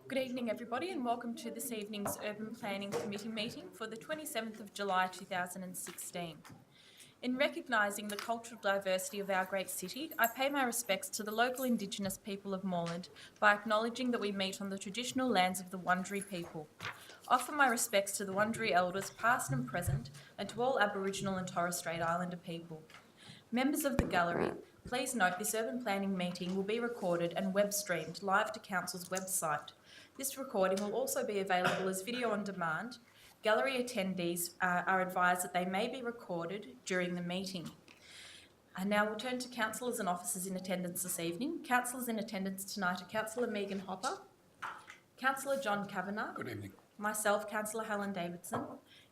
Good evening, everybody, and welcome to this evening's Urban Planning Committee meeting for the 27th of July 2016. In recognising the cultural diversity of our great city, I pay my respects to the local Indigenous people of Moreland by acknowledging that we meet on the traditional lands of the Wurundjeri people. Offer my respects to the Wurundjeri elders, past and present, and to all Aboriginal and Torres Strait Islander people. Members of the gallery, please note this urban planning meeting will be recorded and web streamed live to Council's website. This recording will also be available as video on demand. Gallery attendees are advised that they may be recorded during the meeting. And now we'll turn to councillors and officers in attendance this evening. Councillors in attendance tonight are Councillor Megan Hopper, Councillor John Kavanagh. Good evening. Myself, Councillor Helen Davidson,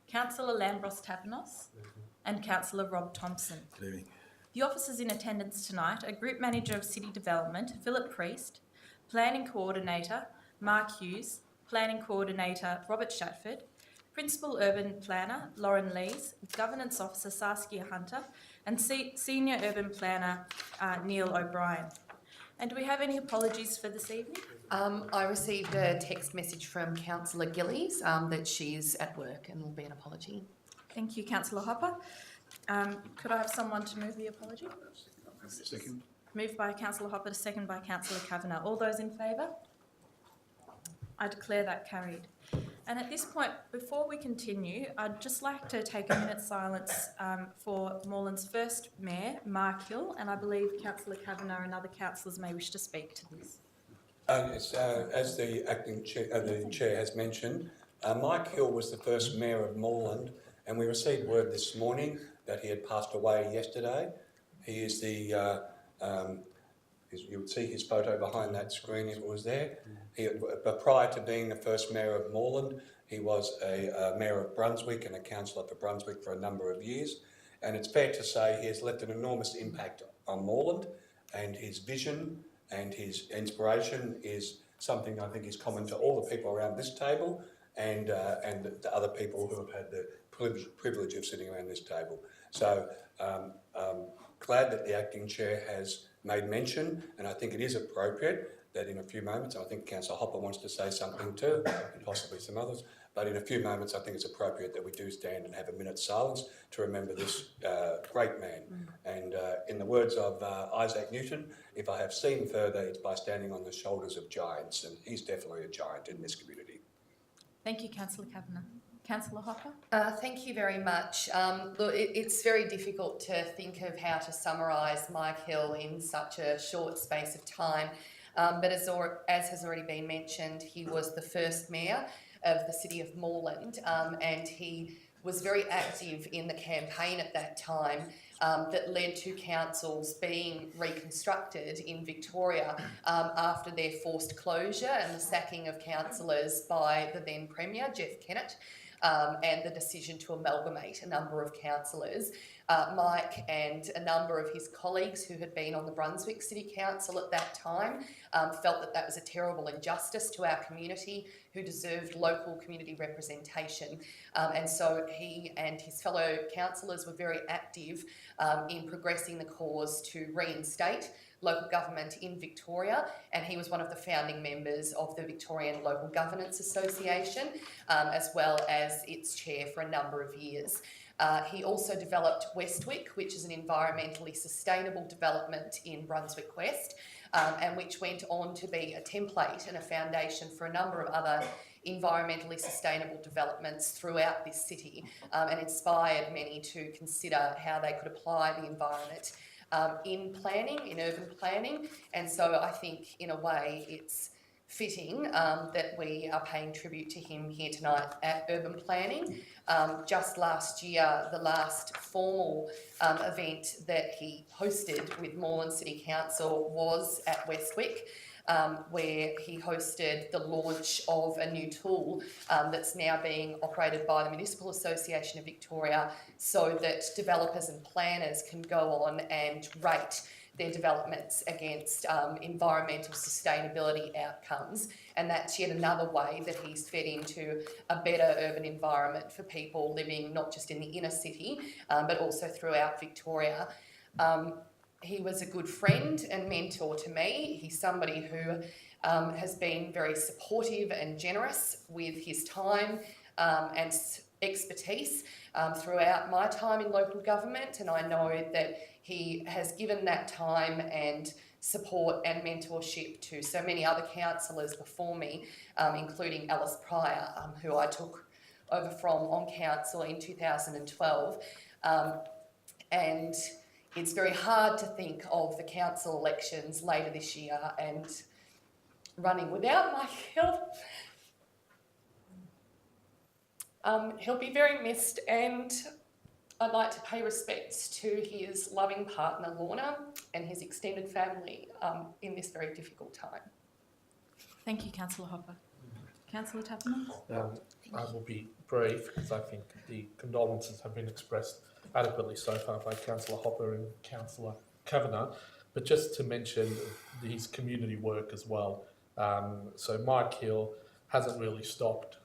Councillor Lambros Tapanos, and Councillor Rob Thompson. Good evening. The officers in attendance tonight are Group Manager of City Development, Philip Priest, Planning Coordinator, Mark Hughes, Planning Coordinator, Robert Shatford, Principal Urban Planner, Lauren Lees, Governance Officer, Saskia Hunter, and Senior Urban Planner, Neil O'Brien. And do we have any apologies for this evening? I received a text message from Councillor Gillies that she's at work and will be an apology. Thank you, Councillor Hopper. Could I have someone to move the apology? Second. Moved by Councillor Hopper, to second by Councillor Kavanagh. All those in favour? I declare that carried. And at this point, before we continue, I'd just like to take a minute's silence for Moreland's first Mayor, Mark Hill, and I believe Councillor Kavanagh and other councillors may wish to speak to this. Yes, as the acting chair, the chair has mentioned, Mike Hill was the first Mayor of Moreland, and we received word this morning that he had passed away yesterday. He is the, you would see his photo behind that screen if it was there. But prior to being the first Mayor of Moreland, he was a Mayor of Brunswick and a councillor for Brunswick for a number of years. And it's fair to say he has left an enormous impact on Moreland, and his vision and his inspiration is something I think is common to all the people around this table and the other people who have had the privilege of sitting around this table. So glad that the acting chair has made mention, and I think it is appropriate that in a few moments, I think Councillor Hopper wants to say something too, and possibly some others, but in a few moments I think it's appropriate that we do stand and have a minute's silence to remember this great man. And in the words of Isaac Newton, if I have seen further, it's by standing on the shoulders of giants, and he's definitely a giant in this community. Thank you, Councillor Kavanagh. Councillor Hopper? Thank you very much. Look, it's very difficult to think of how to summarise Mike Hill in such a short space of time. But as has already been mentioned, he was the first Mayor of the City of Moreland, and he was very active in the campaign at that time that led to councils being reconstructed in Victoria after their forced closure and the sacking of councillors by the then Premier, Jeff Kennett, and the decision to amalgamate a number of councillors. Mike and a number of his colleagues who had been on the Brunswick City Council at that time felt that that was a terrible injustice to our community who deserved local community representation. And so he and his fellow councillors were very active in progressing the cause to reinstate local government in Victoria, and he was one of the founding members of the Victorian Local Governance Association, as well as its chair for a number of years. He also developed Westwick, which is an environmentally sustainable development in Brunswick West, and which went on to be a template and a foundation for a number of other environmentally sustainable developments throughout this city, and inspired many to consider how they could apply the environment in planning, in urban planning. And so I think in a way it's fitting that we are paying tribute to him here tonight at Urban Planning. Just last year, the last formal event that he hosted with Moreland City Council was at Westwick, where he hosted the launch of a new tool that's now being operated by the Municipal Association of Victoria, so that developers and planners can go on and rate their developments against environmental sustainability outcomes. And that's yet another way that he's fed into a better urban environment for people living not just in the inner city, but also throughout Victoria. He was a good friend and mentor to me. He's somebody who has been very supportive and generous with his time and expertise throughout my time in local government, and I know that he has given that time and support and mentorship to so many other councillors before me, including Alice Pryor, who I took over from on council in 2012. And it's very hard to think of the council elections later this year and running without Michael. He'll be very missed, and I'd like to pay respects to his loving partner Lorna and his extended family in this very difficult time. Thank you, Councillor Hopper. Councillor Tapper. I will be brief because I think the condolences have been expressed adequately so far by Councillor Hopper and Councillor Kavanagh, but just to mention his community work as well. So Mike Hill hasn't really stopped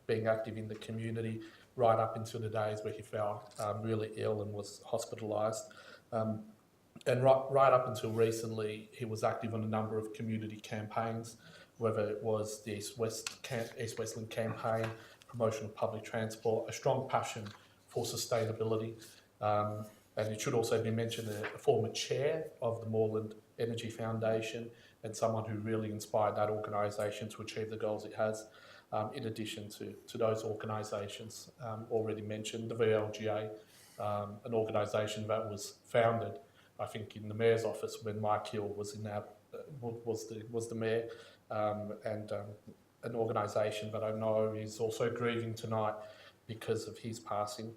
being active in the community right up until the days where he fell really ill and was hospitalised. And right up until recently, he was active on a number of community campaigns, whether it was the East Westland campaign, promotion of public transport, a strong passion for sustainability. And it should also be mentioned a former chair of the Moreland Energy Foundation and someone who really inspired that organisation to achieve the goals it has. In addition to those organisations already mentioned, the VLGA, an organisation that was founded, I think, in the Mayor's office when Mike Hill was was the Mayor, and an organisation that I know is also grieving tonight because of his passing.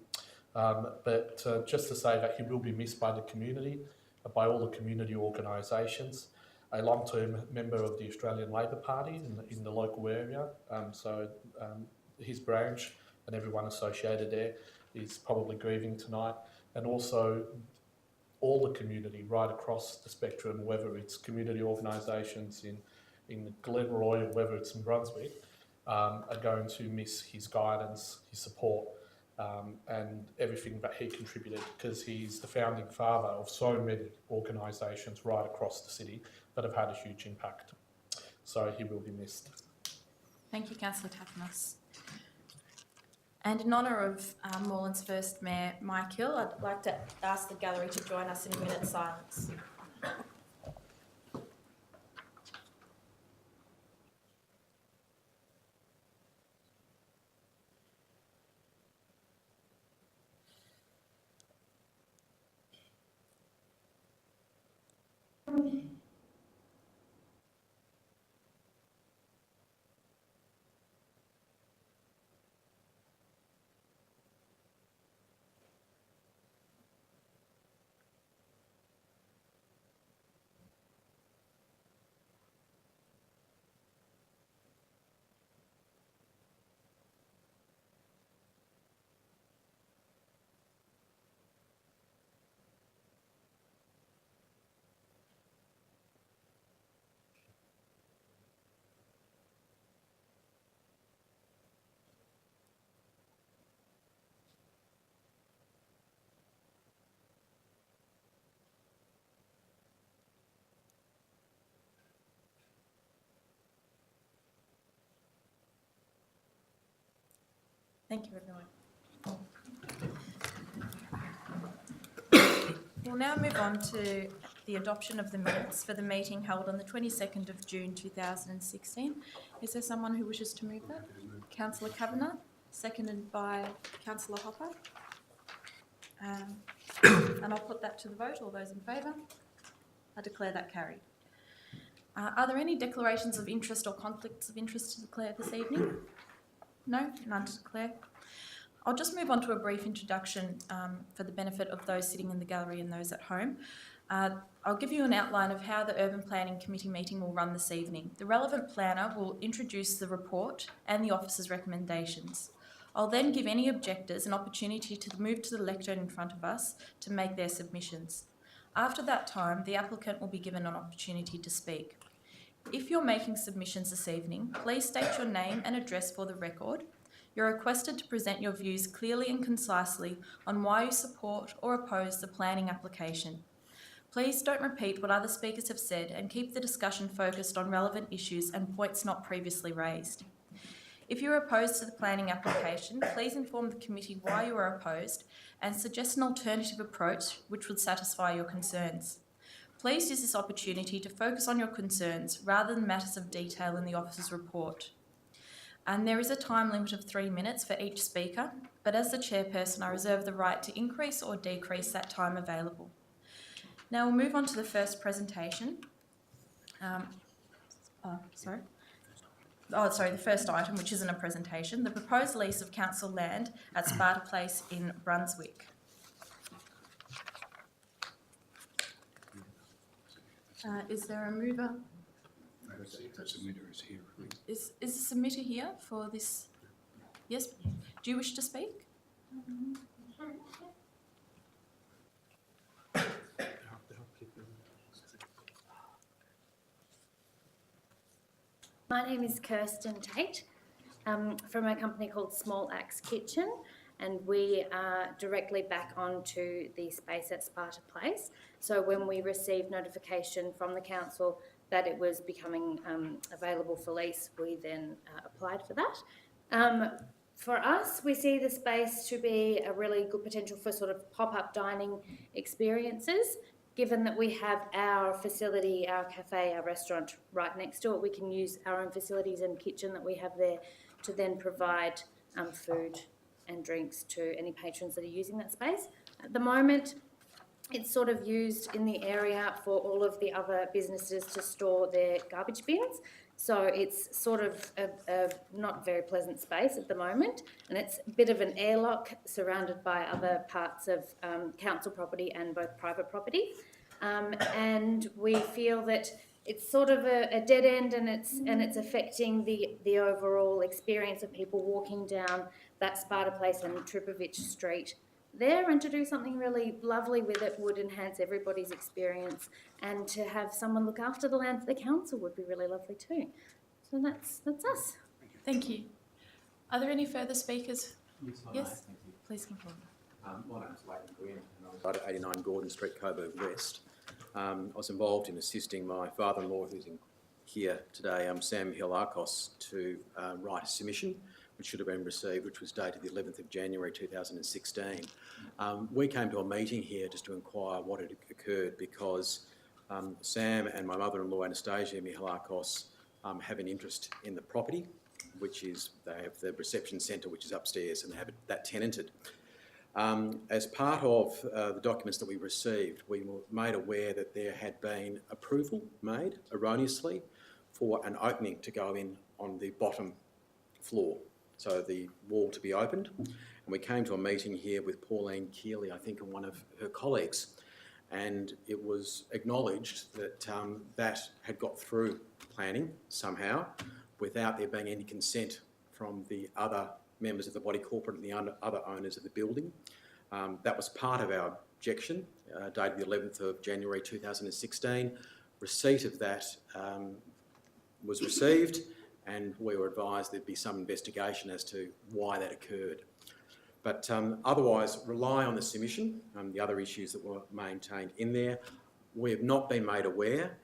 But just to say that he will be missed by the community, by all the community organisations, a long-term member of the Australian Labor Party in the local area. So his branch and everyone associated there is probably grieving tonight. And also all the community right across the spectrum, whether it's community organisations in Glenroy or whether it's in Brunswick, are going to miss his guidance, his support, and everything that he contributed, because he's the founding father of so many organisations right across the city that have had a huge impact. So he will be missed. Thank you, Councillor Tappanos. And in honour of Moreland's first Mayor, Mike Hill, I'd like to ask the gallery to join us in a minute's silence. Thank you, everyone. We'll now move on to the adoption of the minutes for the meeting held on the 22nd of June 2016. Is there someone who wishes to move that? Councillor Kavanagh, seconded by Councillor Hopper. And I'll put that to the vote. All those in favour? I declare that carried. Are there any declarations of interest or conflicts of interest to declare this evening? No, none to declare. I'll just move on to a brief introduction for the benefit of those sitting in the gallery and those at home. I'll give you an outline of how the Urban Planning Committee meeting will run this evening. The relevant planner will introduce the report and the officer's recommendations. I'll then give any objectors an opportunity to move to the lectern in front of us to make their submissions. After that time, the applicant will be given an opportunity to speak. If you're making submissions this evening, please state your name and address for the record. You're requested to present your views clearly and concisely on why you support or oppose the planning application. Please don't repeat what other speakers have said and keep the discussion focused on relevant issues and points not previously raised. If you are opposed to the planning application, please inform the committee why you are opposed and suggest an alternative approach which would satisfy your concerns. Please use this opportunity to focus on your concerns rather than matters of detail in the officer's report. And there is a time limit of 3 minutes for each speaker, but as the chairperson, I reserve the right to increase or decrease that time available. Now we'll move on to the first presentation. The first item, which isn't a presentation, the proposed lease of council land at Sparta Place in Brunswick. Is there a mover? The submitter is here. Is the submitter here for this? Yes. Do you wish to speak? My name is Kirsten Tate from a company called Small Axe Kitchen, and we are directly back onto the space at Sparta Place. So when we received notification from the council that it was becoming available for lease, we then applied for that. For us, we see the space to be a really good potential for sort of pop-up dining experiences. Given that we have our facility, our cafe, our restaurant right next to it, we can use our own facilities and kitchen that we have there to then provide food and drinks to any patrons that are using that space. At the moment, it's sort of used in the area for all of the other businesses to store their garbage bins. So it's sort of a not very pleasant space at the moment, and it's a bit of an airlock surrounded by other parts of council property and both private property. And we feel that it's sort of a dead end, and it's affecting the overall experience of people walking down that Sparta Place and Tripovich Street there, and to do something really lovely with it would enhance everybody's experience, and to have someone look after the land for the council would be really lovely too. So that's us. Thank you. Are there any further speakers? Yes. Thank you. Please come forward. My name is Leighton Gwynn, and I was at 89 Gordon Street, Coburg West. I was involved in assisting my father-in-law, who's here today, Sam Hilarkos, to write a submission which should have been received, which was dated the 11th of January 2016. We came to a meeting here just to inquire what had occurred, because Sam and my mother-in-law, Anastasia Mihalarkos, have an interest in the property, which is, they have the reception centre, which is upstairs, and they have that tenanted. As part of the documents that we received, we were made aware that there had been approval made erroneously for an opening to go in on the bottom floor, so the wall to be opened. And we came to a meeting here with Pauline Keeley, I think, and one of her colleagues, and it was acknowledged that that had got through planning somehow without there being any consent from the other members of the body corporate and the other owners of the building. That was part of our objection, dated the 11th of January 2016. Receipt of that was received, and we were advised there'd be some investigation as to why that occurred. But otherwise, rely on the submission, the other issues that were maintained in there. We have not been made aware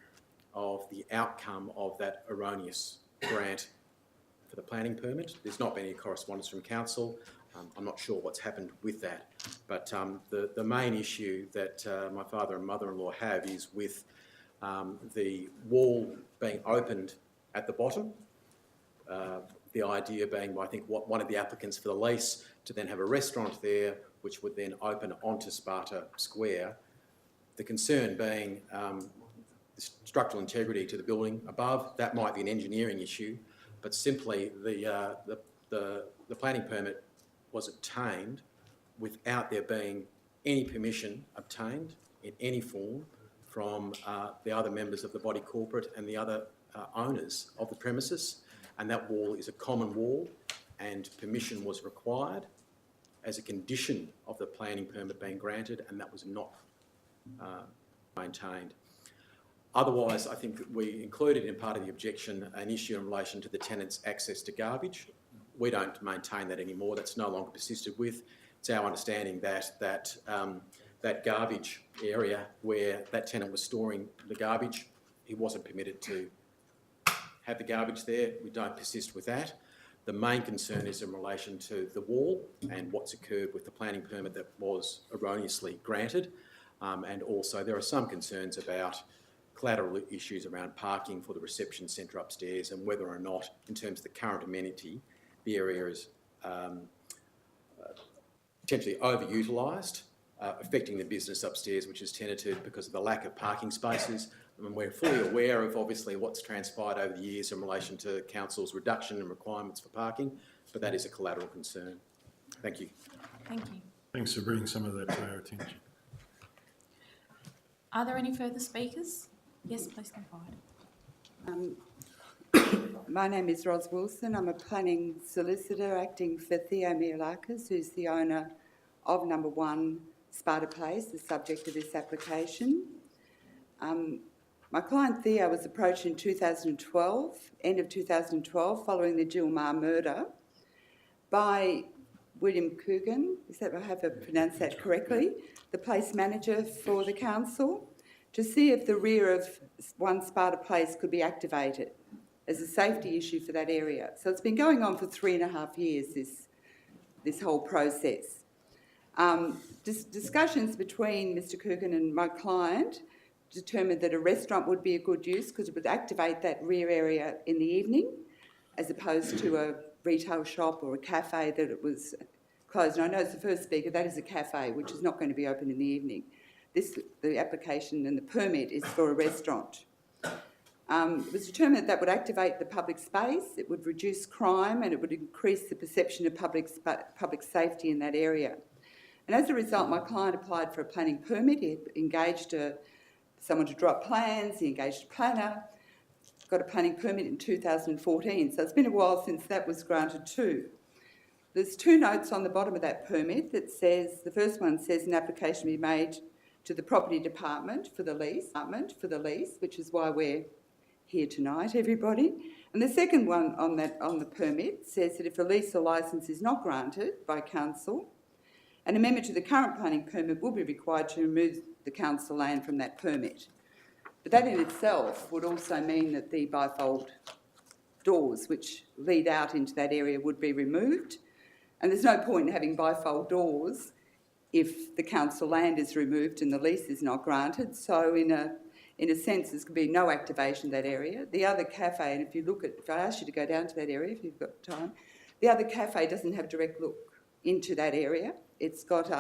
of the outcome of that erroneous grant for the planning permit. There's not been any correspondence from council. I'm not sure what's happened with that. But the main issue that my father and mother-in-law have is with the wall being opened at the bottom. The idea being, I think, one of the applicants for the lease to then have a restaurant there, which would then open onto Sparta Square. The concern being the structural integrity to the building above. That might be an engineering issue, but simply the planning permit was obtained without there being any permission obtained in any form from the other members of the body corporate and the other owners of the premises. And that wall is a common wall, and permission was required as a condition of the planning permit being granted, and that was not maintained. Otherwise, I think that we included in part of the objection an issue in relation to the tenant's access to garbage. We don't maintain that anymore. That's no longer persisted with. It's our understanding that that garbage area where that tenant was storing the garbage. He wasn't permitted to have the garbage there. We don't persist with that. The main concern is in relation to the wall and what's occurred with the planning permit that was erroneously granted. And also there are some concerns about collateral issues around parking for the reception centre upstairs and whether or not, in terms of the current amenity, the area is potentially overutilised, affecting the business upstairs, which is tenanted because of the lack of parking spaces. And we're fully aware of obviously what's transpired over the years in relation to council's reduction in requirements for parking, but that is a collateral concern. Thank you. Thank you. Thanks for bringing some of that to our attention. Are there any further speakers? Yes, please come forward. My name is Ros Wilson. I'm a planning solicitor acting for Theo Merri-bek, who's the owner of number 1 Sparta Place, the subject of this application. My client Theo was approached in 2012, end of 2012, following the Jill Marr murder, by William Coogan, I have pronounced that correctly, the place manager for the council, to see if the rear of 1 Sparta Place could be activated as a safety issue for that area. So it's been going on for 3.5 years, this whole process. Discussions between Mr Coogan and my client determined that a restaurant would be a good use because it would activate that rear area in the evening as opposed to a retail shop or a cafe that it was closed. And I know it's the first speaker, that is a cafe which is not going to be open in the evening. The application and the permit is for a restaurant. It was determined that would activate the public space, it would reduce crime and it would increase the perception of public safety in that area. And as a result, my client applied for a planning permit. He engaged someone to draw up plans, he engaged a planner, got a planning permit in 2014. So it's been a while since that was granted too. There's 2 notes on the bottom of that permit that says, the first one says an application be made to the property department for the lease, which is why we're here tonight, everybody. And the second one on the permit says that if a lease or licence is not granted by council, an amendment to the current planning permit will be required to remove the council land from that permit. But that in itself would also mean that the bifold doors which lead out into that area would be removed. And there's no point in having bifold doors if the council land is removed and the lease is not granted. So in a sense, there's going to be no activation of that area. The other cafe, and if I ask you to go down to that area, if you've got time, the other cafe doesn't have direct look into that area. It's got,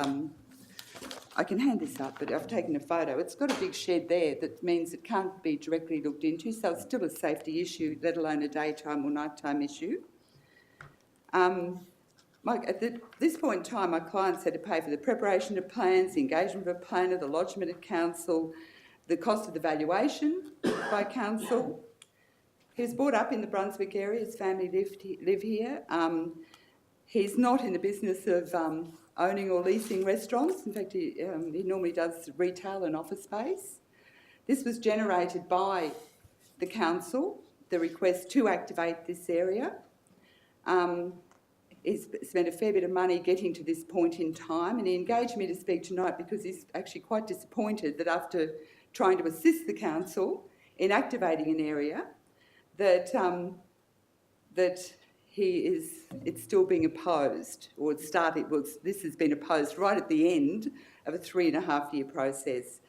I can hand this up, but I've taken a photo. It's got a big shed there that means it can't be directly looked into, so it's still a safety issue, let alone a daytime or nighttime issue. At this point in time, my clients had to pay for the preparation of plans, the engagement of a planner, the lodgement at council, the cost of the valuation by council. He was brought up in the Brunswick area, his family live here. He's not in the business of owning or leasing restaurants. In fact, he normally does retail and office space. This was generated by the council, the request to activate this area. He's spent a fair bit of money getting to this point in time, and he engaged me to speak tonight because he's actually quite disappointed that after trying to assist the council in activating an area, that it's still being opposed, or this has been opposed right at the end of a 3.5 year process.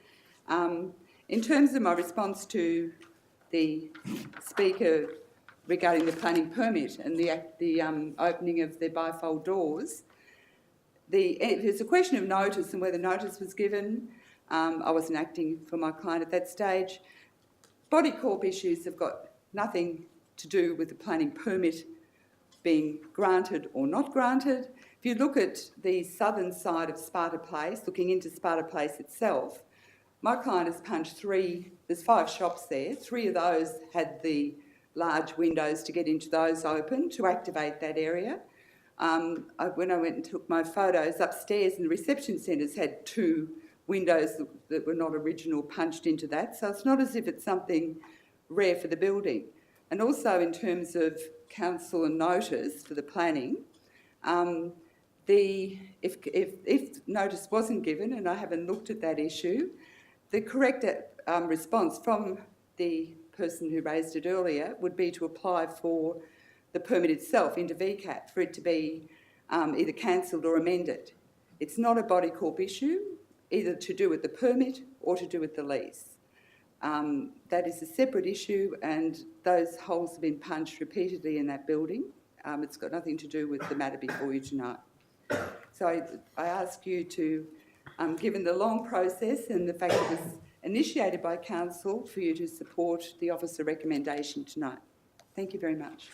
In terms of my response to the speaker regarding the planning permit and the opening of the bifold doors, there's a question of notice and whether notice was given. I wasn't acting for my client at that stage. Body corp issues have got nothing to do with the planning permit being granted or not granted. If you look at the southern side of Sparta Place, looking into Sparta Place itself, my client has punched 3, there's 5 shops there, 3 of those had the large windows to get into those open to activate that area. When I went and took my photos upstairs in the reception centres had 2 windows that were not original punched into that, so it's not as if it's something rare for the building. And also in terms of council and notice for the planning, if notice wasn't given, and I haven't looked at that issue, the correct response from the person who raised it earlier would be to apply for the permit itself into VCAT for it to be either cancelled or amended. It's not a body corp issue, either to do with the permit or to do with the lease. That is a separate issue, and those holes have been punched repeatedly in that building. It's got nothing to do with the matter before you tonight. So I ask you to, given the long process and the fact that it was initiated by council, for you to support the officer recommendation tonight. Thank you very much.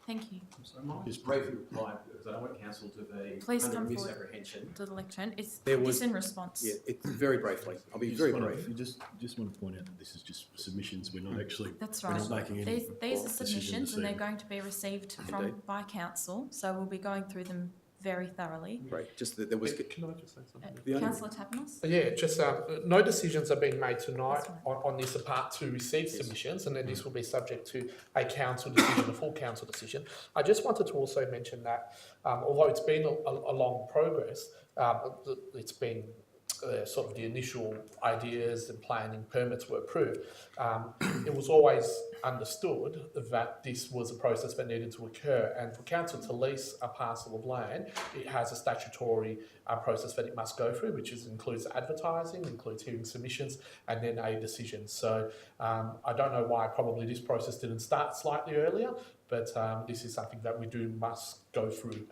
Thank you. So I might just briefly reply, because I don't want council to be Please under come forward misapprehension. to the lectern. Is There this was- in response? Yeah, very briefly. I'll be You very just wanna- brief. You just want to point out that this is just submissions. We're not actually. That's We're right. not making any These are decision submissions this and they're evening. going to be received Indeed. by council, so we'll be going through them very thoroughly. Great. Just that there was. Can I just say something? The only- Councillor Tapanos? Yeah, just no decisions are being made tonight That's right. on this apart to receive Yes. submissions, and then this will be subject to a council decision, a full council decision. I just wanted to also mention that although it's been a long progress, it's been sort of the initial ideas and planning permits were approved. It was always understood that this was a process that needed to occur, and for council to lease a parcel of land, it has a statutory process that it must go through, which includes advertising, includes hearing submissions, and then a decision. So I don't know why probably this process didn't start slightly earlier, but this is something that we must go through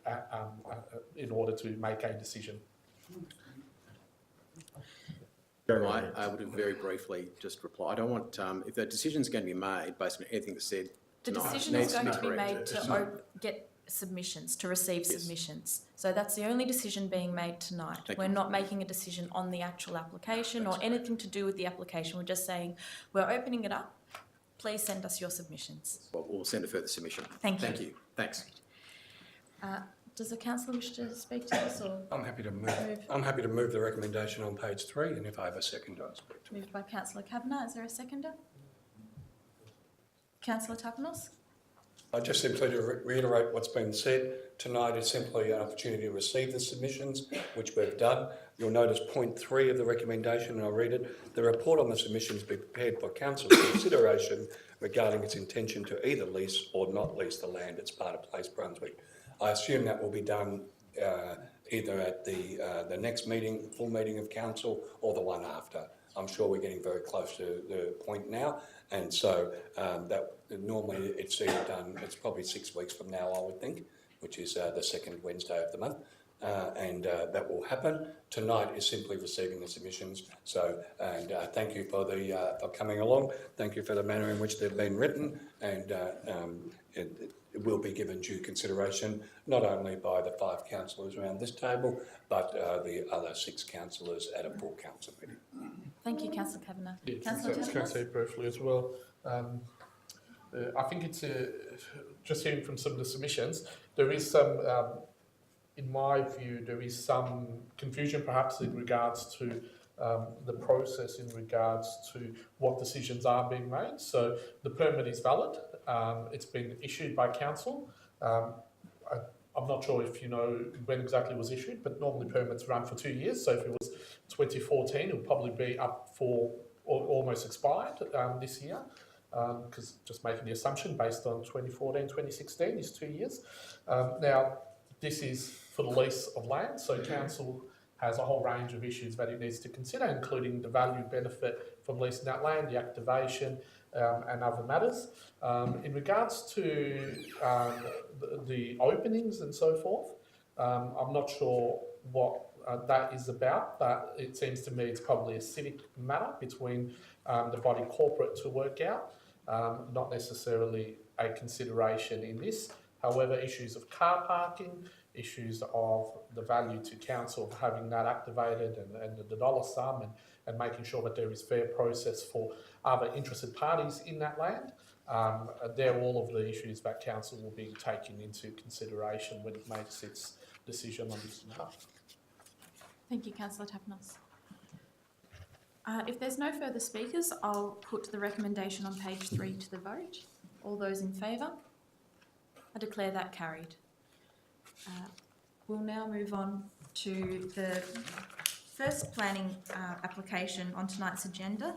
in order to make a decision. I would have very briefly just reply. I don't want, if the decision's going to be made based on anything that's said The tonight, decision needs is going to be corrected. made to get submissions, to receive Yes. submissions. So that's the only decision being made tonight. Thank We're you. not making a decision on the actual application or That's anything to do with the application. We're just saying, we're opening it up. Please send us your submissions. Well, we'll send a further submission. Thank you. Thank you. Thanks. Does the councillor wish to speak to this or I'm happy to move the recommendation on page 3, and if I have a second, I'll speak to it. moved by councillor Kavanagh? Is there a seconder? Councillor Tapanos? I just simply to reiterate what's been said, tonight is simply an opportunity to receive the submissions, which we've done. You'll notice point 3 of the recommendation, and I'll read it. The report on the submissions be prepared for council's consideration regarding its intention to either lease or not lease the land as part of Place Brunswick. I assume that will be done either at the next meeting, full meeting of council, or the one after. I'm sure we're getting very close to the point now, and so that normally it's either done, it's probably 6 weeks from now, I would think, which is the second Wednesday of the month, and that will happen. Tonight is simply receiving the submissions, so, and thank you for for coming along, thank you for the manner in which they've been written, and it will be given due consideration, not only by the 5 councillors around this table, but the other 6 councillors at a full council meeting. Thank you, councillor Kavanagh. Yeah, Councillor can I Tapanos? say briefly as well? I think it's just hearing from some of the submissions, there is some, in my view, there is some confusion perhaps in regards to the process in regards to what decisions are being made. So the permit is valid, it's been issued by council. I'm not sure if you know when exactly it was issued, but normally permits run for 2 years. So if it was 2014, it would probably be up for or almost expired this year, because just making the assumption based on 2014, 2016 is 2 years. Now, this is for the lease of land, so council has a whole range of issues that it needs to consider, including the value benefit from leasing that land, the activation, and other matters. In regards to the openings and so forth, I'm not sure what that is about, but it seems to me it's probably a civic matter between the body corporate to work out, not necessarily a consideration in this. However, issues of car parking, issues of the value to council of having that activated and the dollar sum and making sure that there is fair process for other interested parties in that land. They're all of the issues that council will be taking into consideration when it makes its decision on this matter. Thank you, councillor Tapanos. If there's no further speakers, I'll put the recommendation on page 3 to the vote. All those in favour? I declare that carried. We'll now move on to the first planning application on tonight's agenda.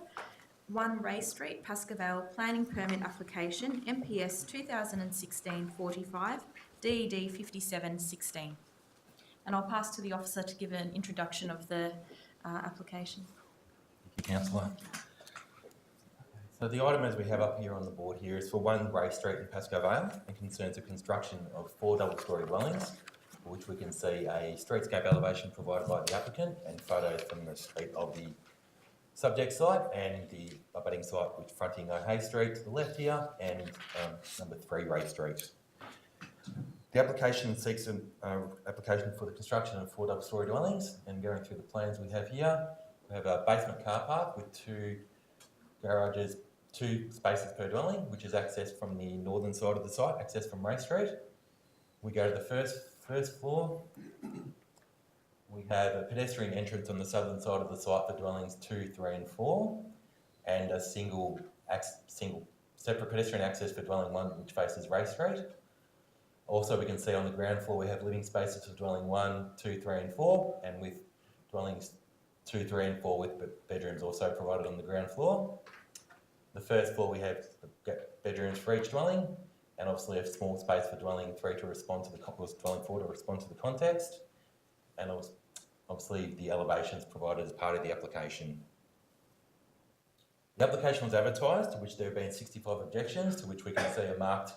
1 Ray Street, Pascoe Planning Permit Application, MPS 2016-45, DED 5716. And I'll pass to the officer to give an introduction of the application. Thank you, Councillor. So the item as we have up here on the board here is for 1 Ray Street in Pascoe Vale and concerns the construction of 4 double-storey dwellings, for which we can see a streetscape elevation provided by the applicant and photos from the street of the subject site and the abutting site, which fronting O'Hay Street to the left here and number 3 Ray Street. The application seeks an application for the construction of 4 double-storey dwellings, and going through the plans we have here, we have a basement car park with 2 garages, 2 spaces per dwelling, which is accessed from the northern side of the site, accessed from Ray Street. We go to the first floor. We have a pedestrian entrance on the southern side of the site for dwellings 2, 3 and 4, and a single separate pedestrian access for dwelling 1, which faces Ray Street. Also, we can see on the ground floor we have living spaces for dwelling 1, 2, 3 and 4, and with dwellings 2, 3 and 4 with bedrooms also provided on the ground floor. The first floor we have bedrooms for each dwelling, and obviously a small space for dwelling 3 to respond to dwelling 4 to respond to the context, and obviously the elevations provided as part of the application. The application was advertised, to which there have been 65 objections, to which we can see are marked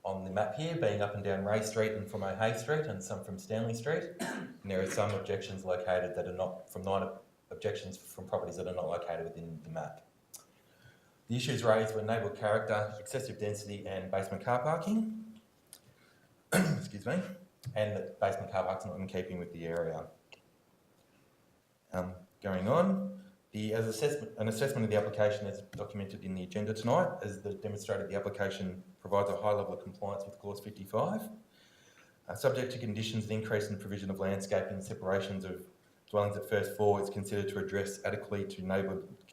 on the map here, being up and down Ray Street and from O'Hay Street, and some from Stanley Street. And there are some objections located that are not, from 9 objections from properties that are not located within the map. The issues raised were neighbourhood character, excessive density and basement car parking. Excuse me. And that basement car parks not in keeping with the area. Going on, an assessment of the application is documented in the agenda tonight, as demonstrated the application provides a high level of compliance with clause 55. Subject to conditions, the increase in the provision of landscaping and separations of dwellings at first floor is considered to address adequately to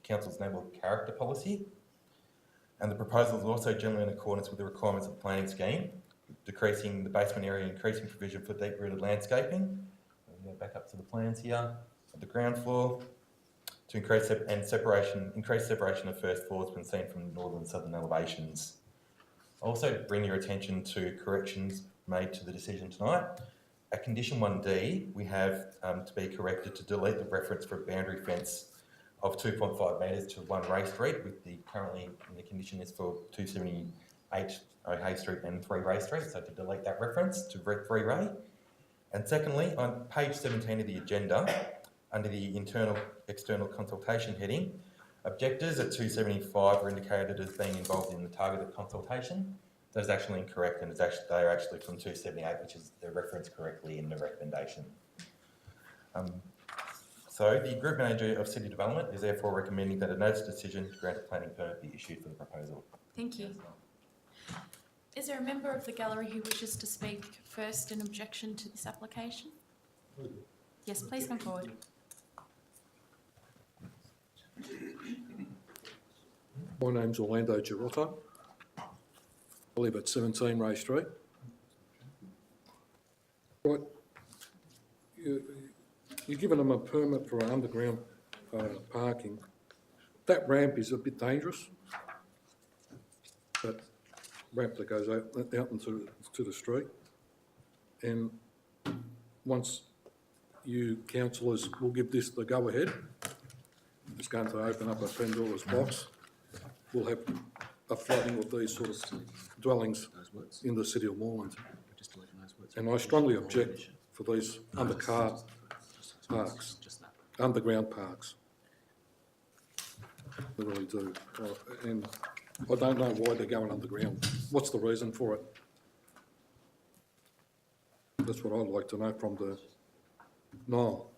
Council's neighbourhood character policy. And the proposal is also generally in accordance with the requirements of the planning scheme, decreasing the basement area, increasing provision for deep-rooted landscaping. We'll go back up to the plans here at the ground floor to increase separation of first floors when seen from northern and southern elevations. Also bring your attention to corrections made to the decision tonight. At condition 1D, we have to be corrected to delete the reference for a boundary fence of 2.5 metres to 1 Ray Street, with the currently in the condition is for 278 O'Hay Street and 3 Ray Street, so to delete that reference to 3 Ray. And secondly, on page 17 of the agenda, under the external consultation heading, objectors at 275 are indicated as being involved in the targeted consultation. That is actually incorrect, and they are actually from 278, which is the reference correctly in the recommendation. So the Group Manager of City Development is therefore recommending that a notice of decision to grant a planning permit be issued for the proposal. Thank you. Is there a member of the gallery who wishes to speak first in objection to this application? Yes, please come forward. My name's Orlando Girotto. I live at 17 Ray Street. Right, you're giving them a permit for underground parking. That ramp is a bit dangerous. That ramp that goes out into the street. And once you councillors will give this the go-ahead, it's going to open up a Pandora's box. We'll have a flooding of these sort of dwellings in the city of Moreland. And I strongly object for these underground parks. I really do. And I don't know why they're going underground. What's the reason for it? That's what I'd like to know from the Niall.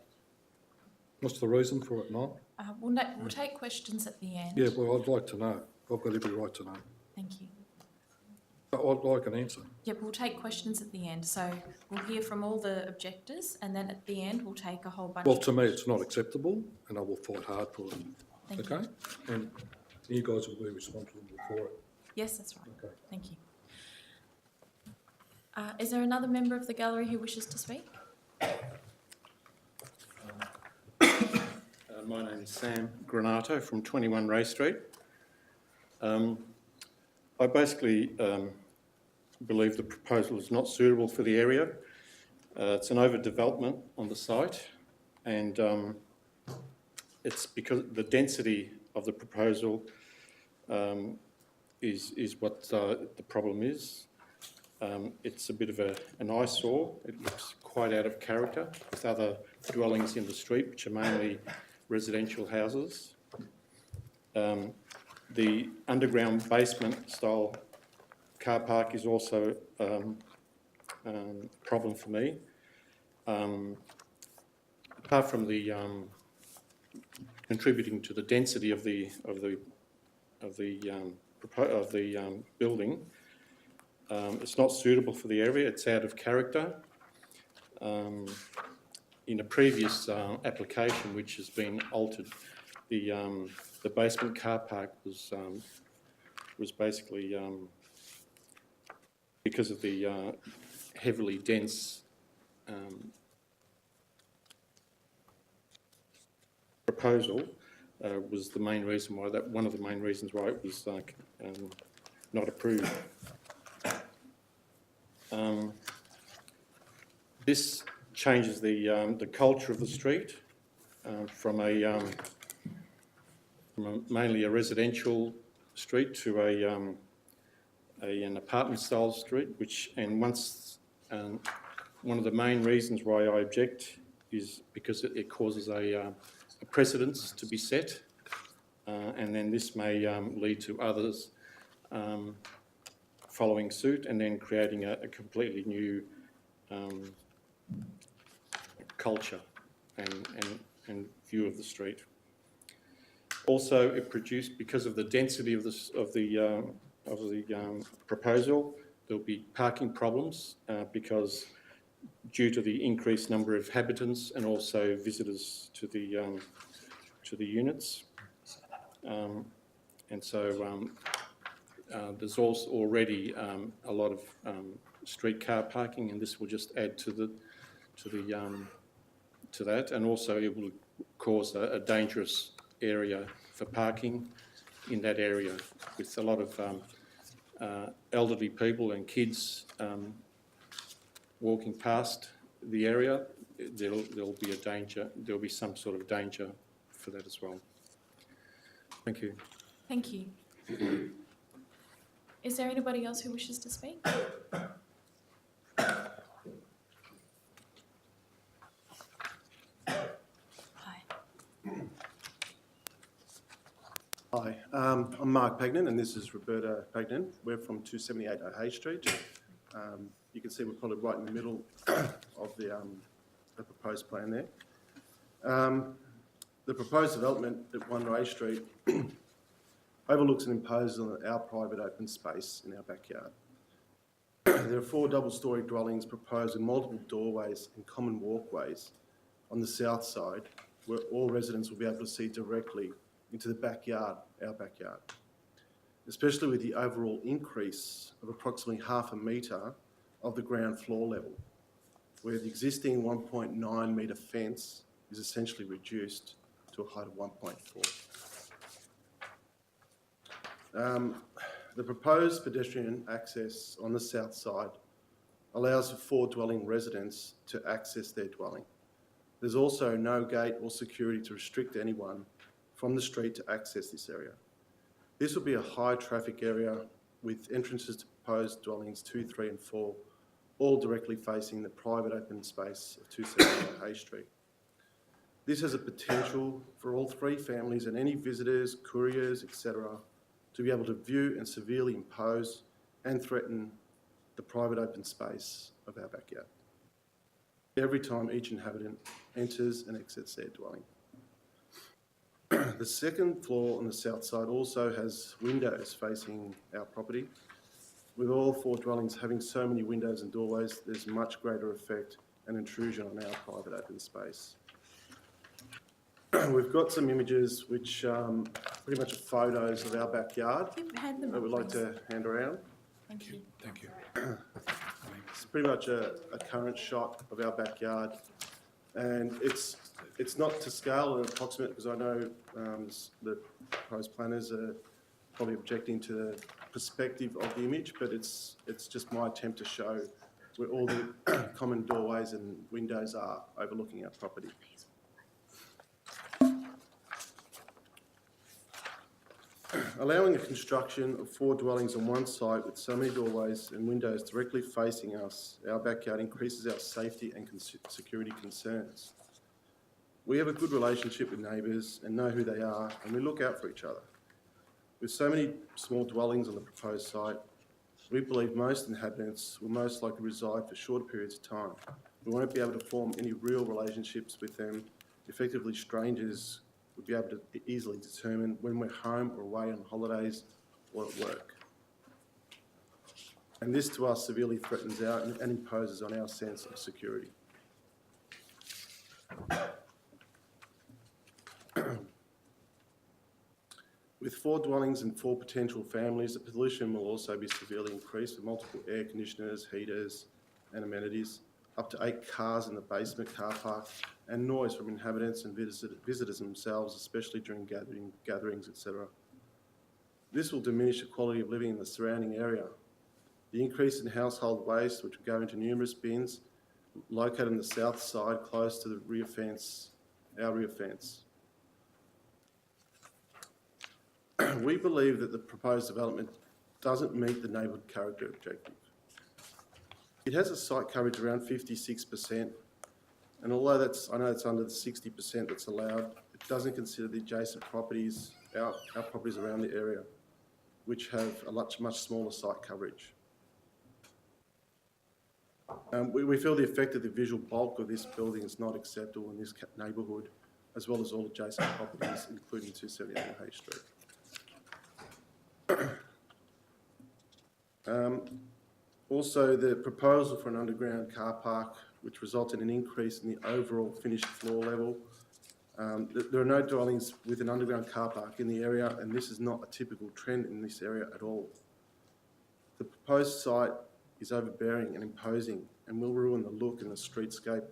What's the reason for it, Niall? We'll take questions at the end. Yeah, well, I'd like to know. I've got every right to know. Thank you. But I'd like an answer. Yep, we'll take questions at the end. So we'll hear from all the objectors, and then at the end we'll take a whole bunch. Well, to me, it's not acceptable, and I will fight hard for it. Thank Okay? And you guys will be responsible for it. Yes, that's right. Okay. Thank you. Is there another member of the gallery who wishes to speak? My name is Sam Granato from 21 Ray Street. I basically believe the proposal is not suitable for the area. It's an overdevelopment on the site, and it's because the density of the proposal is what the problem is. It's a bit of an eyesore. It looks quite out of character with other dwellings in the street, which are mainly residential houses. The underground basement style car park is also a problem for me. Apart from the contributing to the density of the building, it's not suitable for the area. It's out of character. In a previous application, which has been altered, the basement car park was basically because of the heavily dense proposal was the main reason why one of the main reasons why it was not approved. This changes the culture of the street from mainly a residential street to an apartment style street, one of the main reasons why I object is because it causes a precedence to be set, and then this may lead to others following suit and then creating a completely new culture and view of the street. Also, it produced, because of the density of the proposal, there'll be parking problems because due to the increased number of habitants and also visitors to the units, and so there's also already a lot of street car parking, and this will just add to that, and also it will cause a dangerous area for parking in that area with a lot of elderly people and kids walking past the area. There'll be a danger. There'll be some sort of danger for that as well. Thank you. Thank you. Is there anybody else who wishes to speak? Hi, I'm Mark Pagnan and this is Roberta Pagnan. We're from 278 O'Hay Street. You can see we're probably right in the middle of the proposed plan there. The proposed development at 1 Ray Street overlooks and imposes on our private open space in our backyard. There are 4 double-storey dwellings proposed with multiple doorways and common walkways on the south side, where all residents will be able to see directly into the backyard, our backyard, especially with the overall increase of approximately half a metre of the ground floor level, where the existing 1.9 metre fence is essentially reduced to a height of 1.4. The proposed pedestrian access on the south side allows for 4 dwelling residents to access their dwelling. There's also no gate or security to restrict anyone from the street to access this area. This will be a high traffic area with entrances to proposed dwellings 2, 3 and 4, all directly facing the private open space of 278 Hay Street. This has a potential for all 3 families and any visitors, couriers, etc. to be able to view and severely impose and threaten the private open space of our backyard every time each inhabitant enters and exits their dwelling. The second floor on the south side also has windows facing our property. With all 4 dwellings having so many windows and doorways, there's much greater effect and intrusion on our private open space. We've got some images which pretty much are photos of our backyard that we'd like to hand around. Thank you. Thank you. It's pretty much a current shot of our backyard, and it's it's not to scale and approximate, because I know the proposed planners are probably objecting to the perspective of the image, but it's just my attempt to show where all the common doorways and windows are overlooking our property. Allowing the construction of 4 dwellings on one site with so many doorways and windows directly facing us, our backyard, increases our safety and security concerns. We have a good relationship with neighbours and know who they are, and we look out for each other. With so many small dwellings on the proposed site, we believe most inhabitants will most likely reside for shorter periods of time. We won't be able to form any real relationships with them. Effectively, strangers would be able to easily determine when we're home or away on holidays or at work. And this to us severely threatens our and imposes on our sense of security. With 4 dwellings and 4 potential families, the pollution will also be severely increased with multiple air conditioners, heaters and amenities, up to 8 cars in the basement car park, and noise from inhabitants and visitors themselves, especially during gatherings, etc. This will diminish the quality of living in the surrounding area. The increase in household waste, which will go into numerous bins, located on the south side, close to the rear fence, our rear fence. We believe that the proposed development doesn't meet the neighbourhood character objective. It has a site coverage around 56%, and although I know it's under the 60% that's allowed, it doesn't consider the adjacent properties, our properties around the area, which have a much smaller site coverage. We feel the effect of the visual bulk of this building is not acceptable in this neighbourhood, as well as all adjacent properties, including 278 H Street. Also, the proposal for an underground car park, which resulted in an increase in the overall finished floor level. There are no dwellings with an underground car park in the area, and this is not a typical trend in this area at all. The proposed site is overbearing and imposing and will ruin the look and the streetscape,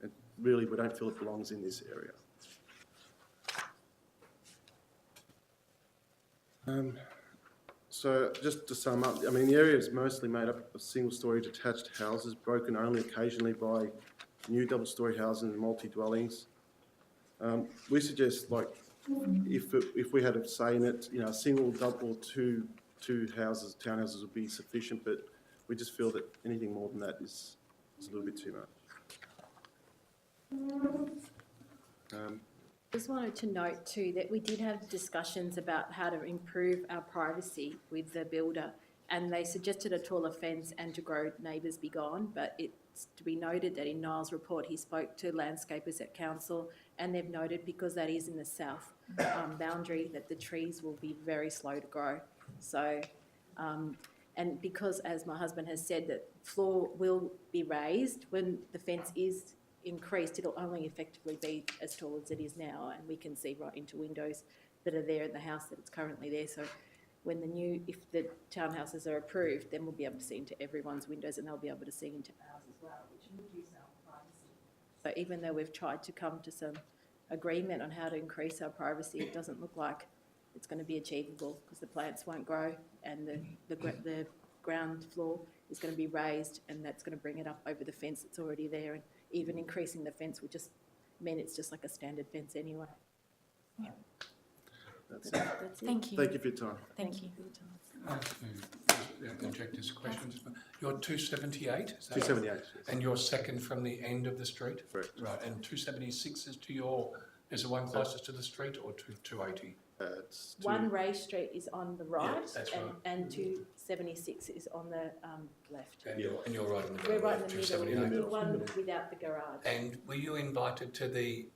and really we don't feel it belongs in this area. So just to sum up, I mean, the area is mostly made up of single-storey detached houses, broken only occasionally by new double-storey houses and multi-dwellings. We suggest, like, if we had a say in it, you know, a single, double, or two houses, townhouses would be sufficient, but we just feel that anything more than that is a little bit too much. Just wanted to note too that we did have discussions about how to improve our privacy with the builder, and they suggested a taller fence and to grow neighbours be gone, but it's to be noted that in Niall's report he spoke to landscapers at council, and they've noted, because that is in the south boundary, that the trees will be very slow to grow. So and because, as my husband has said, that floor will be raised when the fence is increased, it'll only effectively be as tall as it is now, and we can see right into windows that are there in the house that it's currently there. So when if the townhouses are approved, then we'll be able to see into everyone's windows, and they'll be able to see into ours as well, which will reduce our privacy. So even though we've tried to come to some agreement on how to increase our privacy, it doesn't look like it's going to be achievable, because the plants won't grow, and the ground floor is going to be raised, and that's going to bring it up over the fence that's already there. And even increasing the fence would just mean it's just like a standard fence anyway. Yeah. That's it. That's it. Thank you. Thank you for your time. Thank you. Objectors' questions. You're 278, is that 278. Yes. And you're second from the end of the street? Correct. Right, and 276 is is the one closest to the street, or 280? It's One Ray Street is on the right, that's and, right. and 276 is on the left. And you're right in the middle. We're right in the 278. middle, the one without the garage. And were you invited to the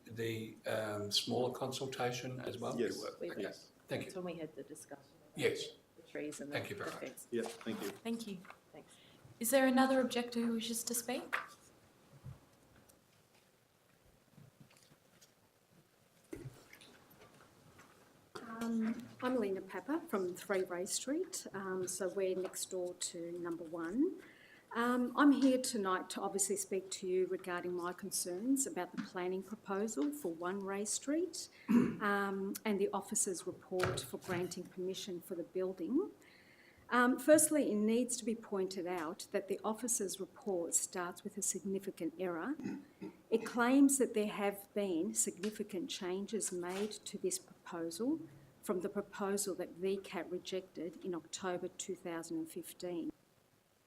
smaller consultation as well? Yes. You were. We were. Okay. Thank That's you. when we had the discussion about Yes. the trees and Thank you the very much. fence. Yeah, thank you. Thank you. Thanks. Is there another objector who wishes to speak? I'm Lena Papa from 3 Ray Street, so we're next door to number 1. I'm here tonight to obviously speak to you regarding my concerns about the planning proposal for 1 Ray Street and the officer's report for granting permission for the building. Firstly, it needs to be pointed out that the officer's report starts with a significant error. It claims that there have been significant changes made to this proposal from the proposal that VCAT rejected in October 2015.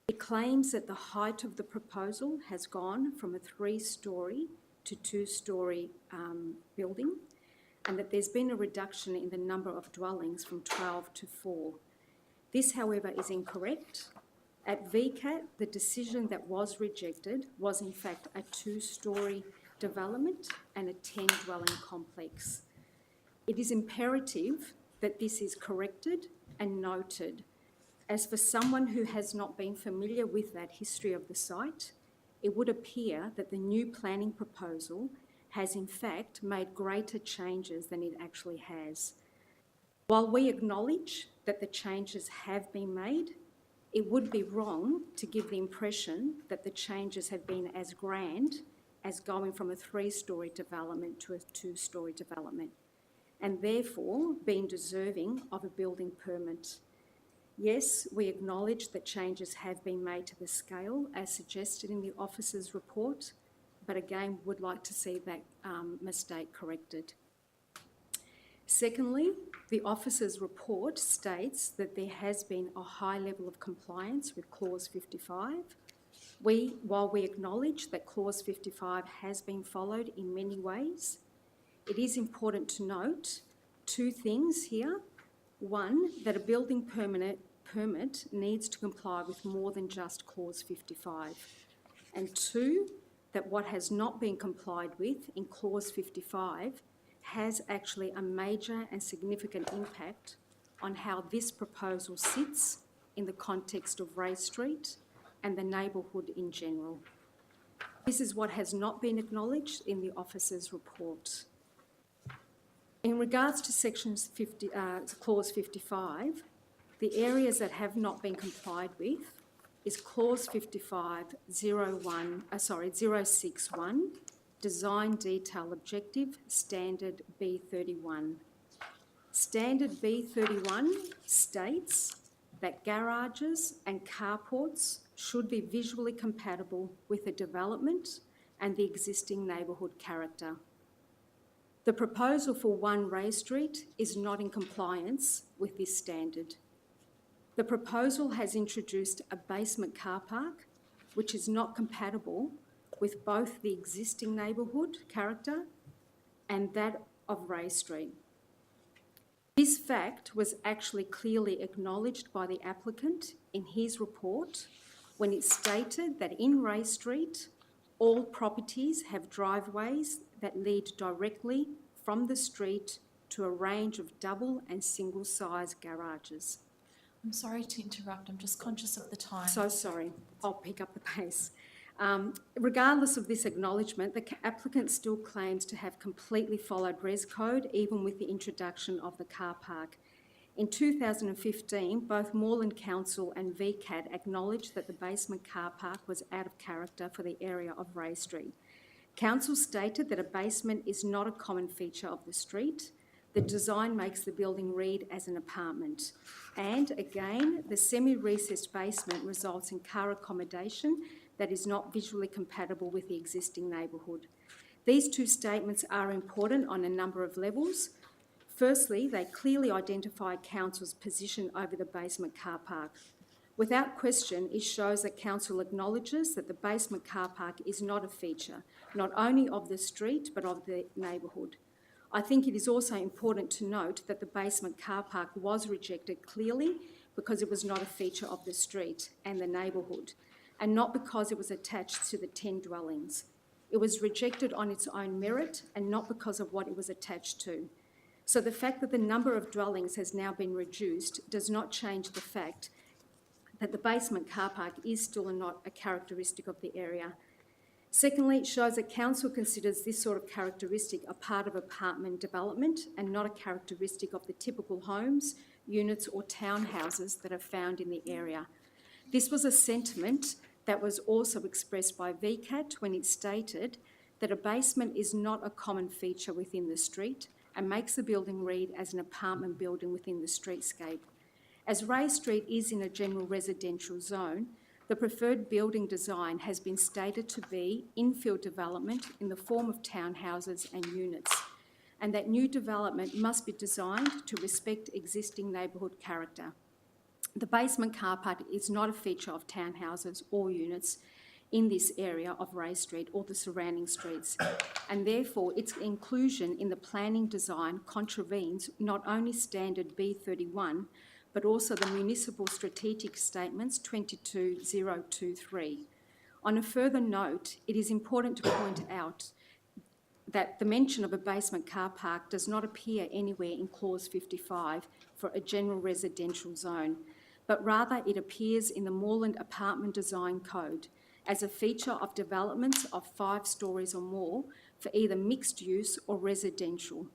It claims that the height of the proposal has gone from a 3-storey to 2-storey building, and that there's been a reduction in the number of dwellings from 12 to 4. This, however, is incorrect. At VCAT, the decision that was rejected was in fact a 2-storey development and a 10-dwelling complex. It is imperative that this is corrected and noted, as for someone who has not been familiar with that history of the site, it would appear that the new planning proposal has in fact made greater changes than it actually has. While we acknowledge that the changes have been made, it would be wrong to give the impression that the changes have been as grand as going from a 3-storey development to a 2-storey development, and therefore being deserving of a building permit. Yes, we acknowledge that changes have been made to the scale as suggested in the officer's report, but again would like to see that mistake corrected. Secondly, the officer's report states that there has been a high level of compliance with Clause 55. While we acknowledge that Clause 55 has been followed in many ways, it is important to note 2 things here. 1, that a building permit needs to comply with more than just Clause 55. And 2, that what has not been complied with in Clause 55 has actually a major and significant impact on how this proposal sits in the context of Ray Street and the neighbourhood in general. This is what has not been acknowledged in the officer's report. In regards to Clause 55, the areas that have not been complied with is Clause 55 061, Design Detail Objective, Standard B31. Standard B31 states that garages and carports should be visually compatible with the development and the existing neighbourhood character. The proposal for 1 Ray Street is not in compliance with this standard. The proposal has introduced a basement car park, which is not compatible with both the existing neighbourhood character and that of Ray Street. This fact was actually clearly acknowledged by the applicant in his report when it stated that in Ray Street, all properties have driveways that lead directly from the street to a range of double and single-size garages. I'm sorry to interrupt, I'm just conscious of the time. So sorry, I'll pick up the pace. Regardless of this acknowledgement, the applicant still claims to have completely followed Res Code, even with the introduction of the car park. In 2015, both Moreland Council and VCAT acknowledged that the basement car park was out of character for the area of Ray Street. Council stated that a basement is not a common feature of the street. The design makes the building read as an apartment. And again, the semi-recessed basement results in car accommodation that is not visually compatible with the existing neighbourhood. These two statements are important on a number of levels. Firstly, they clearly identify Council's position over the basement car park. Without question, it shows that Council acknowledges that the basement car park is not a feature, not only of the street, but of the neighbourhood. I think it is also important to note that the basement car park was rejected clearly because it was not a feature of the street and the neighbourhood, and not because it was attached to the 10 dwellings. It was rejected on its own merit and not because of what it was attached to. So the fact that the number of dwellings has now been reduced does not change the fact that the basement car park is still not a characteristic of the area. Secondly, it shows that Council considers this sort of characteristic a part of apartment development and not a characteristic of the typical homes, units or townhouses that are found in the area. This was a sentiment that was also expressed by VCAT when it stated that a basement is not a common feature within the street and makes the building read as an apartment building within the streetscape. As Ray Street is in a general residential zone, the preferred building design has been stated to be infill development in the form of townhouses and units, and that new development must be designed to respect existing neighbourhood character. The basement car park is not a feature of townhouses or units in this area of Ray Street or the surrounding streets, and therefore its inclusion in the planning design contravenes not only standard B31, but also the Municipal Strategic Statements 22023. On a further note, it is important to point out that the mention of a basement car park does not appear anywhere in Clause 55 for a general residential zone, but rather it appears in the Moreland Apartment Design Code as a feature of developments of 5 stories or more for either mixed use or residential.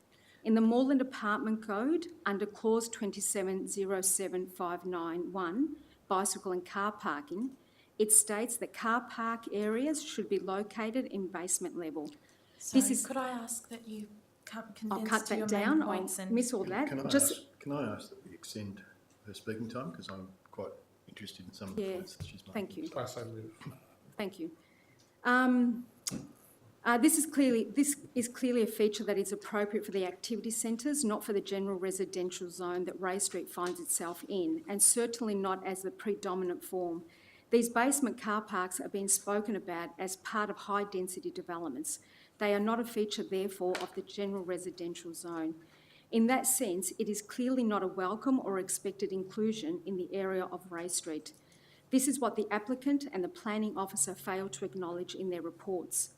In the Moreland Apartment Code, under Clause 2707591, bicycle and car parking, it states that car park areas should be located in basement level. Sorry, could I ask that you condense I'll cut to your that main down. points I'll and miss all that. Can I ask that we extend her speaking time, because I'm quite interested in some of the points that she's making. Thank you. I so move. Thank you. This is clearly a feature that is appropriate for the activity centres, not for the general residential zone that Ray Street finds itself in, and certainly not as the predominant form. These basement car parks are being spoken about as part of high-density developments. They are not a feature, therefore, of the general residential zone. In that sense, it is clearly not a welcome or expected inclusion in the area of Ray Street. This is what the applicant and the planning officer failed to acknowledge in their reports.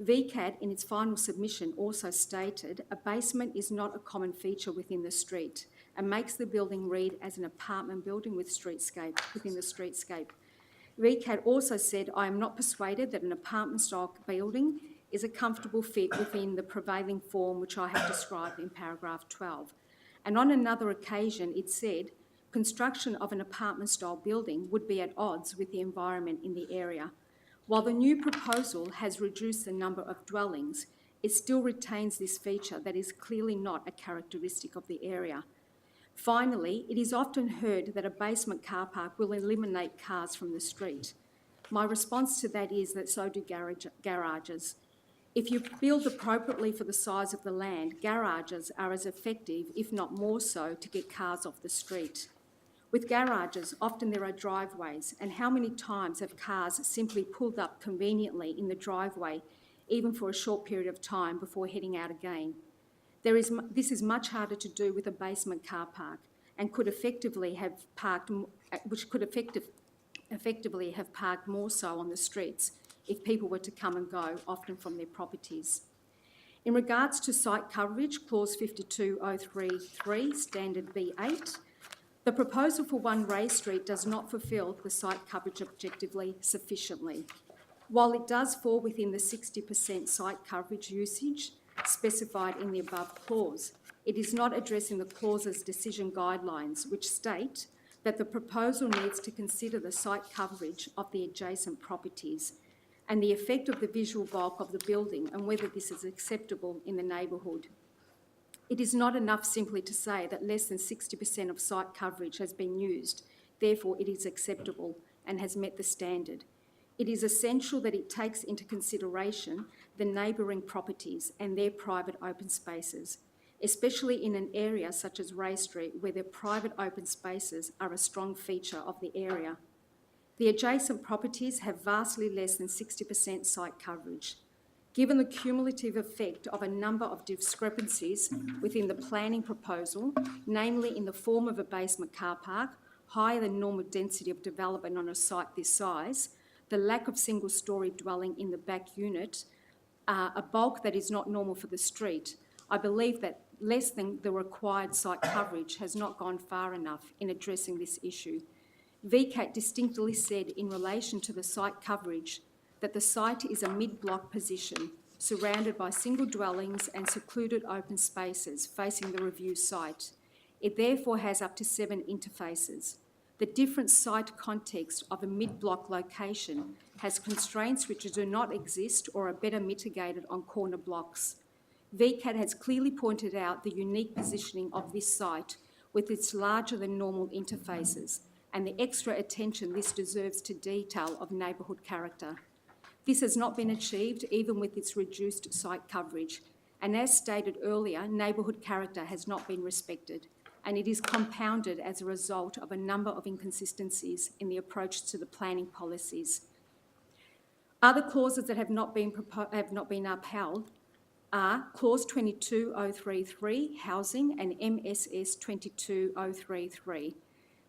VCAT, in its final submission, also stated a basement is not a common feature within the street and makes the building read as an apartment building with within the streetscape. VCAT also said, I am not persuaded that an apartment-style building is a comfortable fit within the prevailing form which I have described in paragraph 12. And on another occasion, it said, construction of an apartment-style building would be at odds with the environment in the area. While the new proposal has reduced the number of dwellings, it still retains this feature that is clearly not a characteristic of the area. Finally, it is often heard that a basement car park will eliminate cars from the street. My response to that is that so do garages. If you build appropriately for the size of the land, garages are as effective, if not more so, to get cars off the street. With garages, often there are driveways, and how many times have cars simply pulled up conveniently in the driveway, even for a short period of time before heading out again? This is much harder to do with a basement car park, and could effectively have parked more so on the streets if people were to come and go, often from their properties. In regards to site coverage, Clause 52033, Standard B8, the proposal for 1 Ray Street does not fulfil the site coverage objectively sufficiently. While it does fall within the 60% site coverage usage specified in the above clause, it is not addressing the clause's decision guidelines, which state that the proposal needs to consider the site coverage of the adjacent properties and the effect of the visual bulk of the building and whether this is acceptable in the neighbourhood. It is not enough simply to say that less than 60% of site coverage has been used, therefore it is acceptable and has met the standard. It is essential that it takes into consideration the neighbouring properties and their private open spaces, especially in an area such as Ray Street, where their private open spaces are a strong feature of the area. The adjacent properties have vastly less than 60% site coverage. Given the cumulative effect of a number of discrepancies within the planning proposal, namely in the form of a basement car park, higher than normal density of development on a site this size, the lack of single-storey dwelling in the back unit, a bulk that is not normal for the street, I believe that less than the required site coverage has not gone far enough in addressing this issue. VCAT distinctly said in relation to the site coverage that the site is a mid-block position, surrounded by single dwellings and secluded open spaces facing the review site. It therefore has up to 7 interfaces. The different site context of a mid-block location has constraints which do not exist or are better mitigated on corner blocks. VCAT has clearly pointed out the unique positioning of this site with its larger than normal interfaces and the extra attention this deserves to detail of neighbourhood character. This has not been achieved even with its reduced site coverage, and as stated earlier, neighbourhood character has not been respected, and it is compounded as a result of a number of inconsistencies in the approach to the planning policies. Other clauses that have not been upheld are Clause 22033, Housing, and MSS 22033.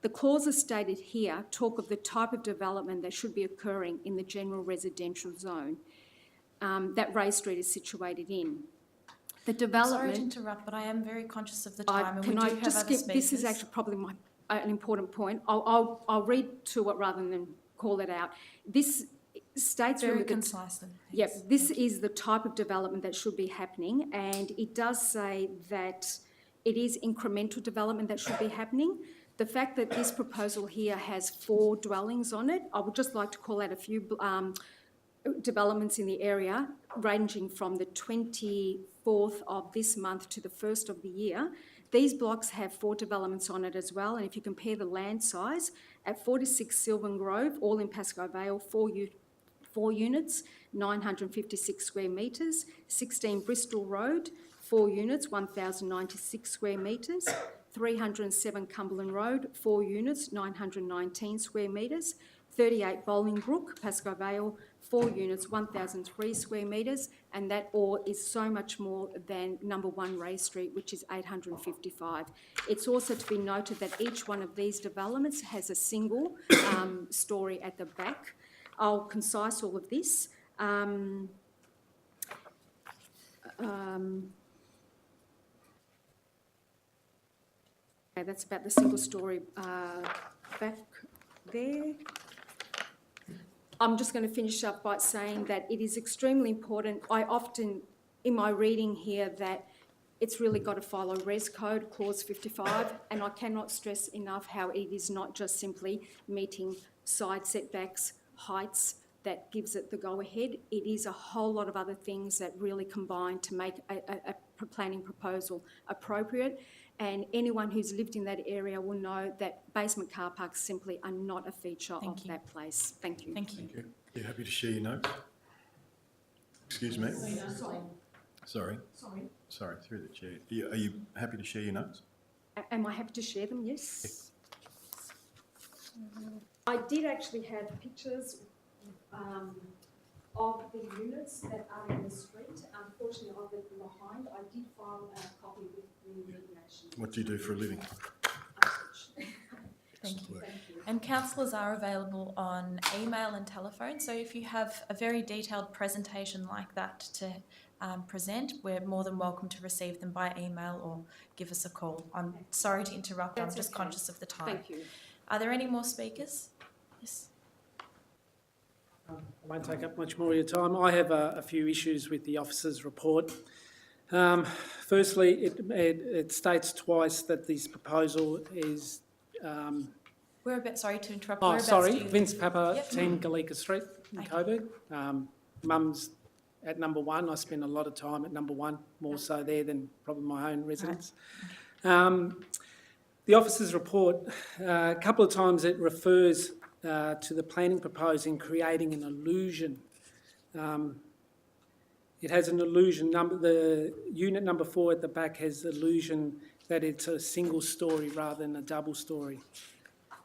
The clauses stated here talk of the type of development that should be occurring in the general residential zone that Ray Street is situated in. The development... Sorry to interrupt, but I am very conscious of the time, and we Can do I have just other skip? speakers. This is actually probably an important point. I'll read to it rather than call it out. This states Very really concisely. Yep, this is the type of development that should be happening, and it does say that it is incremental development that should be happening. The fact that this proposal here has 4 dwellings on it, I would just like to call out a few developments in the area, ranging from the 24th of this month to the 1st of the year. These blocks have 4 developments on it as well, and if you compare the land size, at 46 Sylvan Grove, all in Pascoe Vale, 4 units, 956 square metres, 16 Bristol Road, 4 units, 1,096 square metres, 307 Cumberland Road, 4 units, 919 square metres, 38 Bolingbrook, Pascoe Vale, 4 units, 1,003 square metres, and that all is so much more than number 1 Ray Street, which is 855. It's also to be noted that each one of these developments has a single storey at the back. I'll concise all of this. Okay, that's about the single storey back there. I'm just going to finish up by saying that it is extremely important. I often, in my reading here, that it's really got to follow Res Code, Clause 55, and I cannot stress enough how it is not just simply meeting side setbacks, heights, that gives it the go-ahead. It is a whole lot of other things that really combine to make a planning proposal appropriate. And anyone who's lived in that area will know that basement car parks simply are not a feature of that place. Thank you. Thank you. Thank you. Are you happy to share your notes? Excuse me? Sorry. Sorry, through the chair. Are you happy to share your notes? Am I happy to share them? Yes. I did actually have pictures of the units that are in the street. Unfortunately, I've left them behind. I did file a copy with the mediation. What do you do for a living? Thank you. And councillors are available on email and telephone, so if you have a very detailed presentation like that to present, we're more than welcome to receive them by email or give us a call. I'm sorry to interrupt, I'm just conscious of the time. Thank you. Are there any more speakers? Yes. I won't take up much more of your time. I have a few issues with the officer's report. Firstly, it states twice that this proposal is... Sorry to interrupt. Oh, sorry, you... Vince Papa, Yep. 10 Galika Street in Coburg. Mum's at number 1. I spend a lot of time at number 1, more so there than probably my own residence. Right. The officer's report, a couple of times it refers to the planning proposing creating an illusion. It has an illusion number. The unit number 4 at the back has the illusion that it's a single storey rather than a double storey.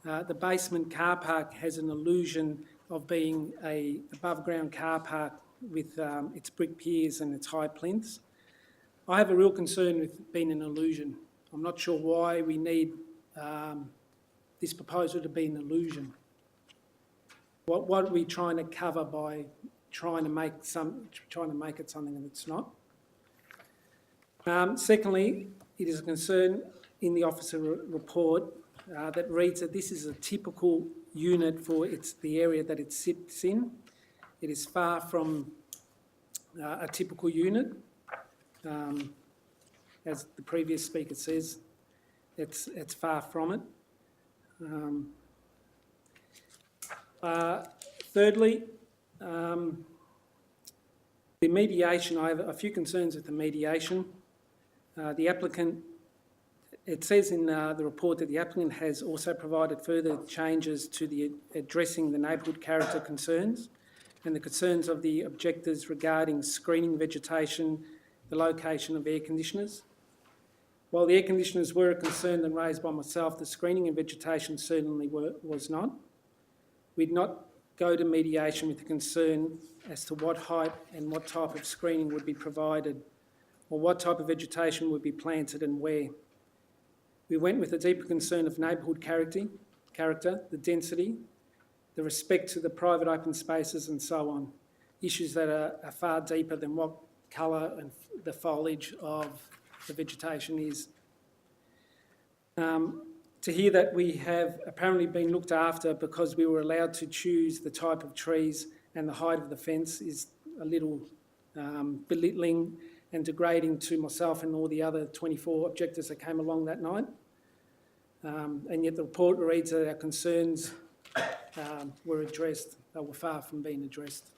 The basement car park has an illusion of being a above ground car park with its brick piers and its high plinths. I have a real concern with being an illusion. I'm not sure why we need this proposal to be an illusion. What are we trying to cover by trying to make it something that it's not? Secondly, it is a concern in the officer report that reads that this is a typical unit for the area that it sits in. It is far from a typical unit. As the previous speaker says, it's far from it. Thirdly, the mediation, I have a few concerns with the mediation. The applicant, it says in the report that the applicant has also provided further changes to the addressing the neighbourhood character concerns and the concerns of the objectors regarding screening vegetation, the location of air conditioners. While the air conditioners were a concern and raised by myself, the screening and vegetation certainly was not. We'd not go to mediation with a concern as to what height and what type of screening would be provided or what type of vegetation would be planted and where. We went with a deeper concern of neighbourhood character, the density, the respect to the private open spaces and so on. Issues that are far deeper than what colour and the foliage of the vegetation is. To hear that we have apparently been looked after because we were allowed to choose the type of trees and the height of the fence is a little belittling and degrading to myself and all the other 24 objectors that came along that night. And yet the report reads that our concerns were addressed. They were far from being addressed.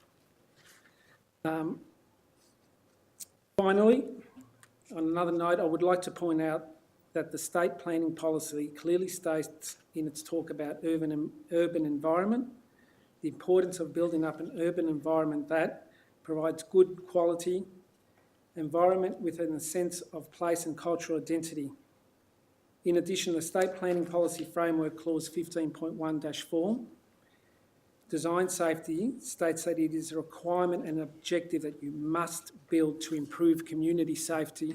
Finally, on another note, I would like to point out that the state planning policy clearly states in its talk about urban environment, the importance of building up an urban environment that provides good quality environment within a sense of place and cultural identity. In addition, the State Planning Policy Framework Clause 15.1-4, design safety states that it is a requirement and objective that you must build to improve community safety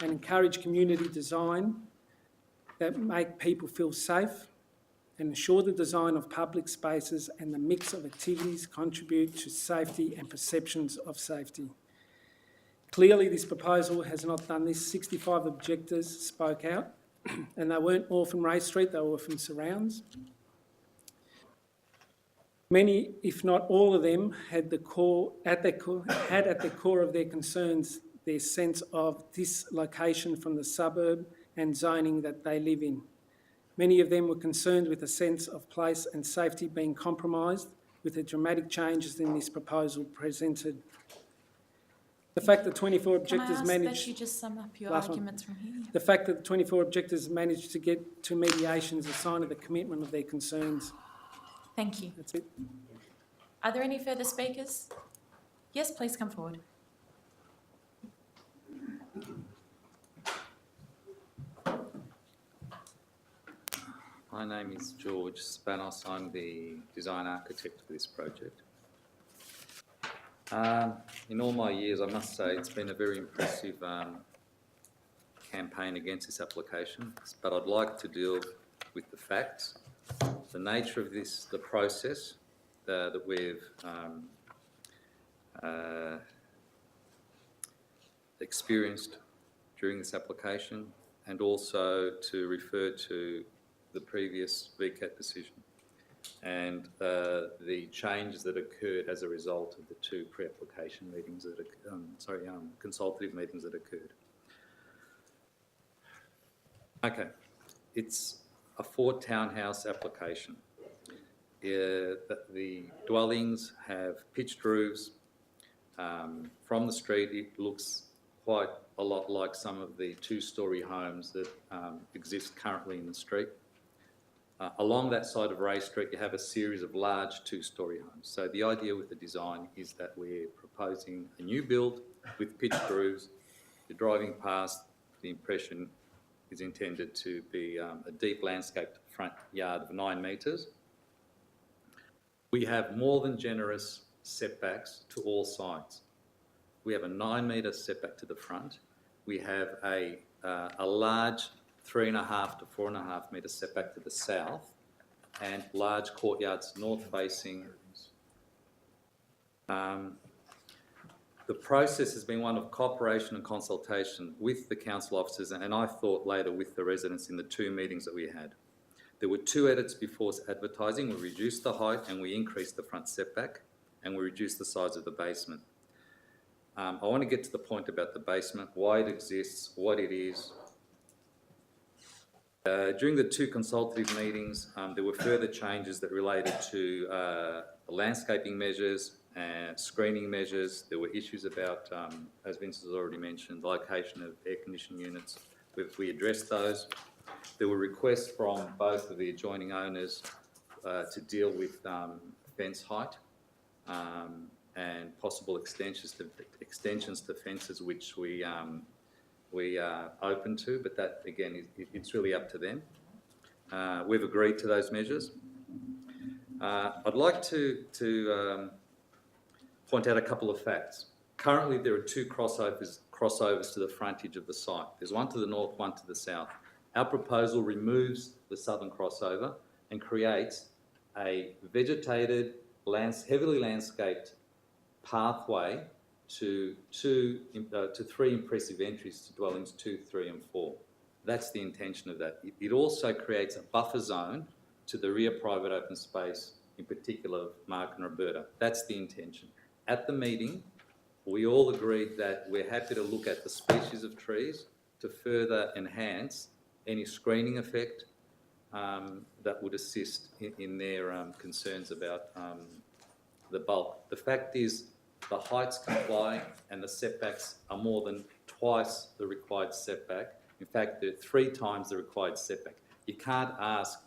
and encourage community design that make people feel safe and ensure the design of public spaces and the mix of activities contribute to safety and perceptions of safety. Clearly, this proposal has not done this. 65 objectors spoke out, and they weren't all from Ray Street, they were from surrounds. Many, if not all of them, had at the core of their concerns their sense of dislocation from the suburb and zoning that they live in. Many of them were concerned with a sense of place and safety being compromised with the dramatic changes in this proposal presented. The fact that 24 objectors Can I ask managed... that you just sum up your Last one. arguments from here? The fact that 24 objectors managed to get to mediation is a sign of the commitment of their concerns. Thank you. That's it. Are there any further speakers? Yes, please come forward. My name is George Spanos. I'm the design architect for this project. In all my years, I must say it's been a very impressive campaign against this application, but I'd like to deal with the facts, the nature of this, the process that we've experienced during this application, and also to refer to the previous VCAT decision and the changes that occurred as a result of the two pre-application meetings that consultative meetings that occurred. Okay, it's a 4 townhouse application. The dwellings have pitched roofs. From the street, it looks quite a lot like some of the 2-storey homes that exist currently in the street. Along that side of Ray Street, you have a series of large 2-storey homes. So the idea with the design is that we're proposing a new build with pitched roofs. You're driving past, the impression is intended to be a deep landscaped front yard of 9 metres. We have more than generous setbacks to all sides. We have a 9-metre setback to the front. We have a large 3.5 to 4.5 metre setback to the south, and large courtyards north facing. The process has been one of cooperation and consultation with the council officers, and I thought later with the residents in the 2 meetings that we had. There were 2 edits before advertising. We reduced the height and we increased the front setback, and we reduced the size of the basement. I want to get to the point about the basement, why it exists, what it is. During the two consultative meetings, there were further changes that related to landscaping measures and screening measures. There were issues about, as Vince has already mentioned, the location of air conditioning units. We addressed those. There were requests from both of the adjoining owners to deal with fence height and possible extensions to fences, which we are open to, but that again, it's really up to them. We've agreed to those measures. I'd like to point out a couple of facts. Currently, there are two crossovers to the frontage of the site. There's one to the north, one to the south. Our proposal removes the southern crossover and creates a vegetated, heavily landscaped pathway to three impressive entries to dwellings 2, 3 and 4. That's the intention of that. It also creates a buffer zone to the rear private open space, in particular of Mark and Roberta. That's the intention. At the meeting, we all agreed that we're happy to look at the species of trees to further enhance any screening effect that would assist in their concerns about the bulk. The fact is, the heights comply and the setbacks are more than twice the required setback. In fact, they're 3 times the required setback. You can't ask,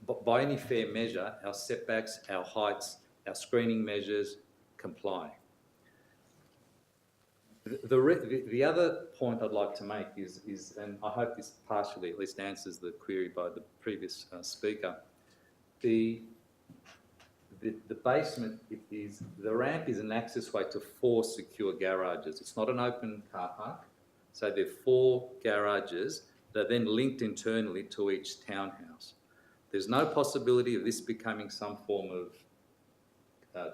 but by any fair measure, our setbacks, our heights, our screening measures comply. The other point I'd like to make is, and I hope this partially at least answers the query by the previous speaker, the basement the ramp is an access way to 4 secure garages. It's not an open car park. So there are 4 garages that are then linked internally to each townhouse. There's no possibility of this becoming some form of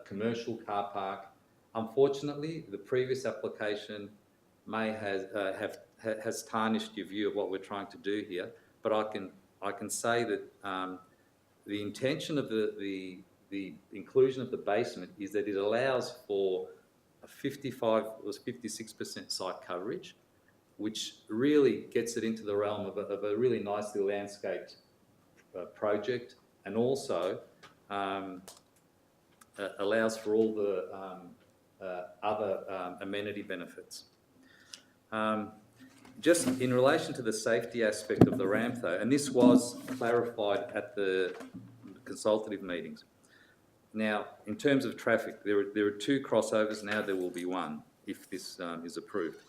commercial car park. Unfortunately, the previous application may has tarnished your view of what we're trying to do here. But I can say that the intention of the inclusion of the basement is that it allows for a 56% site coverage, which really gets it into the realm of a really nicely landscaped project, and also allows for all the other amenity benefits. Just in relation to the safety aspect of the ramp though, and this was clarified at the consultative meetings. Now, in terms of traffic, there are 2 crossovers, now there will be 1 if this is approved.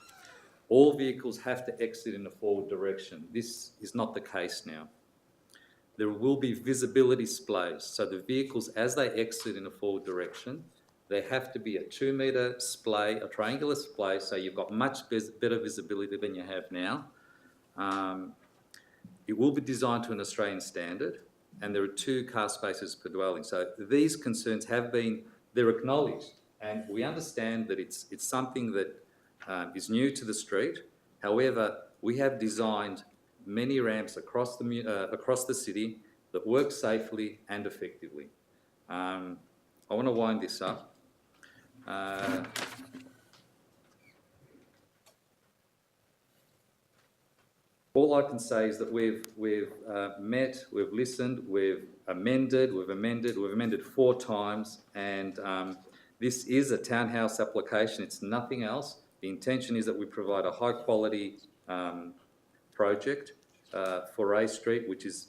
All vehicles have to exit in a forward direction. This is not the case now. There will be visibility splays, so the vehicles, as they exit in a forward direction, they have to be a 2-metre splay, a triangular splay, so you've got much better visibility than you have now. It will be designed to an Australian standard, and there are 2 car spaces per dwelling. So these concerns they're acknowledged, and we understand that it's something that is new to the street. However, we have designed many ramps across the city that work safely and effectively. I want to wind this up. All I can say is that we've met, we've listened, we've amended 4 times, and this is a townhouse application. It's nothing else. The intention is that we provide a high quality project for Ray Street, which is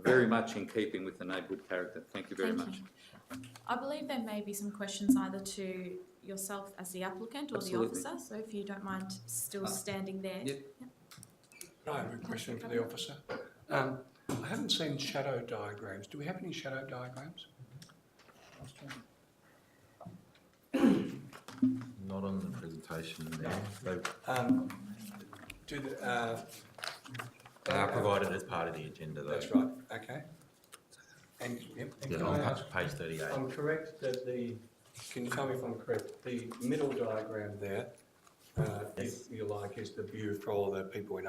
very much in keeping with the neighbourhood character. Thank you very much. I believe there may be some questions either to yourself as the applicant or Absolutely. the officer, so if you don't mind still standing there. Yep. I have a question for the officer. I haven't seen shadow diagrams. Do we have any shadow diagrams? Not on the presentation there. They are provided as part of the agenda though. That's right, okay. And Yeah, can on I ask, page 38. I'm correct that can you tell me if I'm correct, the middle diagram there, if you like, is the view for all the people in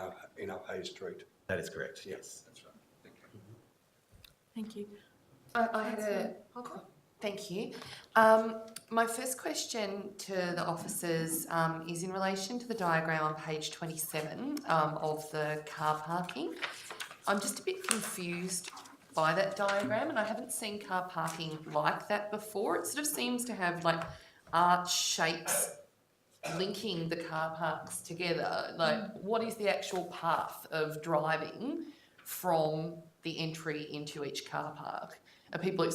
Hay Street? That is correct, Yes, that's right. Thank you. Thank you. I had thank you. My first question to the officers is in relation to the diagram on page 27 of the car parking. I'm just a bit confused by that diagram, and I haven't seen car parking like that before. It sort of seems to have like arch shapes linking the car parks together. Like, what is the actual path of driving from the entry into each car park? Are people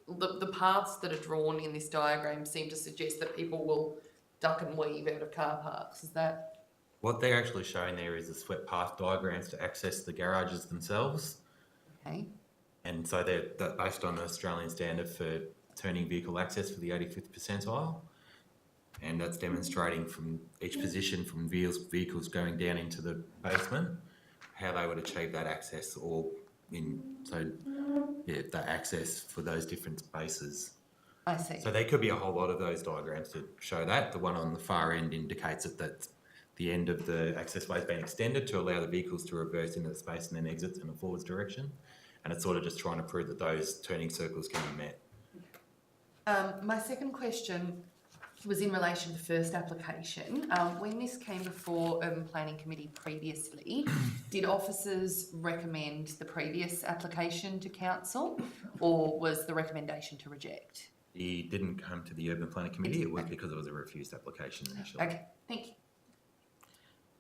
the paths that are drawn in this diagram seem to suggest that people will duck and weave out of car parks. Is that? What they're actually showing there is the swept path diagrams to access the garages themselves. Okay. And so they're based on the Australian standard for turning vehicle access for the 85th percentile. And that's demonstrating from each position from vehicles going down into the basement, how they would achieve that access the access for those different spaces. I see. So there could be a whole lot of those diagrams to show that. The one on the far end indicates that the end of the access way has been extended to allow the vehicles to reverse into the space and then exits in a forwards direction. And it's sort of just trying to prove that those turning circles can be met. My second question was in relation to the first application. When this came before Urban Planning Committee previously, did officers recommend the previous application to council, or was the recommendation to reject? It didn't come to the Urban Planning Committee. It was because it was a refused application initially. Okay, thank you.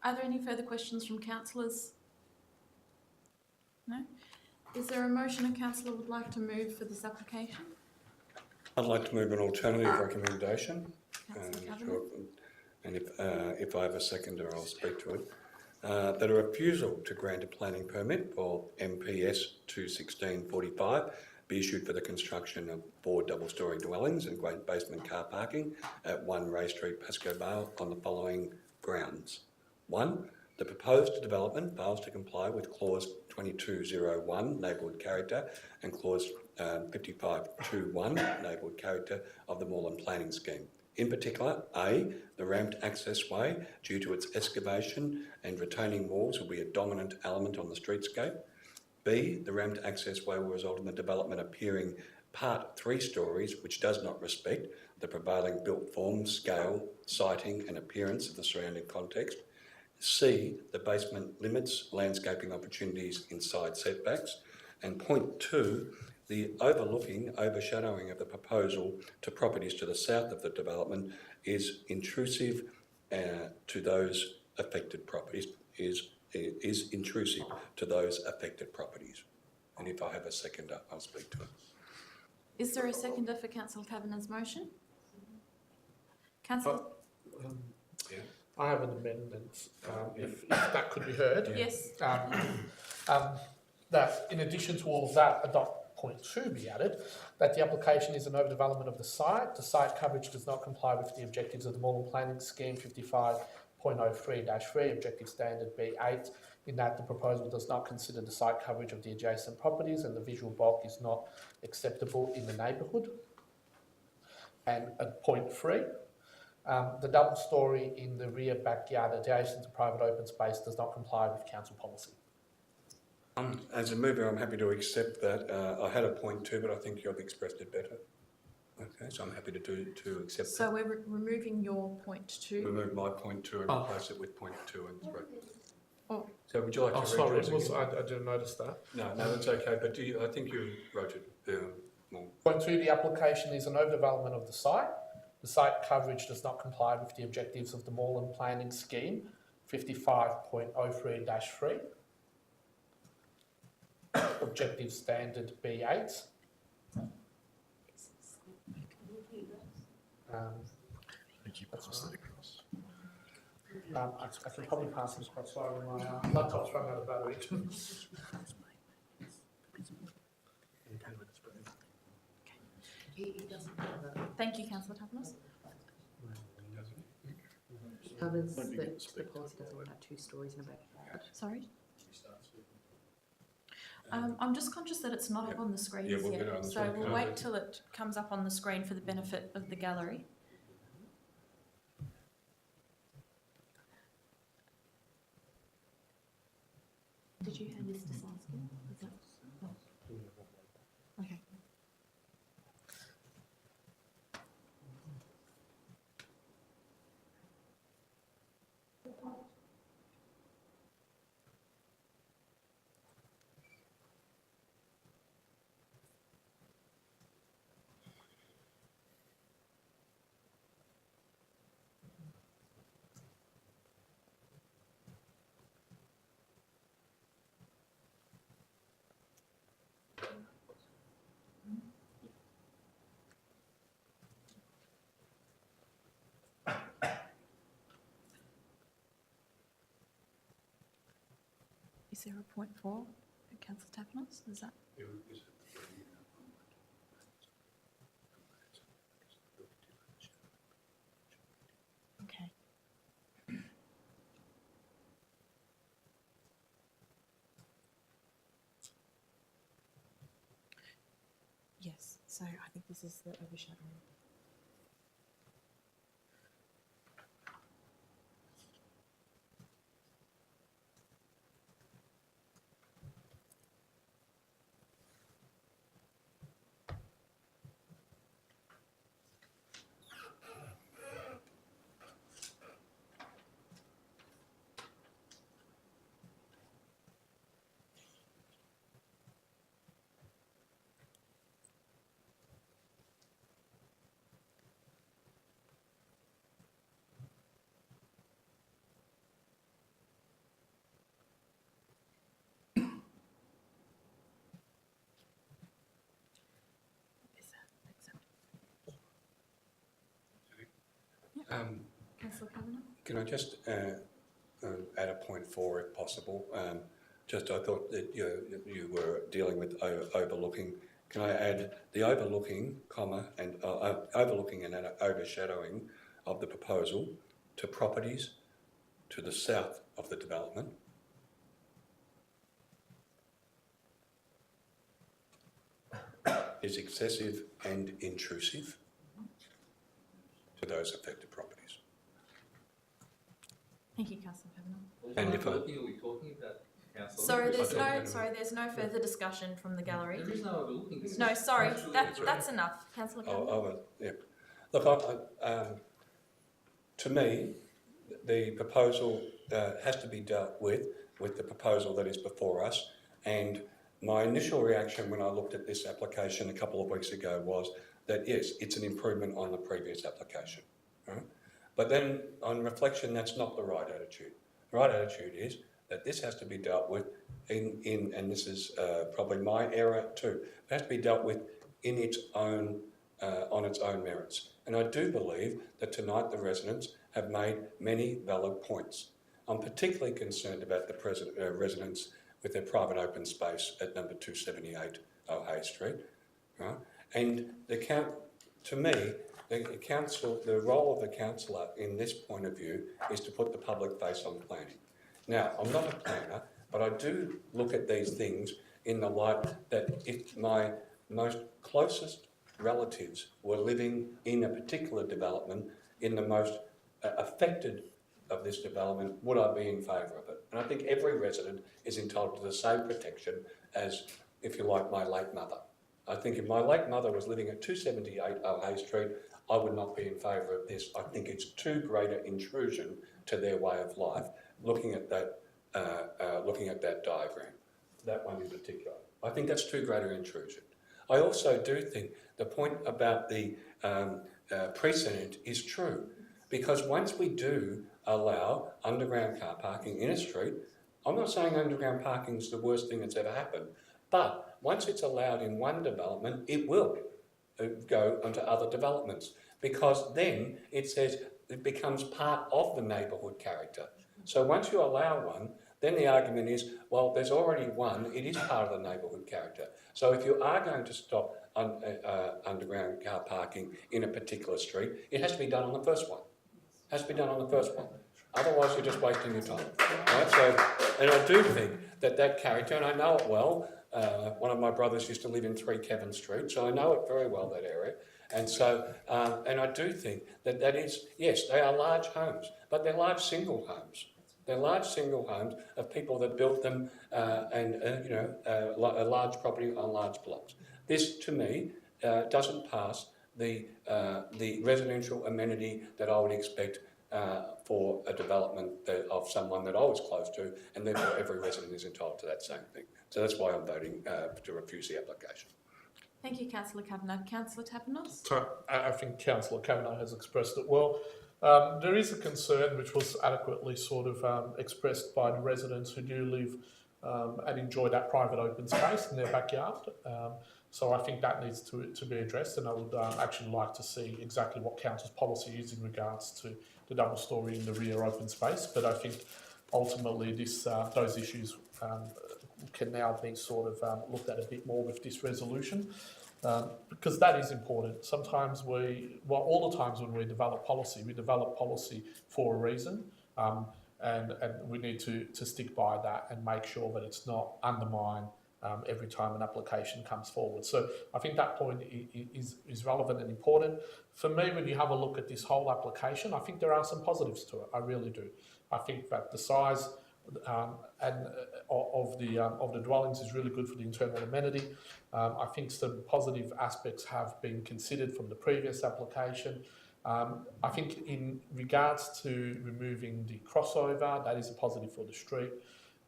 Are there any further questions from councillors? No? Is there a motion a councillor would like to move for this application? I'd like to move an alternative recommendation. Councillor And if I have a seconder, I'll speak to it. That a refusal to grant a planning permit for MPS 21645 be issued for the construction of 4 double-storey dwellings and great basement car parking at 1 Ray Street, Pascoe Vale on the following grounds. 1. The proposed development fails to comply with Clause 2201, Neighbourhood Character, and Clause 5521, Neighbourhood Character of the Moreland Planning Scheme. In particular, A, the ramped access way, due to its excavation and retaining walls, will be a dominant element on the streetscape. B, the ramped access way will result in the development appearing part 3 storeys, which does not respect the prevailing built form, scale, siting and appearance of the surrounding context. C, the basement limits landscaping opportunities inside setbacks. And point 2, the overshadowing of the proposal to properties to the south of the development is intrusive to those affected properties, is intrusive to those affected properties. And if I have a seconder, I'll speak to it. Is there a seconder for Councillor Kavanagh's motion? Councillor? I have an amendment, if that could be heard. Yes. That in addition to all of that, adopt point 2 be added, that the application is an overdevelopment of the site coverage does not comply with the objectives of the Moreland Planning Scheme 55.03-3, objective standard B8, in that the proposal does not consider the site coverage of the adjacent properties and the visual bulk is not acceptable in the neighbourhood. And at point 3, the double storey in the rear backyard adjacent to private open space does not comply with council policy. As a mover, I'm happy to accept that. I had a point 2, but I think you've expressed it better. Okay, so I'm happy to accept So that. we're removing your point 2. Remove my point 2 and replace it with point 2 and 3. Oh. So would you like to read sorry, yours again? I didn't notice that. No, that's okay, but I think you wrote it more. Point 2, the application is an overdevelopment of the site. The site coverage does not comply with the objectives of the Moreland Planning Scheme 55.03-3. Objective standard B8. I can probably pass this across. Sorry, my laptop's run out of battery. Thank you, Councillor Tapanos. Covers the policy doesn't have 2 storeys in a backyard. Sorry? I'm just conscious that it's not up on the screen Yeah, we'll yet, get it on the so screen. we'll wait till it comes up on the screen for the benefit of the gallery. Did you hand this to Saskia? Is that... oh. Okay. Is there a point 4 for Councillor Tapanos? Is that? Okay. Yes, so I think this is the overshadowing. Councillor Kavanagh? Can I just add a point 4 if possible? Just I thought that you were dealing with overlooking. Can I add the overlooking, and overlooking and overshadowing of the proposal to properties to the south of the development? Is excessive and intrusive to those affected properties. Thank you, Councillor Kavanagh. And if are we talking about, Councillor? Sorry, there's no further discussion from the gallery. There is no overlooking. No, sorry, that's enough. Councillor Kavanagh. Yeah. Look, to me, the proposal has to be dealt with the proposal that is before us. And my initial reaction when I looked at this application a couple of weeks ago was that yes, it's an improvement on the previous application. Right? But then on reflection, that's not the right attitude. The right attitude is that this has to be dealt with and this is probably my error too, it has to be dealt with in its own, on its own merits. And I do believe that tonight the residents have made many valid points. I'm particularly concerned about the residents with their private open space at number 278 O'Hay Street. Right? And to me, the role of the councillor in this point of view is to put the public face on planning. Now, I'm not a planner, but I do look at these things in the light that if my most closest relatives were living in a particular development, in the most affected of this development, would I be in favour of it? And I think every resident is entitled to the same protection as, if you like, my late mother. I think if my late mother was living at 278 O'Hay Street, I would not be in favour of this. I think it's too great an intrusion to their way of life. Looking at that diagram, that one in particular, I think that's too great an intrusion. I also do think the point about the precedent is true, because once we do allow underground car parking in a street, I'm not saying underground parking is the worst thing that's ever happened, but once it's allowed in one development, it will go onto other developments, because then it says it becomes part of the neighbourhood character. So once you allow one, then the argument is, well, there's already one, it is part of the neighbourhood character. So if you are going to stop underground car parking in a particular street, it has to be done on the first one. It has to be done on the first one. Otherwise, you're just wasting your time. Right? So, and I do think that character, and I know it well. One of my brothers used to live in 3 Kevin Street, so I know it very well, that area. And so, and I do think that is, yes, they are large homes, but they're large single homes. They're large single homes of people that built them a large property on large blocks. This, to me, doesn't pass the residential amenity that I would expect for a development of someone that I was close to, and therefore every resident is entitled to that same thing. So that's why I'm voting to refuse the application. Thank you, Councillor Kavanagh. Councillor Tapanos? So I think Councillor Kavanagh has expressed it well. There is a concern which was adequately sort of expressed by the residents who do live and enjoy that private open space in their backyard. So I think that needs to be addressed, and I would actually like to see exactly what council's policy is in regards to the double storey in the rear open space. But I think ultimately those issues can now be sort of looked at a bit more with this resolution, because that is important. Sometimes all the times when we develop policy for a reason, and we need to stick by that and make sure that it's not undermined every time an application comes forward. So I think that point is relevant and important. For me, when you have a look at this whole application, I think there are some positives to it. I really do. I think that the size of the dwellings is really good for the internal amenity. I think some positive aspects have been considered from the previous application. I think in regards to removing the crossover, that is a positive for the street,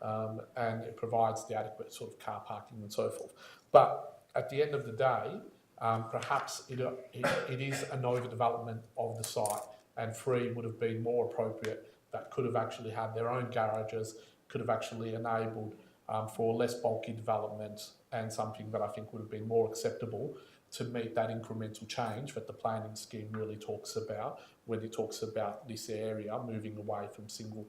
and it provides the adequate sort of car parking and so forth. But at the end of the day, perhaps it is an overdevelopment of the site, and 3 would have been more appropriate. That could have actually had their own garages, could have actually enabled for less bulky development, and something that I think would have been more acceptable to meet that incremental change that the planning scheme really talks about when it talks about this area moving away from single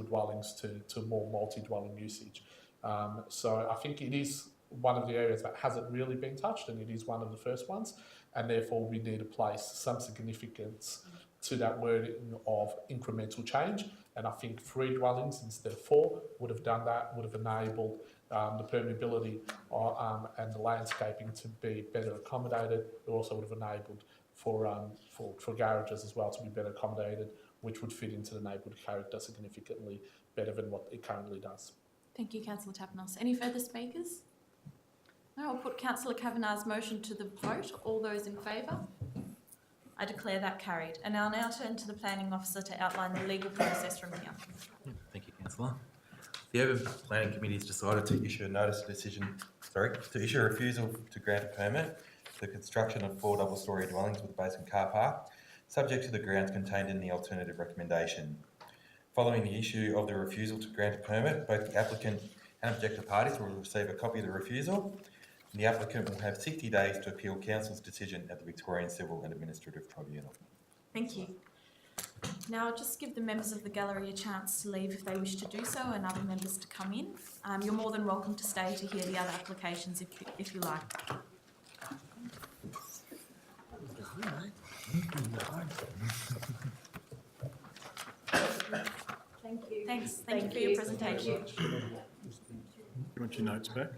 dwellings to more multi-dwelling usage. So I think it is one of the areas that hasn't really been touched, and it is one of the first ones, and therefore we need to place some significance to that wording of incremental change. And I think 3 dwellings instead of 4 would have done that, would have enabled the permeability and the landscaping to be better accommodated. It also would have enabled for garages as well to be better accommodated, which would fit into the neighbourhood character significantly better than what it currently does. Thank you, Councillor Tapanos. Any further speakers? No, I'll put Councillor Kavanagh's motion to the vote. All those in favour? I declare that carried. And I'll now turn to the Planning Officer to outline the legal process from here. Thank you, Councillor. The Urban Planning Committee has decided to issue a refusal to grant a permit for the construction of 4 double-storey dwellings with a basement car park, subject to the grounds contained in the alternative recommendation. Following the issue of the refusal to grant a permit, both the applicant and objector parties will receive a copy of the refusal, and the applicant will have 60 days to appeal Council's decision at the Victorian Civil and Administrative Tribunal. Thank you. Now I'll just give the members of the gallery a chance to leave if they wish to do so, and other members to come in. You're more than welcome to stay to hear the other applications if you like. Thank you. Thanks. Thank you for your presentation. You want your notes back?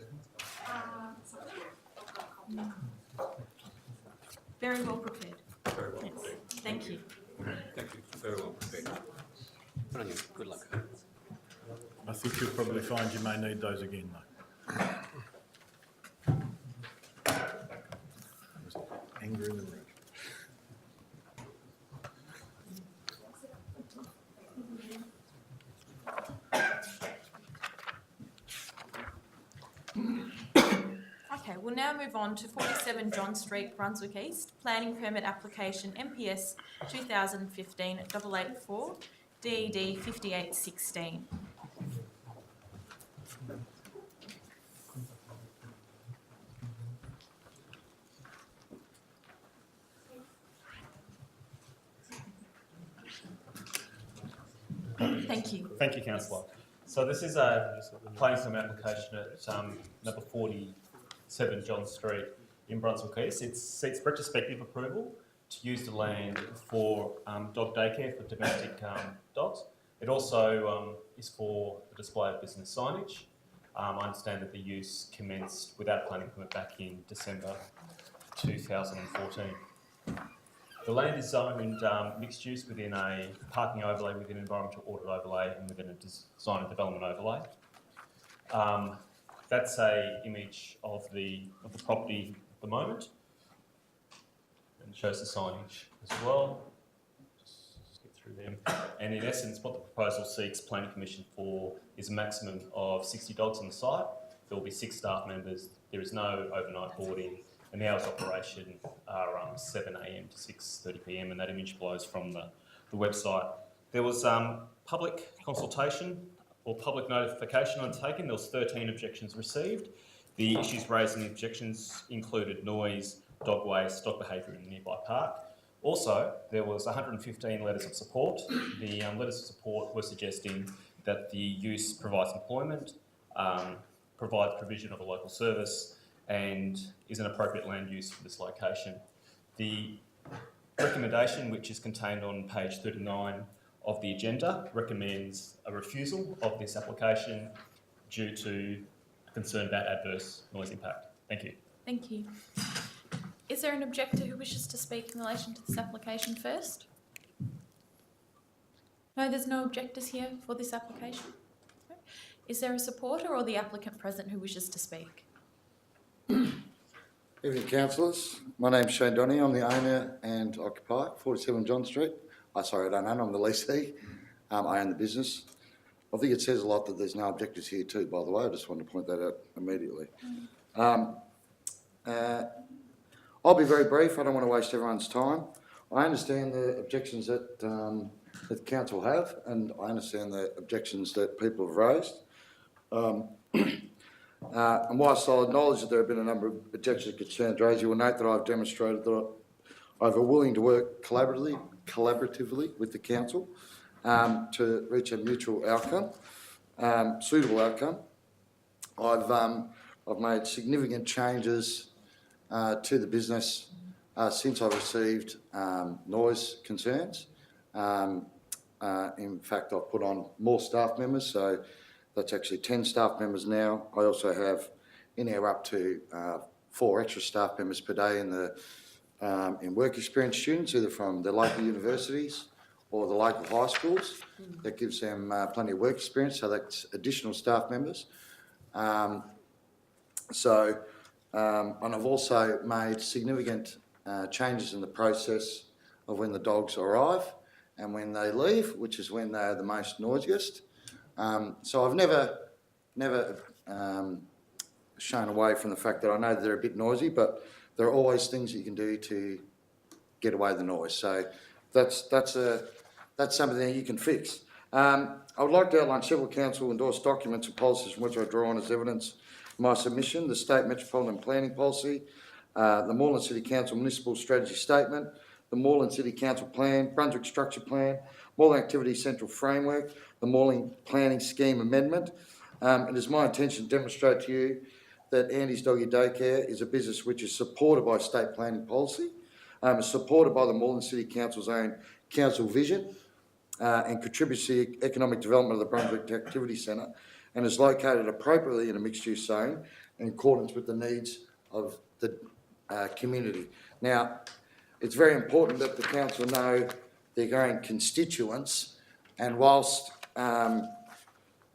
Very well prepared. Very well. Yes. Thank you. Thank you. Very well prepared. Good luck. I think you'll probably find you may need those again, though. Anger in the room. Okay, we'll now move on to 47 John Street, Brunswick East, planning permit application MPS 2015-884, DED 5816. Thank you. Thank you, Councillor. So this is a planning permit application at number 47 John Street in Brunswick East. It seeks retrospective approval to use the land for dog daycare for domestic dogs. It also is for the display of business signage. I understand that the use commenced without a planning permit back in December 2014. The land is zoned mixed use within a parking overlay, within an environmental audit overlay, and within a design and development overlay. That's an image of the property at the moment, and it shows the signage as well. Just get through them. And in essence, what the proposal seeks planning permission for is a maximum of 60 dogs on the site. There will be 6 staff members. There is no overnight boarding. And the hours of operation are 7 a.m. to 6:30 p.m. and that image blows from the website. There was public consultation or public notification undertaken. There was 13 objections received. The issues raised in the objections included noise, dog waste, dog behaviour in the nearby park. Also, there was 115 letters of support. The letters of support were suggesting that the use provides employment, provides provision of a local service, and is an appropriate land use for this location. The recommendation, which is contained on page 39 of the agenda, recommends a refusal of this application due to concern about adverse noise impact. Thank you. Thank you. Is there an objector who wishes to speak in relation to this application first? No, there's no objectors here for this application. No. Is there a supporter or the applicant present who wishes to speak? Evening, councillors. My name's Shane Donny. I'm the owner and occupier, 47 John Street. I don't own, I'm the leasee. I own the business. I think it says a lot that there's no objectors here too, by the way. I just wanted to point that out immediately. I'll be very brief. I don't want to waste everyone's time. I understand the objections that the council have, and I understand the objections that people have raised. And whilst I'll acknowledge that there have been a number of objections and concerns raised, you will note that I've demonstrated that I'm willing to work collaboratively with the council to reach a mutual outcome, suitable outcome. I've made significant changes to the business since I received noise concerns. In fact, I've put on more staff members, so that's actually 10 staff members now. I also have in there up to 4 extra staff members per day in work experience students, either from the local universities or the local high schools. That gives them plenty of work experience, so that's additional staff members. And I've also made significant changes in the process of when the dogs arrive and when they leave, which is when they are the most noisiest. So I've never shown away from the fact that I know that they're a bit noisy, but there are always things that you can do to get away the noise. So that's something that you can fix. I would like to outline several council endorsed documents and policies from which I draw on as evidence my submission: the State Metropolitan Planning Policy, the Moreland City Council Municipal Strategy Statement, the Moreland City Council Plan, Brunswick Structure Plan, Moreland Activity Central Framework, the Moreland Planning Scheme Amendment. It is my intention to demonstrate to you that Andy's Doggy Daycare is a business which is supported by state planning policy, is supported by the Moreland City Council's own council vision, and contributes to the economic development of the Brunswick Activity Centre, and is located appropriately in a mixed-use zone in accordance with the needs of the community. Now, it's very important that the council know their own constituents, and whilst, and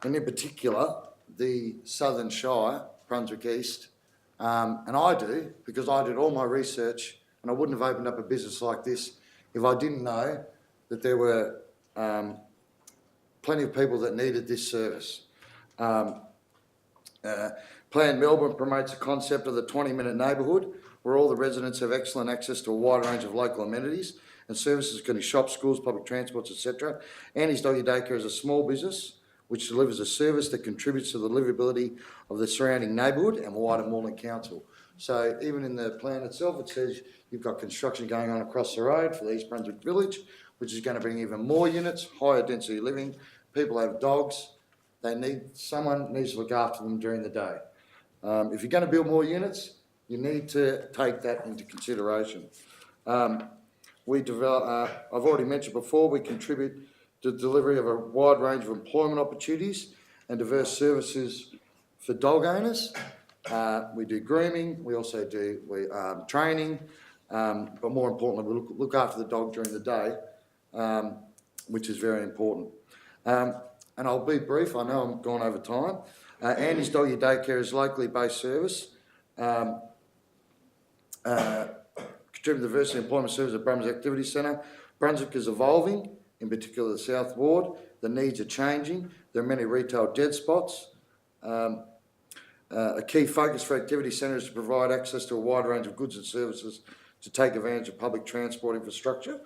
in particular, the Southern Shire, Brunswick East, and I do, because I did all my research, and I wouldn't have opened up a business like this if I didn't know that there were plenty of people that needed this service. Plan Melbourne promotes the concept of the 20-minute neighbourhood, where all the residents have excellent access to a wide range of local amenities and services, including shops, schools, public transports, etc. Andy's Doggy Daycare is a small business which delivers a service that contributes to the livability of the surrounding neighbourhood and wider Moreland Council. So even in the plan itself, it says you've got construction going on across the road for the East Brunswick Village, which is going to bring even more units, higher density living. People have dogs. Someone needs to look after them during the day. If you're going to build more units, you need to take that into consideration. I've already mentioned before, we contribute to the delivery of a wide range of employment opportunities and diverse services for dog owners. We do grooming, we also do training, but more importantly, we look after the dog during the day, which is very important. And I'll be brief, I know I'm gone over time. Andy's Doggy Daycare is a locally based service. Contribute to diversity and employment services at Brunswick Activity Centre. Brunswick is evolving, in particular the South Ward. The needs are changing. There are many retail dead spots. A key focus for Activity Centre is to provide access to a wide range of goods and services to take advantage of public transport infrastructure.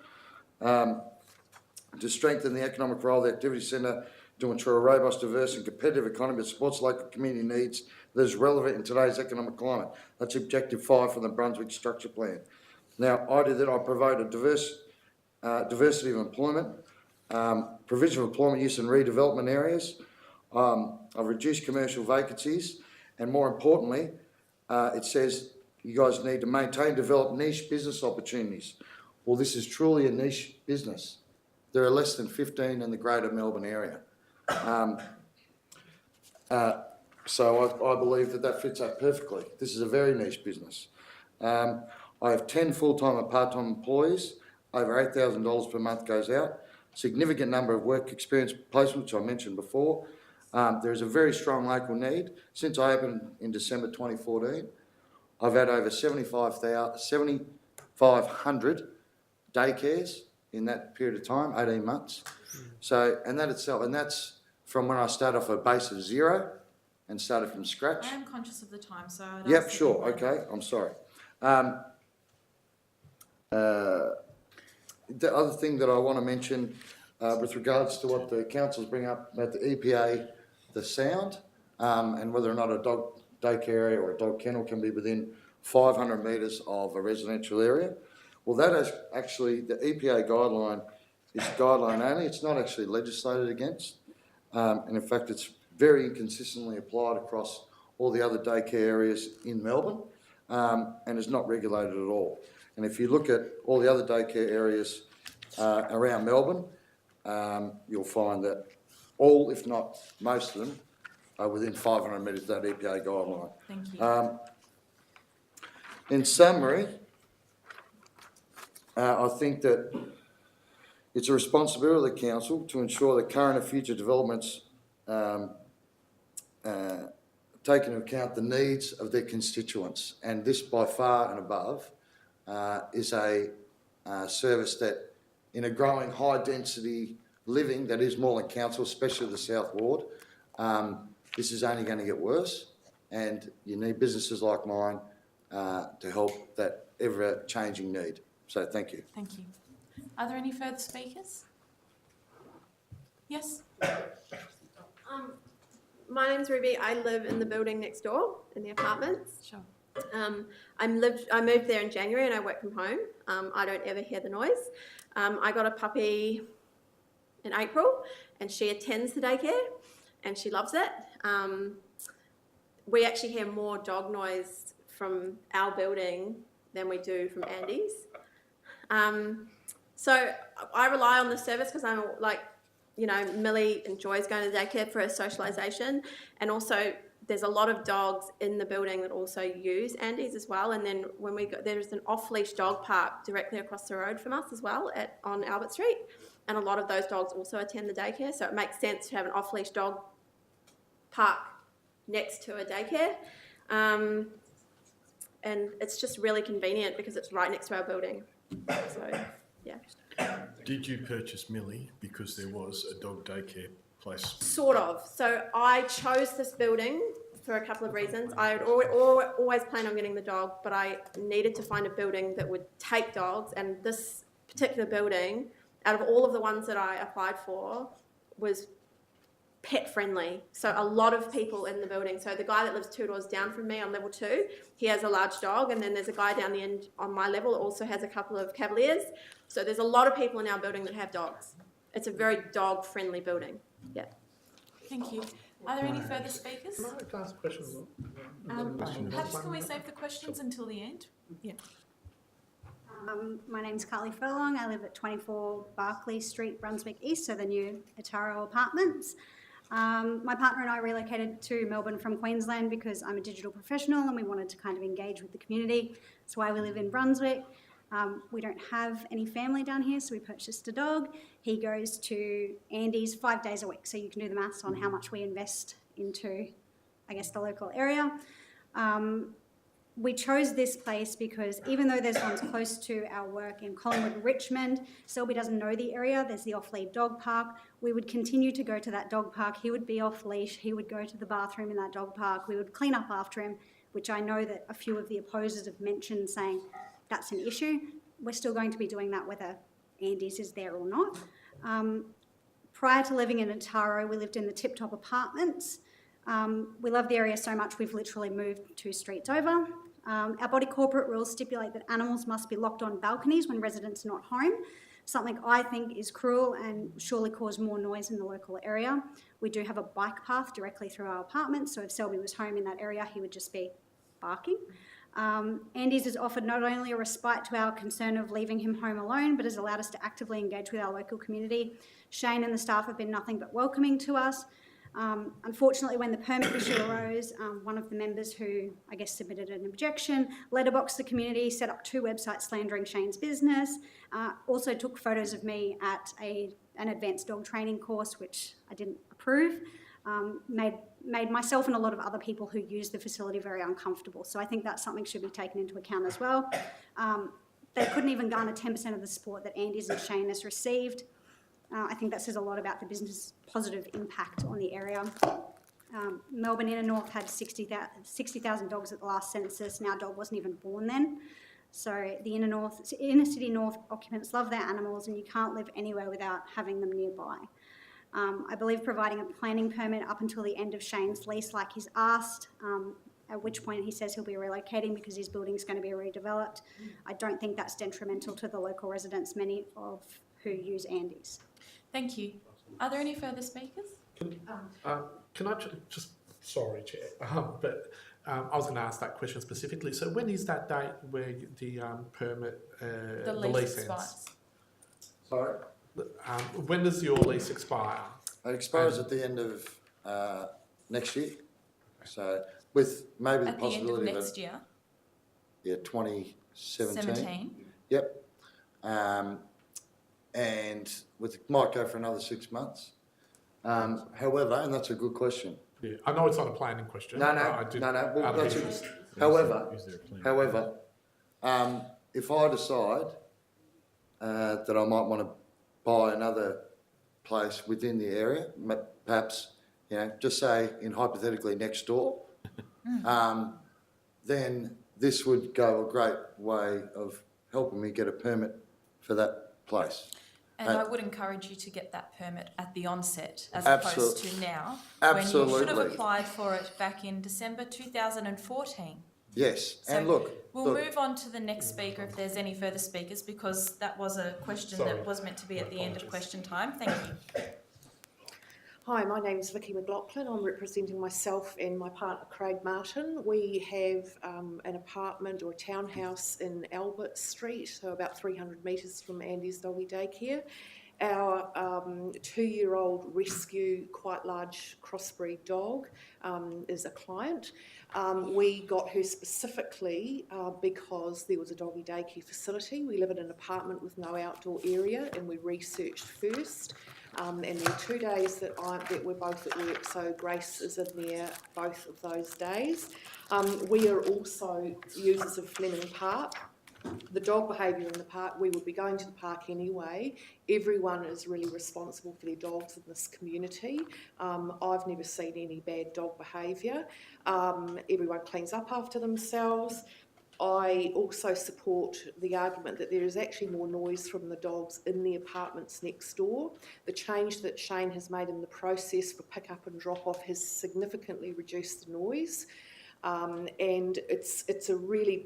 To strengthen the economic role of the Activity Centre, to ensure a robust, diverse and competitive economy that supports local community needs that is relevant in today's economic climate. That's Objective 5 from the Brunswick Structure Plan. Now, I did that. I promote a diversity of employment, provision of employment use in redevelopment areas. I've reduced commercial vacancies, and more importantly, it says you guys need to maintain, develop niche business opportunities. Well, this is truly a niche business. There are less than 15 in the greater Melbourne area. So I believe that fits that perfectly. This is a very niche business. I have 10 full-time and part-time employees. Over $8,000 per month goes out. Significant number of work experience placements, which I mentioned before. There is a very strong local need. Since I opened in December 2014, I've had over 7,500 daycares in that period of time, 18 months. So, and that's from when I started off a base of 0 and started from scratch. I am conscious of the time, so I'd Yep, ask that sure, you wrap okay, I'm sorry. The other thing that I want to mention with regards to what the councils bring up about the EPA, the sound, and whether or not a dog daycare area or a dog kennel can be within 500 metres of a residential area. Well, that is actually, the EPA guideline is guideline only. It's not actually legislated against. And in fact, it's very inconsistently applied across all the other daycare areas in Melbourne, and is not regulated at all. And if you look at all the other daycare areas around Melbourne, you'll find that all, if not most of them, are within 500 metres of that EPA guideline. Thank you. In summary, I think that it's a responsibility of the council to ensure that current and future developments take into account the needs of their constituents, and this by far and above is a service that in a growing high density living that is Moreland Council, especially the South Ward, this is only going to get worse, and you need businesses like mine to help that ever changing need. So thank you. Thank you. Are there any further speakers? Yes? My name's Ruby. I live in the building next door in the apartments. Sure. I moved there in January and I work from home. I don't ever hear the noise. I got a puppy in April and she attends the daycare and she loves it. We actually hear more dog noise from our building than we do from Andy's. So I rely on the service because I'm like, you know, Millie enjoys going to daycare for her socialisation, and also there's a lot of dogs in the building that also use Andy's as well. And then when we go, there's an off-leash dog park directly across the road from us as well on Albert Street, and a lot of those dogs also attend the daycare, so it makes sense to have an off-leash dog park next to a daycare. And it's just really convenient because it's right next to our building. So, yeah. Did you purchase Millie because there was a dog daycare place? Sort of. So I chose this building for a couple of reasons. I had always planned on getting the dog, but I needed to find a building that would take dogs, and this particular building, out of all of the ones that I applied for, was pet friendly. So a lot of people in the building. So the guy that lives 2 doors down from me on level 2, he has a large dog, and then there's a guy down the end on my level that also has a couple of Cavaliers. So there's a lot of people in our building that have dogs. It's a very dog friendly building. Yeah. Thank you. Are there any further speakers? Can I ask a question? Perhaps can we save the questions until the end? Yeah. My name's Carly Furlong. I live at 24 Barclay Street, Brunswick East, so the new Etaro apartments. My partner and I relocated to Melbourne from Queensland because I'm a digital professional and we wanted to kind of engage with the community. That's why we live in Brunswick. We don't have any family down here, so we purchased a dog. He goes to Andy's 5 days a week, so you can do the maths on how much we invest into, I guess, the local area. We chose this place because even though there's ones close to our work in Collingwood and Richmond, Selby doesn't know the area. There's the off-lead dog park. We would continue to go to that dog park. He would be off-leash. He would go to the bathroom in that dog park. We would clean up after him, which I know that a few of the opposers have mentioned, saying that's an issue. We're still going to be doing that whether Andy's is there or not. Prior to living in Etaro, we lived in the Tip Top apartments. We love the area so much we've literally moved 2 streets over. Our body corporate rules stipulate that animals must be locked on balconies when residents are not home, something I think is cruel and surely cause more noise in the local area. We do have a bike path directly through our apartment, so if Selby was home in that area, he would just be barking. Andy's has offered not only a respite to our concern of leaving him home alone, but has allowed us to actively engage with our local community. Shane and the staff have been nothing but welcoming to us. Unfortunately, when the permit issue arose, one of the members who, I guess, submitted an objection, letterboxed the community, set up 2 websites slandering Shane's business, also took photos of me at an advanced dog training course, which I didn't approve, made myself and a lot of other people who use the facility very uncomfortable. So I think that's something should be taken into account as well. They couldn't even garner 10% of the support that Andy's and Shane has received. I think that says a lot about the business' positive impact on the area. Melbourne Inner North had 60,000 dogs at the last census, and our dog wasn't even born then. So the inner city north occupants love their animals, and you can't live anywhere without having them nearby. I believe providing a planning permit up until the end of Shane's lease like he's asked, at which point he says he'll be relocating because his building's going to be redeveloped. I don't think that's detrimental to the local residents, many of who use Andy's. Thank you. Are there any further speakers? Can I just, sorry, Chair, but I was going to ask that question specifically. So when is that date where the permit, The lease expires. ends? Sorry? When does your lease expire? It expires at the end of next year. So with maybe the At the end of possibility next year? Yeah, 2017. 17? Yep. And might go for another 6 months. However, and that's a good question. Yeah, I know it's not a planning question. No. Well, that's interest. However, if I decide that I might want to buy another place within the area, perhaps, just say hypothetically next door, then this would go a great way of helping me get a permit for that place. And I would encourage you to get that permit at the onset as Absolutely. opposed to now, Absolutely. when you should have applied for it back in December 2014. Yes, So and look. We'll move on to the next speaker if there's any further speakers, because that was a question that was meant to be at the end of question time. Thank you. Hi, my name is Vicky McLaughlin. I'm representing myself and my partner Craig Martin. We have an apartment or a townhouse in Albert Street, so about 300 metres from Andy's Doggy Daycare. Our 2-year-old rescue, quite large crossbreed dog is a client. We got her specifically because there was a doggy daycare facility. We live in an apartment with no outdoor area, and we researched first. And there are 2 days that we're both at work, so Grace is in there both of those days. We are also users of Fleming Park. The dog behaviour in the park, we would be going to the park anyway. Everyone is really responsible for their dogs in this community. I've never seen any bad dog behaviour. Everyone cleans up after themselves. I also support the argument that there is actually more noise from the dogs in the apartments next door. The change that Shane has made in the process for pick up and drop off has significantly reduced the noise. And it's a really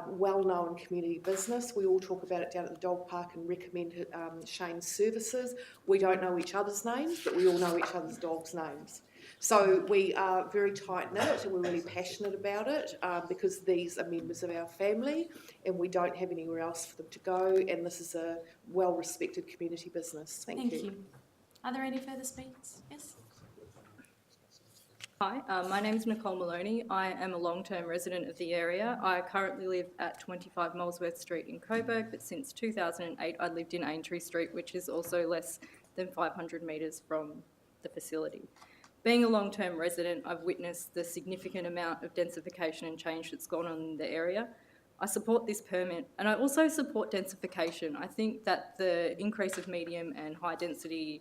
well-known community business. We all talk about it down at the dog park and recommend Shane's services. We don't know each other's names, but we all know each other's dogs' names. So we are very tight-knit and we're really passionate about it because these are members of our family and we don't have anywhere else for them to go, and this is a well-respected community business. Thank you. Are there any further speakers? Yes? Hi, my name is Nicole Maloney. I am a long-term resident of the area. I currently live at 25 Molesworth Street in Coburg, but since 2008 I lived in Aintree Street, which is also less than 500 metres from the facility. Being a long-term resident, I've witnessed the significant amount of densification and change that's gone on in the area. I support this permit, and I also support densification. I think that the increase of medium and high density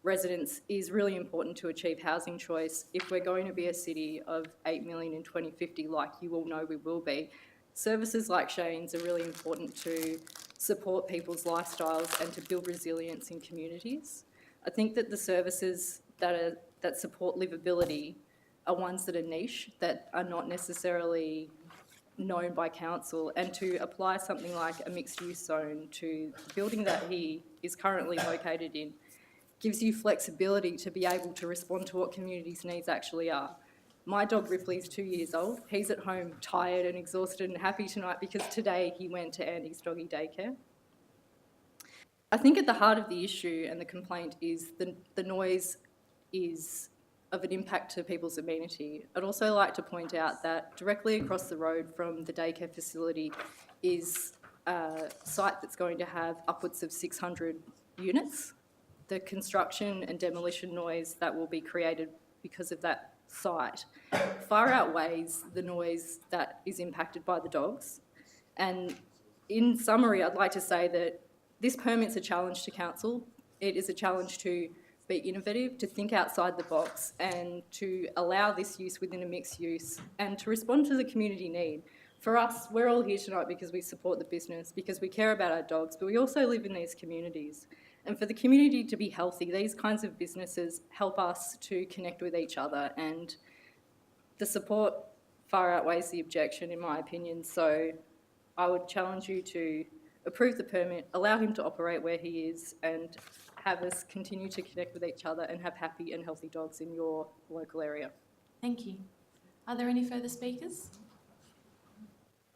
residents is really important to achieve housing choice. If we're going to be a city of 8 million in 2050, like you all know we will be, services like Shane's are really important to support people's lifestyles and to build resilience in communities. I think that the services that support livability are ones that are niche, that are not necessarily known by council, and to apply something like a mixed-use zone to the building that he is currently located in gives you flexibility to be able to respond to what community's needs actually are. My dog Ripley's 2 years old. He's at home tired and exhausted and happy tonight because today he went to Andy's doggy daycare. I think at the heart of the issue and the complaint is the noise is of an impact to people's amenity. I'd also like to point out that directly across the road from the daycare facility is a site that's going to have upwards of 600 units. The construction and demolition noise that will be created because of that site far outweighs the noise that is impacted by the dogs. And in summary, I'd like to say that this permit's a challenge to council. It is a challenge to be innovative, to think outside the box, and to allow this use within a mixed use and to respond to the community need. For us, we're all here tonight because we support the business, because we care about our dogs, but we also live in these communities. And for the community to be healthy, these kinds of businesses help us to connect with each other, and the support far outweighs the objection, in my opinion. So I would challenge you to approve the permit, allow him to operate where he is, and have us continue to connect with each other and have happy and healthy dogs in your local area. Thank you. Are there any further speakers?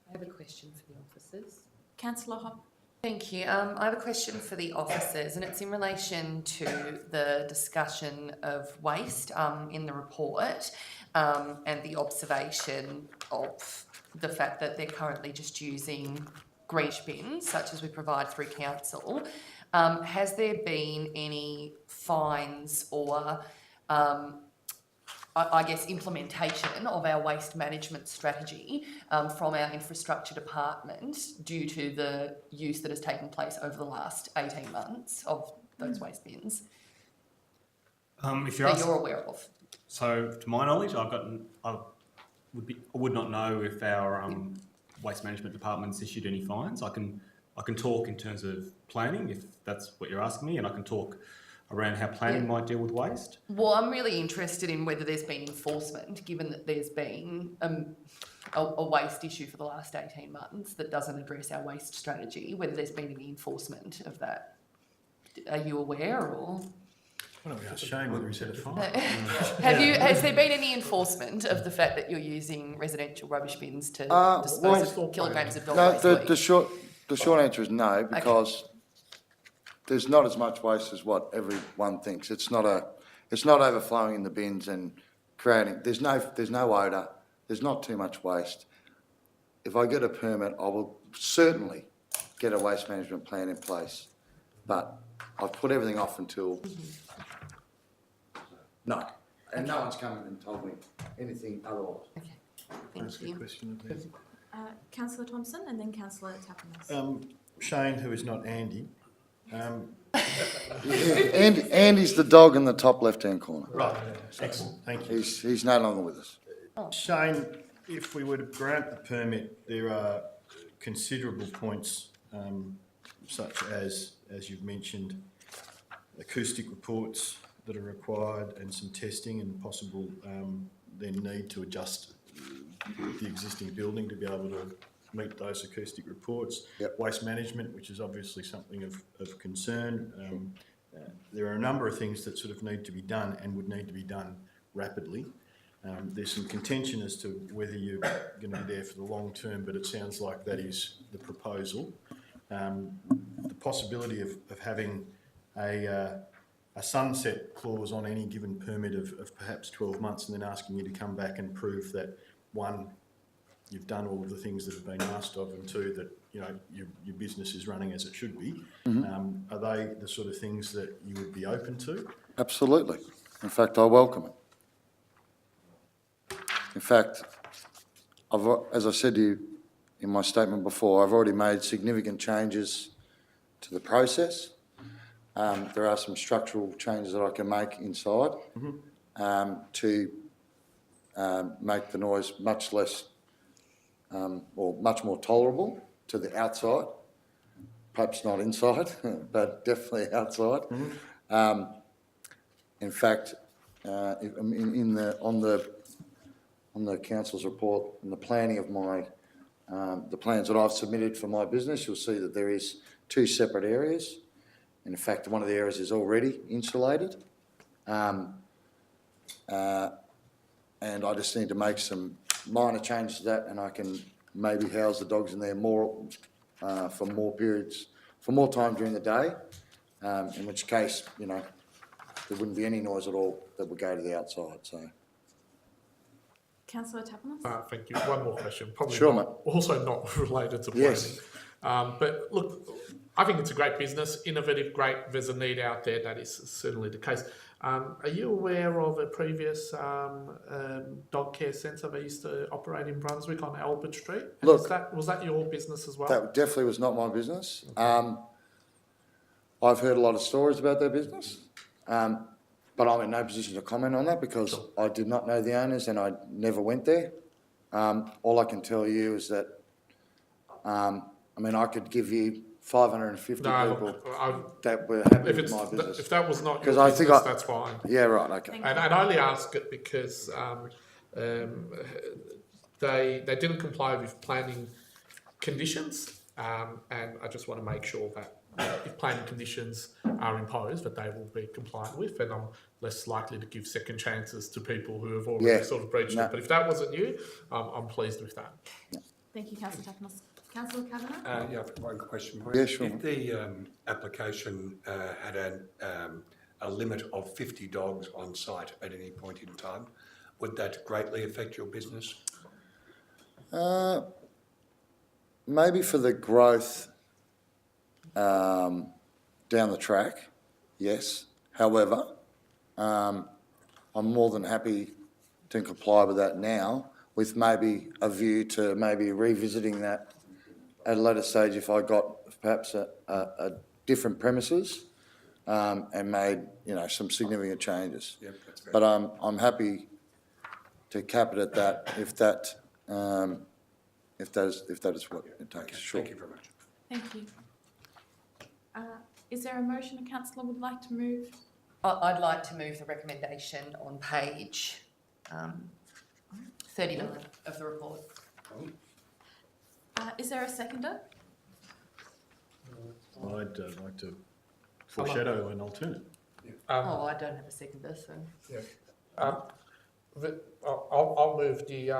I have a question for the officers. Councillor Hop. Thank you. I have a question for the officers, and it's in relation to the discussion of waste in the report and the observation of the fact that they're currently just using grease bins, such as we provide through council. Has there been any fines or, I guess, implementation of our waste management strategy from our infrastructure department due to the use that has taken place over the last 18 months of those waste bins If you're aware of? So, to my knowledge, I would not know if our waste management department's issued any fines. I can talk in terms of planning, if that's what you're asking me, and I can talk around how planning might deal with waste. Well, I'm really interested in whether there's been enforcement, given that there's been a waste issue for the last 18 months that doesn't address our waste strategy, whether there's been any enforcement of that. Are you aware, or? Why don't we ask Shane whether he's had a fine? Has there been any enforcement of the fact that you're using residential rubbish bins to dispose of kilograms of dog waste a week? The short answer is no, because there's not as much waste as what everyone thinks. It's not overflowing in the bins and creating. There's no odour. There's not too much waste. If I get a permit, I will certainly get a waste management plan in place. But I've put everything off until no, and no one's come and told me anything otherwise. Okay, That's a good question. Councillor Thompson and then Councillor Tappanos. Shane, who is not Andy. Andy's the dog in the top left-hand corner. Right, excellent, thank you. He's no longer with us. Shane, if we were to grant the permit, there are considerable points, such as you've mentioned, acoustic reports that are required and some testing and possible then need to adjust the existing building to be able to meet those acoustic reports. Yep. Waste management, which is obviously something of concern. There are a number of things that sort of need to be done and would need to be done rapidly. There's some contention as to whether you're going to be there for the long term, but it sounds like that is the proposal. The possibility of having a sunset clause on any given permit of perhaps 12 months and then asking you to come back and prove that, one, you've done all of the things that have been asked of, and two, that your business is running as it should be. Mm-hmm. Are they the sort of things that you would be open to? Absolutely. In fact, I welcome it. In fact, as I said to you in my statement before, I've already made significant changes to the process. There are some structural changes that I can make inside to make the noise much less or much more tolerable to the outside, perhaps not inside, but definitely outside. In fact, on the council's report, in the planning of my the plans that I've submitted for my business, you'll see that there is 2 separate areas. And in fact, one of the areas is already insulated. And I just need to make some minor changes to that, and I can maybe house the dogs in there more for more periods, for more time during the day, in which case, you know, there wouldn't be any noise at all that would go to the outside, so. Councillor Tapanos? Thank you. One more question, probably Sure, not, also not related to planning. Yes. But look, I think it's a great business, innovative, great. There's a need out there. That is certainly the case. Are you aware of a previous dog care centre that used to operate in Brunswick on Albert Street? And Look, was that your business as well? That definitely was not my business. I've heard a lot of stories about their business, but I'm in no position to comment on that because I did not know the owners and I never went there. All I can tell you is that, I mean, I could give you 550 people that were happy with my business. If that was not your I business, think that's fine. Yeah, right, okay. And I only ask it because they didn't comply with planning conditions, and I just want to make sure that if planning conditions are imposed, that they will be compliant with, and I'm less likely to give second chances to people who have already sort of breached it. But if that wasn't you, I'm pleased with that. Thank you, Councillor Tapanos. Councillor Kavanagh? Yeah, I've got one question. Yeah, sure. If the application had a limit of 50 dogs on site at any point in time, would that greatly affect your business? Maybe for the growth down the track, yes. However, I'm more than happy to comply with that now, with maybe a view to maybe revisiting that at a later stage if I got perhaps a different premises and made, you know, some significant changes. Yep, that's fair. But I'm happy to cap it at that if that is what it takes. Okay, Sure. thank you very much. Thank you. Is there a motion a councillor would like to move? I'd like to move the recommendation on page 39 of the report. Is there a seconder? I'd like to foreshadow an alternative. I don't have a seconder, so. Yeah. I'll move the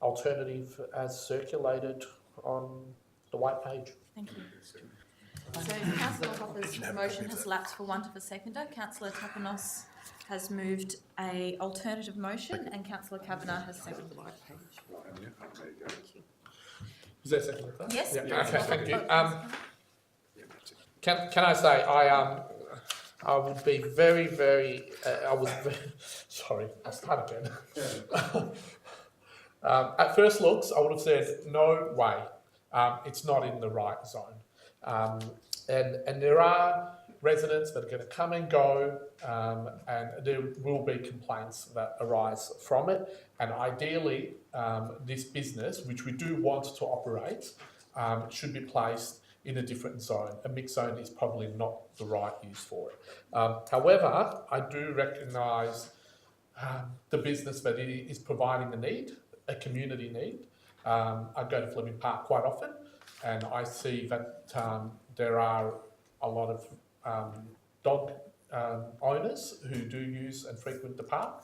alternative as circulated on the white page. Thank you. So Councillor Hopper's motion has lapsed for want of a seconder. Councillor Tapanos has moved a alternative motion and Councillor Kavanagh has seconded. Is there a second? Yes. Yeah, okay, thank you. Can I say I would be very, very, sorry, I'll start again. At first looks, I would have said, no way, it's not in the right zone. And there are residents that are going to come and go, and there will be complaints that arise from it. And ideally, this business, which we do want to operate, should be placed in a different zone. A mixed zone is probably not the right use for it. However, I do recognise the business that it is providing a need, a community need. I go to Fleming Park quite often, and I see that there are a lot of dog owners who do use and frequent the park.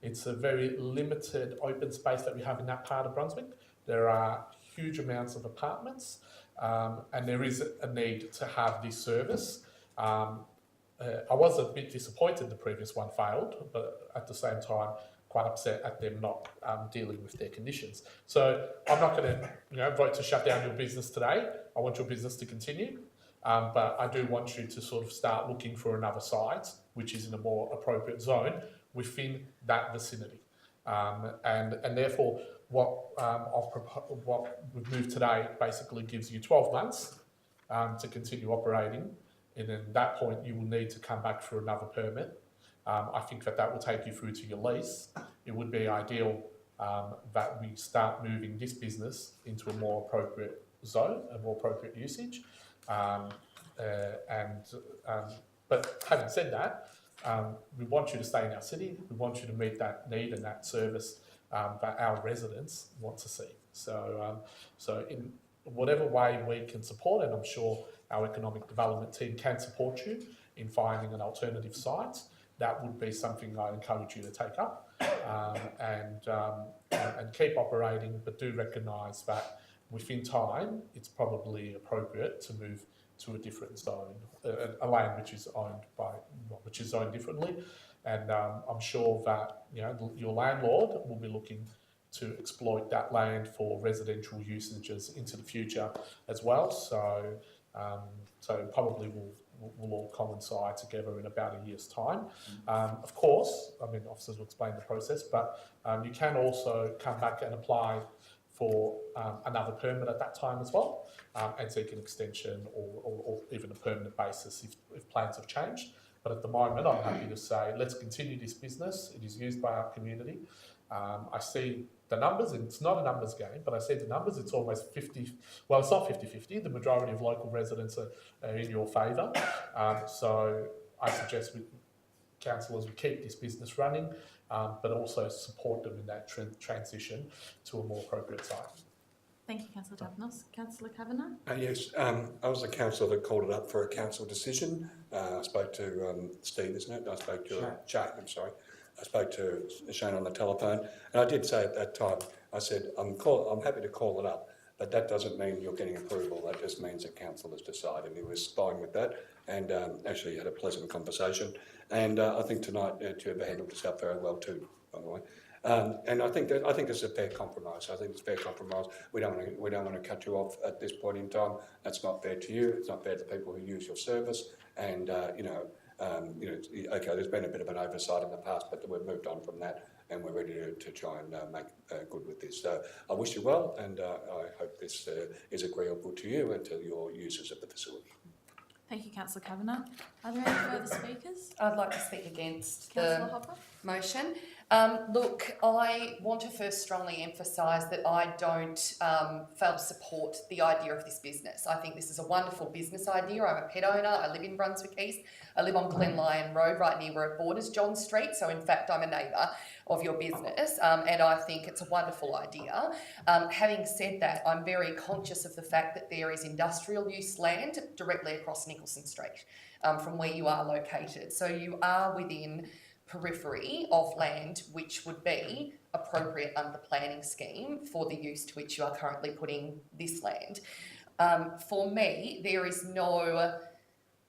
It's a very limited open space that we have in that part of Brunswick. There are huge amounts of apartments, and there is a need to have this service. I was a bit disappointed the previous one failed, but at the same time, quite upset at them not dealing with their conditions. So I'm not going to vote to shut down your business today. I want your business to continue. But I do want you to sort of start looking for another site, which is in a more appropriate zone within that vicinity. And therefore, what we've moved today basically gives you 12 months to continue operating. And then at that point, you will need to come back for another permit. I think that will take you through to your lease. It would be ideal that we start moving this business into a more appropriate zone, a more appropriate usage. But having said that, we want you to stay in our city. We want you to meet that need and that service that our residents want to see. So, so in whatever way we can support, and I'm sure our economic development team can support you in finding an alternative site, that would be something I encourage you to take up and keep operating, but do recognise that within time, it's probably appropriate to move to a different zone, a land which is zoned differently, and I'm sure that your landlord will be looking to exploit that land for residential usages into the future as well. So, so probably will all coincide together in about a year's time. Of course, I mean, officers will explain the process, but you can also come back and apply for another permit at that time as well, and seek an extension or even a permanent basis if plans have changed. But at the moment, I'm happy to say, let's continue this business. It is used by our community. I see the numbers, and it's not a numbers game, but I see the numbers, it's almost 50, well, it's not 50-50, the majority of local residents are in your favour. So I suggest councillors would keep this business running, but also support them in that transition to a more appropriate site. Thank you, Councillor Dapanos. Councillor Kavanagh? Yes, I was the councillor that called it up for a council decision. I spoke to Steve, isn't it? I spoke to Shane, I'm sorry. I spoke to Shane on the telephone, and I did say at that time, I said, I'm happy to call it up, but that doesn't mean you're getting approval. That just means the council has decided. He was fine with that, and actually had a pleasant conversation. And I think tonight you've handled yourself very well too, by the way. And I think it's a fair compromise. I think it's a fair compromise. We don't want to cut you off at this point in time. That's not fair to you. It's not fair to people who use your service. And okay, there's been a bit of an oversight in the past, but we've moved on from that, and we're ready to try and make good with this. So I wish you well, and I hope this is agreeable to you and to your users of the facility. Thank you, Councillor Kavanagh. Are there any further speakers? I'd like to speak against Councillor the Hopper? motion. Look, I want to first strongly emphasise that I don't fail to support the idea of this business. I think this is a wonderful business idea. I'm a pet owner. I live in Brunswick East. I live on Glen Lyon Road, right near where it borders John Street. So, in fact, I'm a neighbour of your business, and I think it's a wonderful idea. Having said that, I'm very conscious of the fact that there is industrial use land directly across Nicholson Street from where you are located. So you are within periphery of land which would be appropriate under the planning scheme for the use to which you are currently putting this land. For me, there is no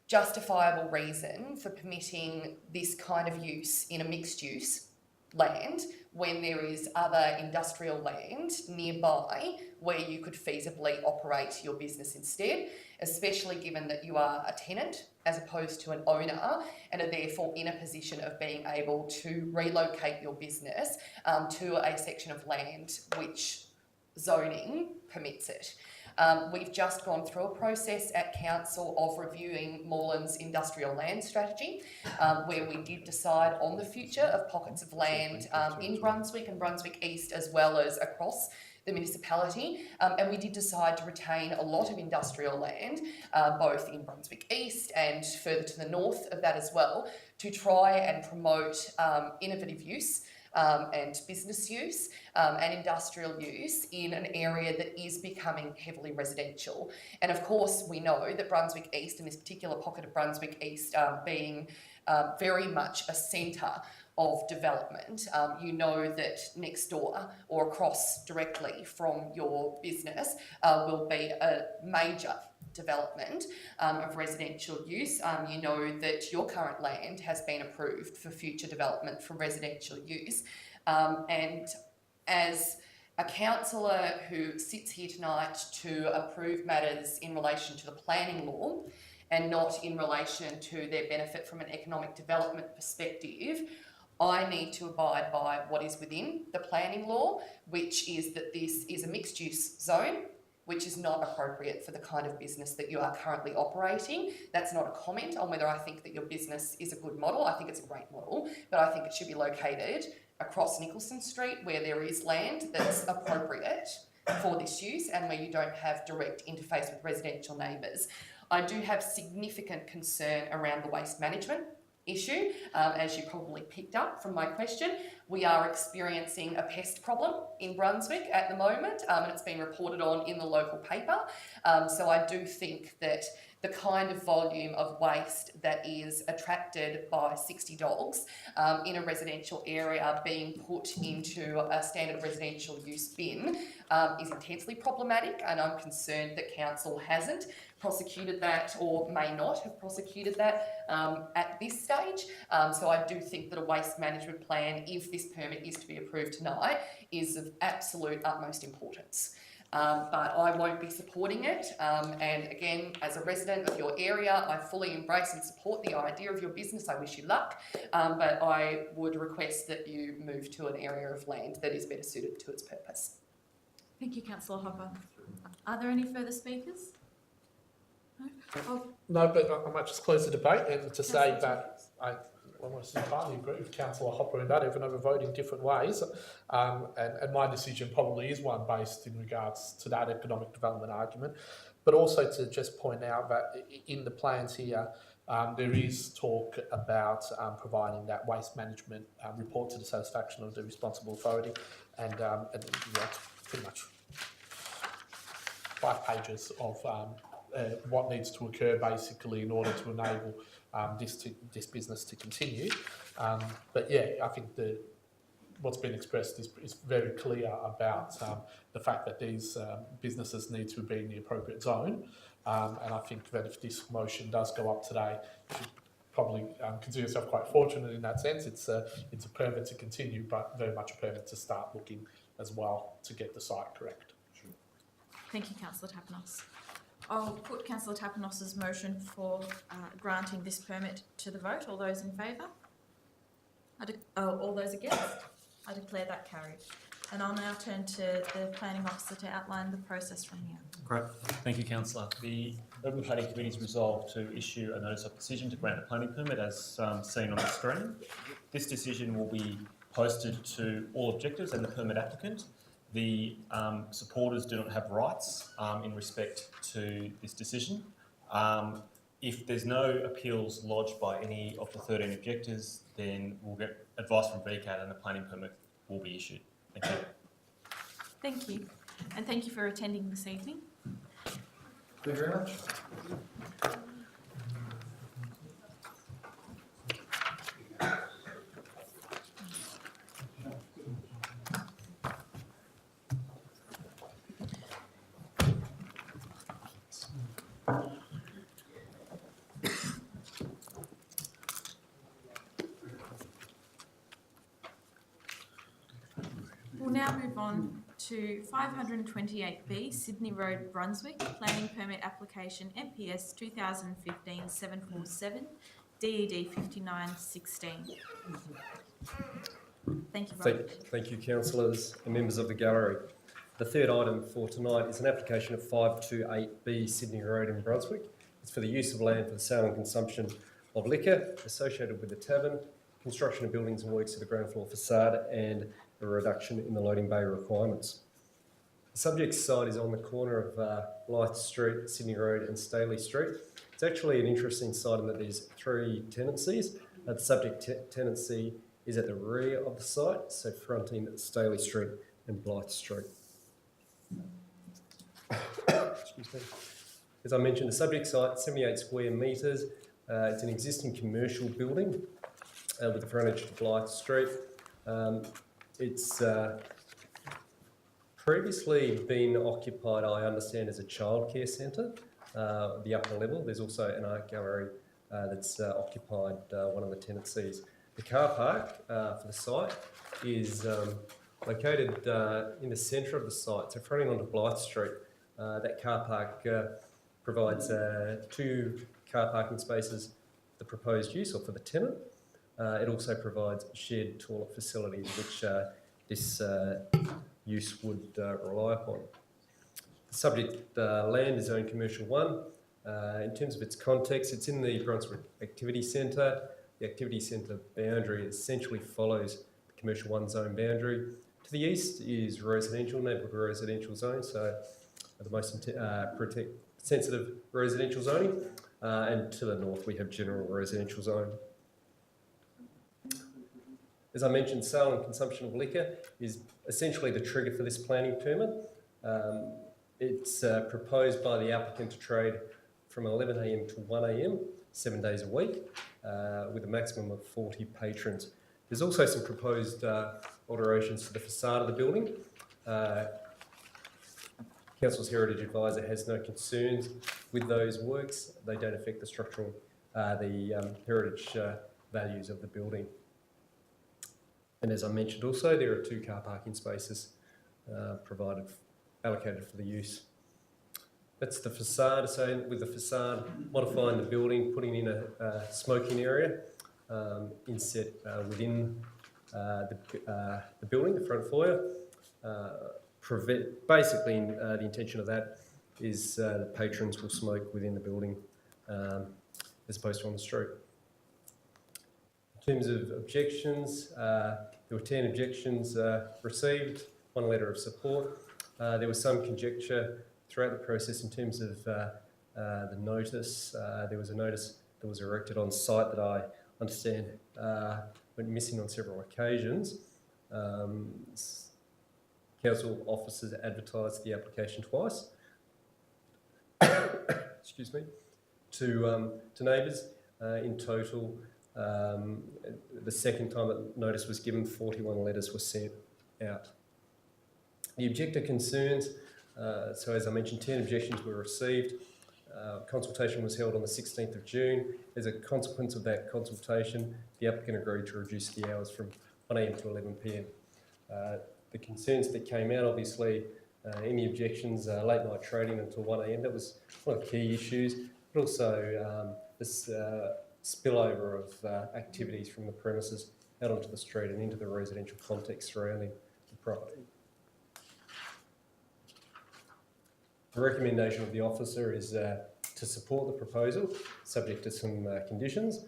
justifiable reason for permitting this kind of use in a mixed use land when there is other industrial land nearby where you could feasibly operate your business instead, especially given that you are a tenant as opposed to an owner and are therefore in a position of being able to relocate your business to a section of land which zoning permits it. We've just gone through a process at council of reviewing Moreland's industrial land strategy, where we did decide on the future of pockets of land in Brunswick and Brunswick East, as well as across the municipality, and we did decide to retain a lot of industrial land, both in Brunswick East and further to the north of that as well, to try and promote innovative use and business use and industrial use in an area that is becoming heavily residential. And of course, we know that Brunswick East, and this particular pocket of Brunswick East being very much a centre of development, you know that next door or across directly from your business will be a major development of residential use. You know that your current land has been approved for future development for residential use. And as a councillor who sits here tonight to approve matters in relation to the planning law and not in relation to their benefit from an economic development perspective, I need to abide by what is within the planning law, which is that this is a mixed use zone, which is not appropriate for the kind of business that you are currently operating. That's not a comment on whether I think that your business is a good model. I think it's a great model, but I think it should be located across Nicholson Street where there is land that's appropriate for this use and where you don't have direct interface with residential neighbours. I do have significant concern around the waste management issue. As you probably picked up from my question, we are experiencing a pest problem in Brunswick at the moment, and it's been reported on in the local paper. So I do think that the kind of volume of waste that is attracted by 60 dogs in a residential area being put into a standard residential use bin is intensely problematic, and I'm concerned that council hasn't prosecuted that or may not have prosecuted that at this stage. So I do think that a waste management plan, if this permit is to be approved tonight, is of absolute utmost importance. But I won't be supporting it. And again, as a resident of your area, I fully embrace and support the idea of your business. I wish you luck. But I would request that you move to an area of land that is better suited to its purpose. Thank you, Councillor Hopper. Are there any further speakers? No, but I might just close the debate and to say that I almost entirely agree with Councillor Hopper in that, even though we vote in different ways. And my decision probably is one based in regards to that economic development argument. But also to just point out that in the plans here, there is talk about providing that waste management report to the satisfaction of the responsible authority, and pretty much 5 pages of what needs to occur basically in order to enable this business to continue. But yeah, I think what's been expressed is very clear about the fact that these businesses need to be in the appropriate zone. And I think that if this motion does go up today, you should probably consider yourself quite fortunate in that sense. It's a permit to continue, but very much a permit to start looking as well to get the site correct. Thank you, Councillor Tapanos. I'll put Councillor Tapanos's motion for granting this permit to the vote. All those in favour? All those against? I declare that carried. And I'll now turn to the Planning Officer to outline the process from here. Great. Thank you, Councillor. The Urban Planning Committee is resolved to issue a notice of decision to grant a planning permit as seen on the screen. This decision will be posted to all objectives and the permit applicant. The supporters do not have rights in respect to this decision. If there's no appeals lodged by any of the 13 objectors, then we'll get advice from VCAT and the planning permit will be issued. Thank you. Thank you. And thank you for attending this evening. Thank you very much. We'll now move on to 528B, Sydney Road, Brunswick, Planning Permit Application MPS 2015-747, DED 5916. Thank you, Robert. Thank you, councillors and members of the gallery. The third item for tonight is an application of 528B, Sydney Road in Brunswick. It's for the use of land for the sale and consumption of liquor associated with the tavern, construction of buildings and works to the ground floor facade, and a reduction in the loading bay requirements. The subject site is on the corner of Blythe Street, Sydney Road and Staley Street. It's actually an interesting site in that there's 3 tenancies. The subject tenancy is at the rear of the site, so fronting Staley Street and Blythe Street. Excuse me. As I mentioned, the subject site, 78 square metres. It's an existing commercial building with the frontage to Blythe Street. It's previously been occupied, I understand, as a childcare centre, the upper level. There's also an art gallery that's occupied one of the tenancies. The car park for the site is located in the centre of the site, so fronting onto Blythe Street. That car park provides 2 car parking spaces for the proposed use or for the tenant. It also provides shared toilet facilities, which this use would rely upon. The subject land is owned Commercial 1. In terms of its context, it's in the Brunswick Activity Centre. The Activity Centre boundary essentially follows the Commercial 1 zone boundary. To the east is residential, neighbourhood residential zone, so the most sensitive residential zoning. And to the north we have general residential zone. As I mentioned, sale and consumption of liquor is essentially the trigger for this planning permit. It's proposed by the applicant to trade from 11 a.m. to 1 a.m, 7 days a week, with a maximum of 40 patrons. There's also some proposed alterations to the facade of the building. Council's Heritage Advisor has no concerns with those works. They don't affect the structural, heritage values of the building. And as I mentioned also, there are 2 car parking spaces allocated for the use. That's the facade. So with the facade, modifying the building, putting in a smoking area inset within the building, the front foyer. Basically, the intention of that is the patrons will smoke within the building as opposed to on the street. In terms of objections, there were 10 objections received, 1 letter of support. There was some conjecture throughout the process in terms of the notice. There was a notice that was erected on site that I understand went missing on several occasions. Council officers advertised the application twice. Excuse me. To neighbours. In total, the second time that notice was given, 41 letters were sent out. The objector concerns, so as I mentioned, 10 objections were received. Consultation was held on the 16th of June. As a consequence of that consultation, the applicant agreed to reduce the hours from 1 a.m. to 11 p.m. The concerns that came out, obviously, any objections, late night trading until 1 a.m, that was one of the key issues, but also this spillover of activities from the premises out onto the street and into the residential context surrounding the property. The recommendation of the officer is to support the proposal, subject to some conditions,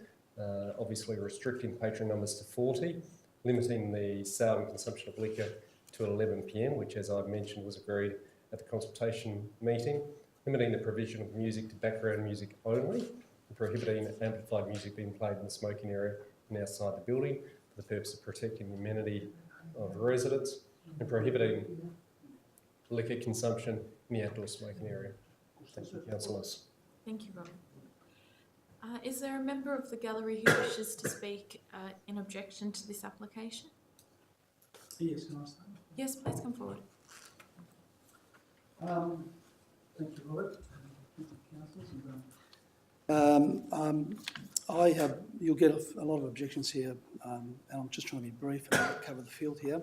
obviously restricting patron numbers to 40, limiting the sale and consumption of liquor to 11 p.m, which, as I've mentioned, was agreed at the consultation meeting, limiting the provision of music to background music only, and prohibiting amplified music being played in the smoking area and outside the building for the purpose of protecting the amenity of residents, and prohibiting liquor consumption in the outdoor smoking area. Thank you, councillors. Thank you, Robert. Is there a member of the gallery who wishes to speak in objection to this application? Yes, can I start? Yes, please come forward. Thank you, Robert. Thank you, councillors. You'll get a lot of objections here, and I'm just trying to be brief and cover the field here.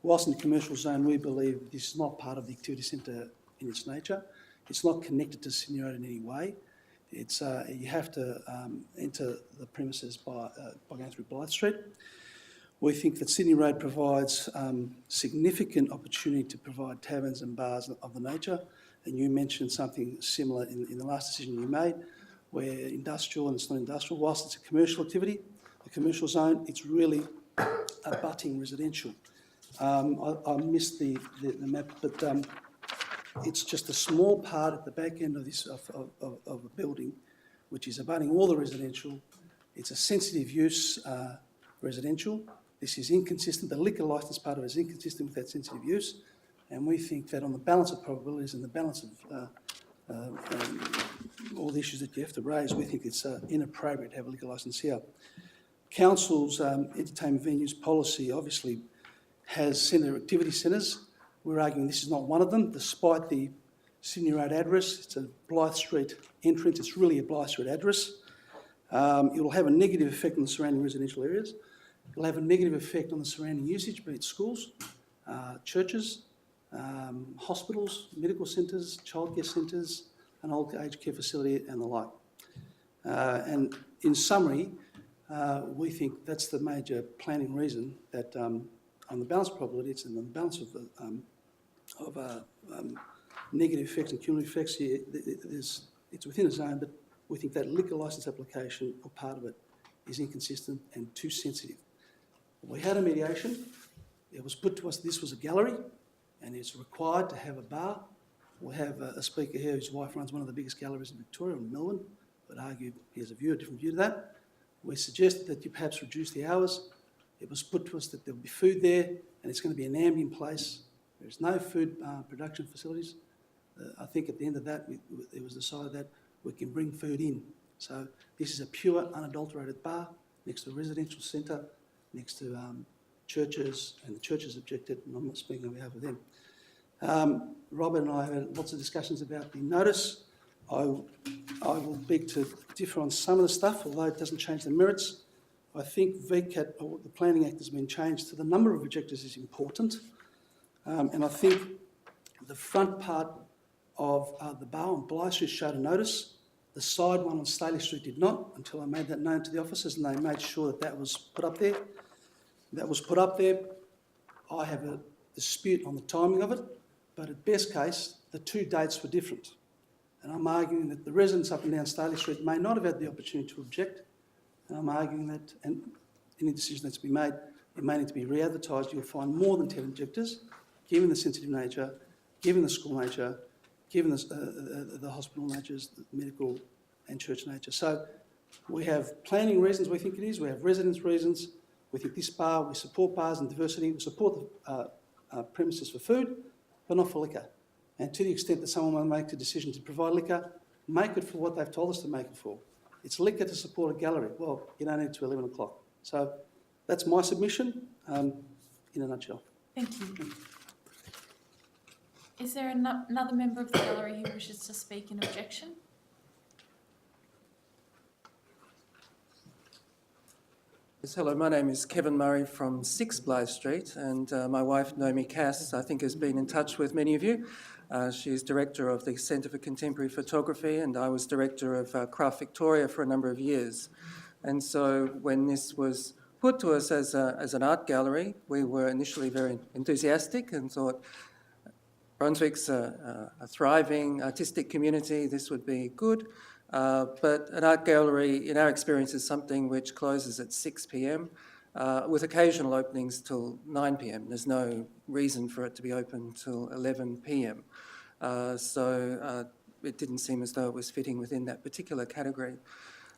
Whilst in the commercial zone, we believe this is not part of the activity centre in its nature. It's not connected to Sydney Road in any way. It's you have to enter the premises by going through Blythe Street. We think that Sydney Road provides significant opportunity to provide taverns and bars of the nature, and you mentioned something similar in the last decision you made, where industrial and it's not industrial. Whilst it's a commercial activity, the commercial zone, it's really abutting residential. I missed the map, but it's just a small part at the back end of this of a building, which is abutting all the residential. It's a sensitive use residential. This is inconsistent. The liquor licence part of it is inconsistent with that sensitive use, and we think that on the balance of probabilities and the balance of all the issues that you have to raise, we think it's inappropriate to have a liquor licence here. Council's entertainment venues policy obviously has centre activity centres. We're arguing this is not one of them, despite the Sydney Road address. It's a Blythe Street entrance. It's really a Blythe Street address. It will have a negative effect on the surrounding residential areas. It will have a negative effect on the surrounding usage, be it schools, churches, hospitals, medical centres, childcare centres, an old age care facility and the like. And in summary, we think that's the major planning reason that on the balance of probabilities and the balance of negative effects and cumulative effects here, it's within a zone, but we think that liquor licence application or part of it is inconsistent and too sensitive. We had a mediation. It was put to us this was a gallery and it's required to have a bar. We have a speaker here whose wife runs one of the biggest galleries in Victoria, in Melbourne, but argue he has a different view to that. We suggested that you perhaps reduce the hours. It was put to us that there'll be food there and it's going to be an ambient place. There's no food production facilities. I think at the end of that, it was decided that we can bring food in. So this is a pure, unadulterated bar next to a residential centre, next to churches, and the churches objected, and I'm not speaking on behalf of them. Robert and I had lots of discussions about the notice. I will beg to differ on some of the stuff, although it doesn't change the merits. I think VCAT, or the Planning Act, has been changed to the number of objectors is important. And I think the front part of the bar on Bligh Street showed a notice. The side one on Staley Street did not, until I made that known to the officers, and they made sure that that was put up there. That was put up there. I have a dispute on the timing of it, but at best case, the two dates were different. And I'm arguing that the residents up and down Staley Street may not have had the opportunity to object. And I'm arguing that, and any decision that's been made, it may need to be re-advertised. You'll find more than 10 objectors, given the sensitive nature, given the school nature, given the hospital natures, the medical and church nature. So we have planning reasons we think it is, we have residence reasons. We think this bar, we support bars and diversity, we support the premises for food, but not for liquor. And to the extent that someone will make the decision to provide liquor, make it for what they've told us to make it for. It's liquor to support a gallery. Well, you don't need to 11 o'clock. So that's my submission in a nutshell. Thank you. Is there another member of the gallery who wishes to speak in objection? Yes, hello, my name is Kevin Murray from 6 Blythe Street, and my wife Naomi Cass, I think, has been in touch with many of you. She's director of the Centre for Contemporary Photography, and I was director of Craft Victoria for a number of years. And so when this was put to us as an art gallery, we were initially very enthusiastic and thought Brunswick's a thriving artistic community, this would be good. But an art gallery, in our experience, is something which closes at 6 p.m, with occasional openings till 9 p.m. There's no reason for it to be open till 11 p.m. So it didn't seem as though it was fitting within that particular category.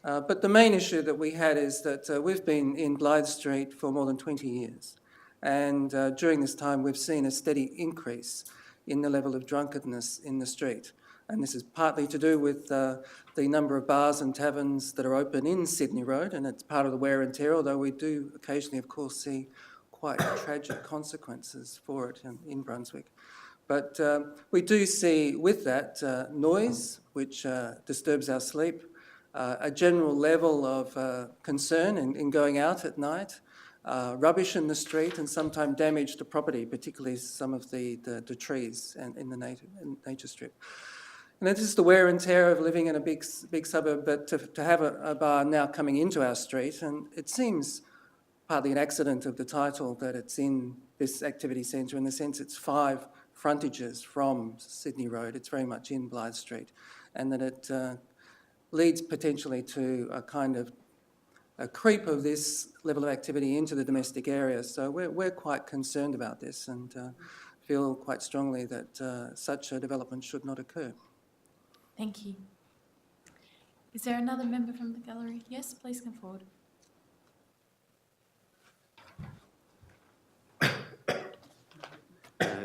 But the main issue that we had is that we've been in Blythe Street for more than 20 years. And during this time, we've seen a steady increase in the level of drunkenness in the street. And this is partly to do with the number of bars and taverns that are open in Sydney Road, and it's part of the wear and tear, although we do occasionally, of course, see quite tragic consequences for it in Brunswick. But we do see with that noise, which disturbs our sleep, a general level of concern in going out at night, rubbish in the street, and sometimes damage to property, particularly some of the trees in the nature strip. And this is the wear and tear of living in a big suburb, but to have a bar now coming into our street, and it seems partly an accident of the title that it's in this activity centre, in the sense it's 5 frontages from Sydney Road. It's very much in Blythe Street, and that it leads potentially to a kind of a creep of this level of activity into the domestic area. So we're quite concerned about this and feel quite strongly that such a development should not occur. Thank you. Is there another member from the gallery? Yes, please come forward.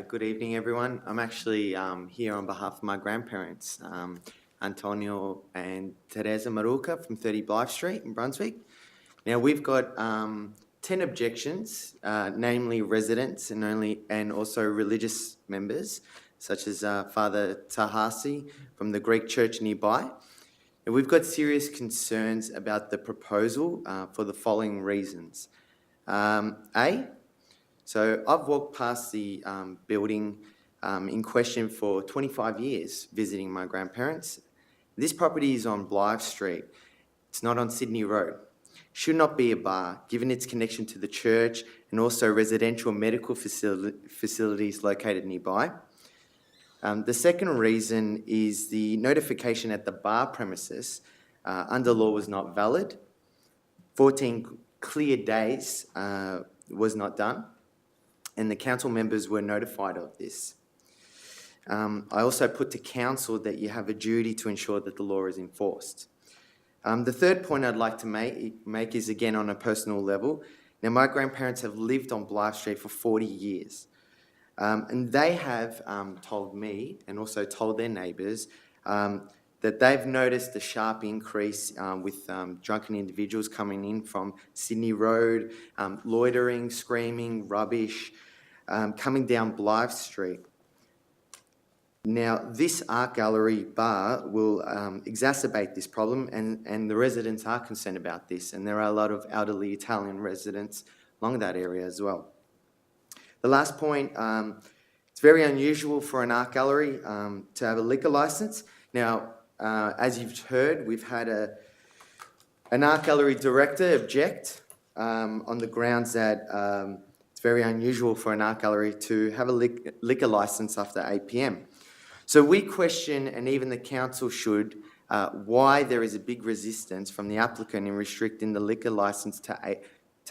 Good evening, everyone. I'm actually here on behalf of my grandparents, Antonio and Teresa Maruca from 30 Blythe Street in Brunswick. Now, we've got 10 objections, namely residents and also religious members, such as Father Tahasi from the Greek church nearby. And we've got serious concerns about the proposal for the following reasons. So I've walked past the building in question for 25 years, visiting my grandparents. This property is on Blythe Street. It's not on Sydney Road. Should not be a bar, given its connection to the church and also residential medical facilities located nearby. The second reason is the notification at the bar premises under law was not valid. 14 clear days was not done, and the council members were notified of this. I also put to council that you have a duty to ensure that the law is enforced. The third point I'd like to make is again on a personal level. Now, my grandparents have lived on Blythe Street for 40 years. And they have told me and also told their neighbours that they've noticed a sharp increase with drunken individuals coming in from Sydney Road, loitering, screaming, rubbish, coming down Blythe Street. Now, this art gallery bar will exacerbate this problem, and the residents are concerned about this, and there are a lot of elderly Italian residents along that area as well. The last point, it's very unusual for an art gallery to have a liquor licence. Now, as you've heard, we've had an art gallery director object on the grounds that it's very unusual for an art gallery to have a liquor licence after 8 p.m. So we question, and even the council should, why there is a big resistance from the applicant in restricting the liquor licence to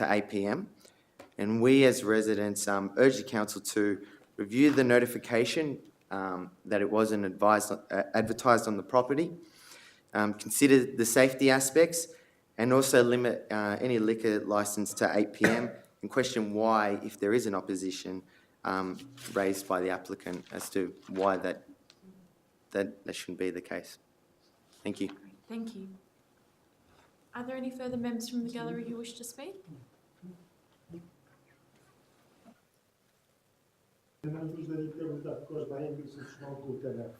8 p.m. And we as residents urge the council to review the notification that it wasn't advertised on the property, consider the safety aspects, and also limit any liquor licence to 8 p.m. and question why, if there is an opposition raised by the applicant as to why that shouldn't be the case. Thank you. Thank you. Are there any further members from the gallery who wish to speak?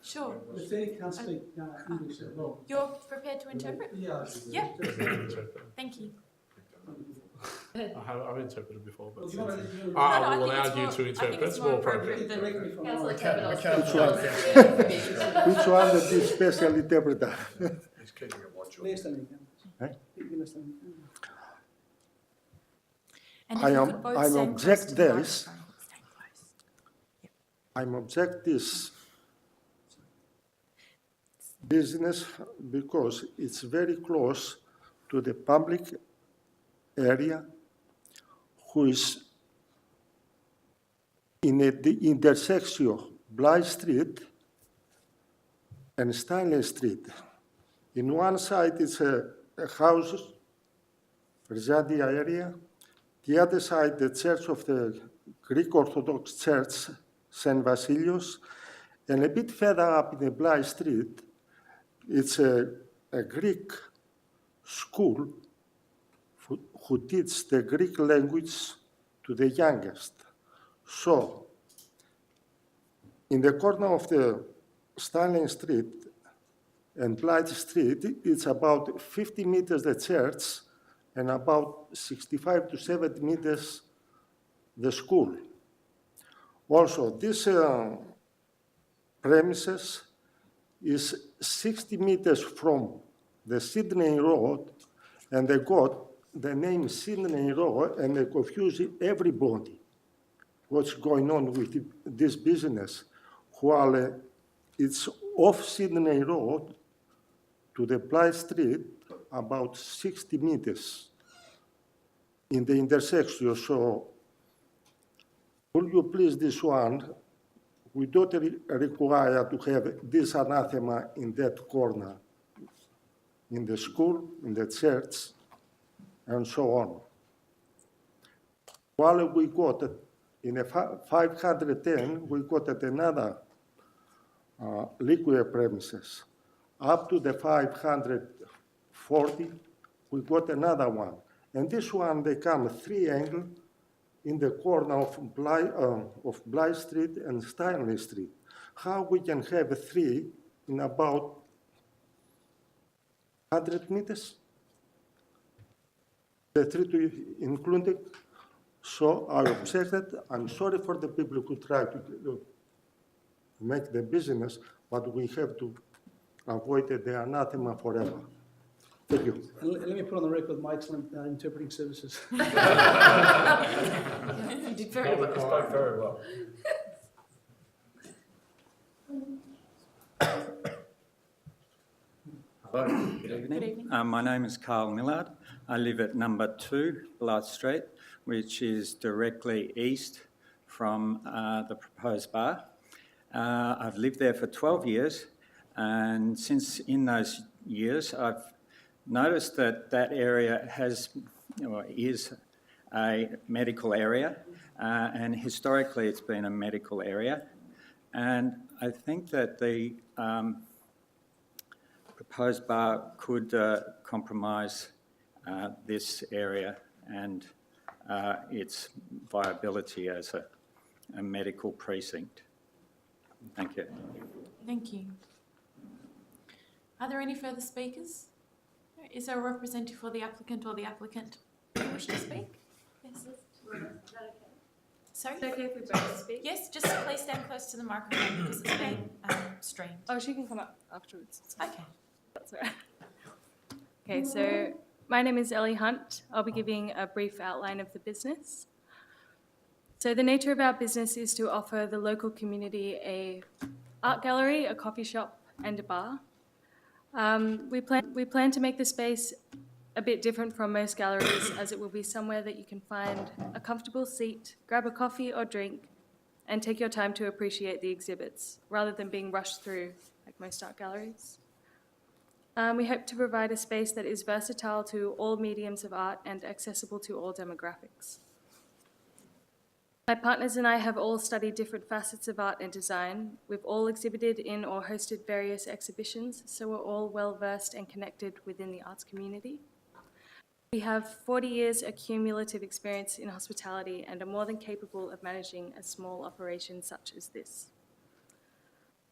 Sure. If they can't speak English at all. You're prepared to interpret? Yes. Yep. Thank you. I've interpreted before, but Well, I will allow you to interpret. It's more appropriate. Which one is the special interpreter? He's keeping a watch on. I'm object this. I'm object this business because it's very close to the public area who is in the intersection of Blythe Street and Stanley Street. In one side it's a house, Residia area. The other side, the Church of the Greek Orthodox Church, St. Vasilios. And a bit further up in the Blythe Street, it's a Greek school who teach the Greek language to the youngest. So, in the corner of the Stanley Street and Blythe Street, it's about 50 meters the church and about 65 to 70 meters the school. Also, this premises is 60 meters from the Sydney Road, and they got the name Sydney Road, and they confuse everybody what's going on with this business, while it's off Sydney Road to the Blythe Street, about 60 meters in the intersection. So, will you please this one, we don't require to have this anathema in that corner, in the school, in the church, and so on. While we got in a 510, we got at another liquor premises. Up to the 540, we got another one. And this one, they come 3 angle in the corner of Blythe Street and Stanley Street. How we can have 3 in about 100 meters? The 3 to including. So I objected. I'm sorry for the people who try to make the business, but we have to avoid the anathema forever. Thank you. And let me put on the record my excellent interpreting services. You did very well. Spoke very well. Hello, good evening. My name is Carl Millard. I live at number 2 Blythe Street, which is directly east from the proposed bar. I've lived there for 12 years, and since in those years I've noticed that that area is a medical area, and historically it's been a medical area. And I think that the proposed bar could compromise this area and its viability as a medical precinct. Thank you. Thank you. Are there any further speakers? Is there a representative for the applicant or the applicant who wish to speak? Yes. Sorry? Is it okay if we both speak? Yes, just please stand close to the microphone because it's being streamed. Oh, she can come up afterwards. Okay. That's all right. Okay, so my name is Ellie Hunt. I'll be giving a brief outline of the business. So the nature of our business is to offer the local community a art gallery, a coffee shop and a bar. We plan to make the space a bit different from most galleries, as it will be somewhere that you can find a comfortable seat, grab a coffee or drink, and take your time to appreciate the exhibits, rather than being rushed through like most art galleries. We hope to provide a space that is versatile to all mediums of art and accessible to all demographics. My partners and I have all studied different facets of art and design. We've all exhibited in or hosted various exhibitions, so we're all well versed and connected within the arts community. We have 40 years of cumulative experience in hospitality and are more than capable of managing a small operation such as this.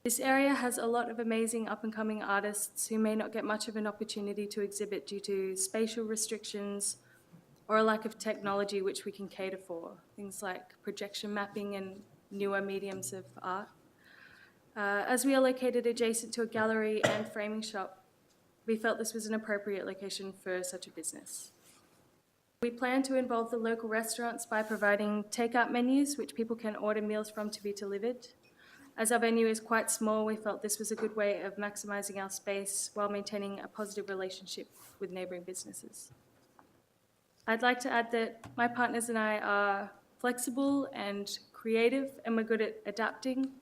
This area has a lot of amazing up-and-coming artists who may not get much of an opportunity to exhibit due to spatial restrictions or a lack of technology which we can cater for, things like projection mapping and newer mediums of art. As we are located adjacent to a gallery and framing shop, we felt this was an appropriate location for such a business. We plan to involve the local restaurants by providing take-out menus which people can order meals from to be delivered. As our venue is quite small, we felt this was a good way of maximising our space while maintaining a positive relationship with neighbouring businesses. I'd like to add that my partners and I are flexible and creative, and we're good at adapting,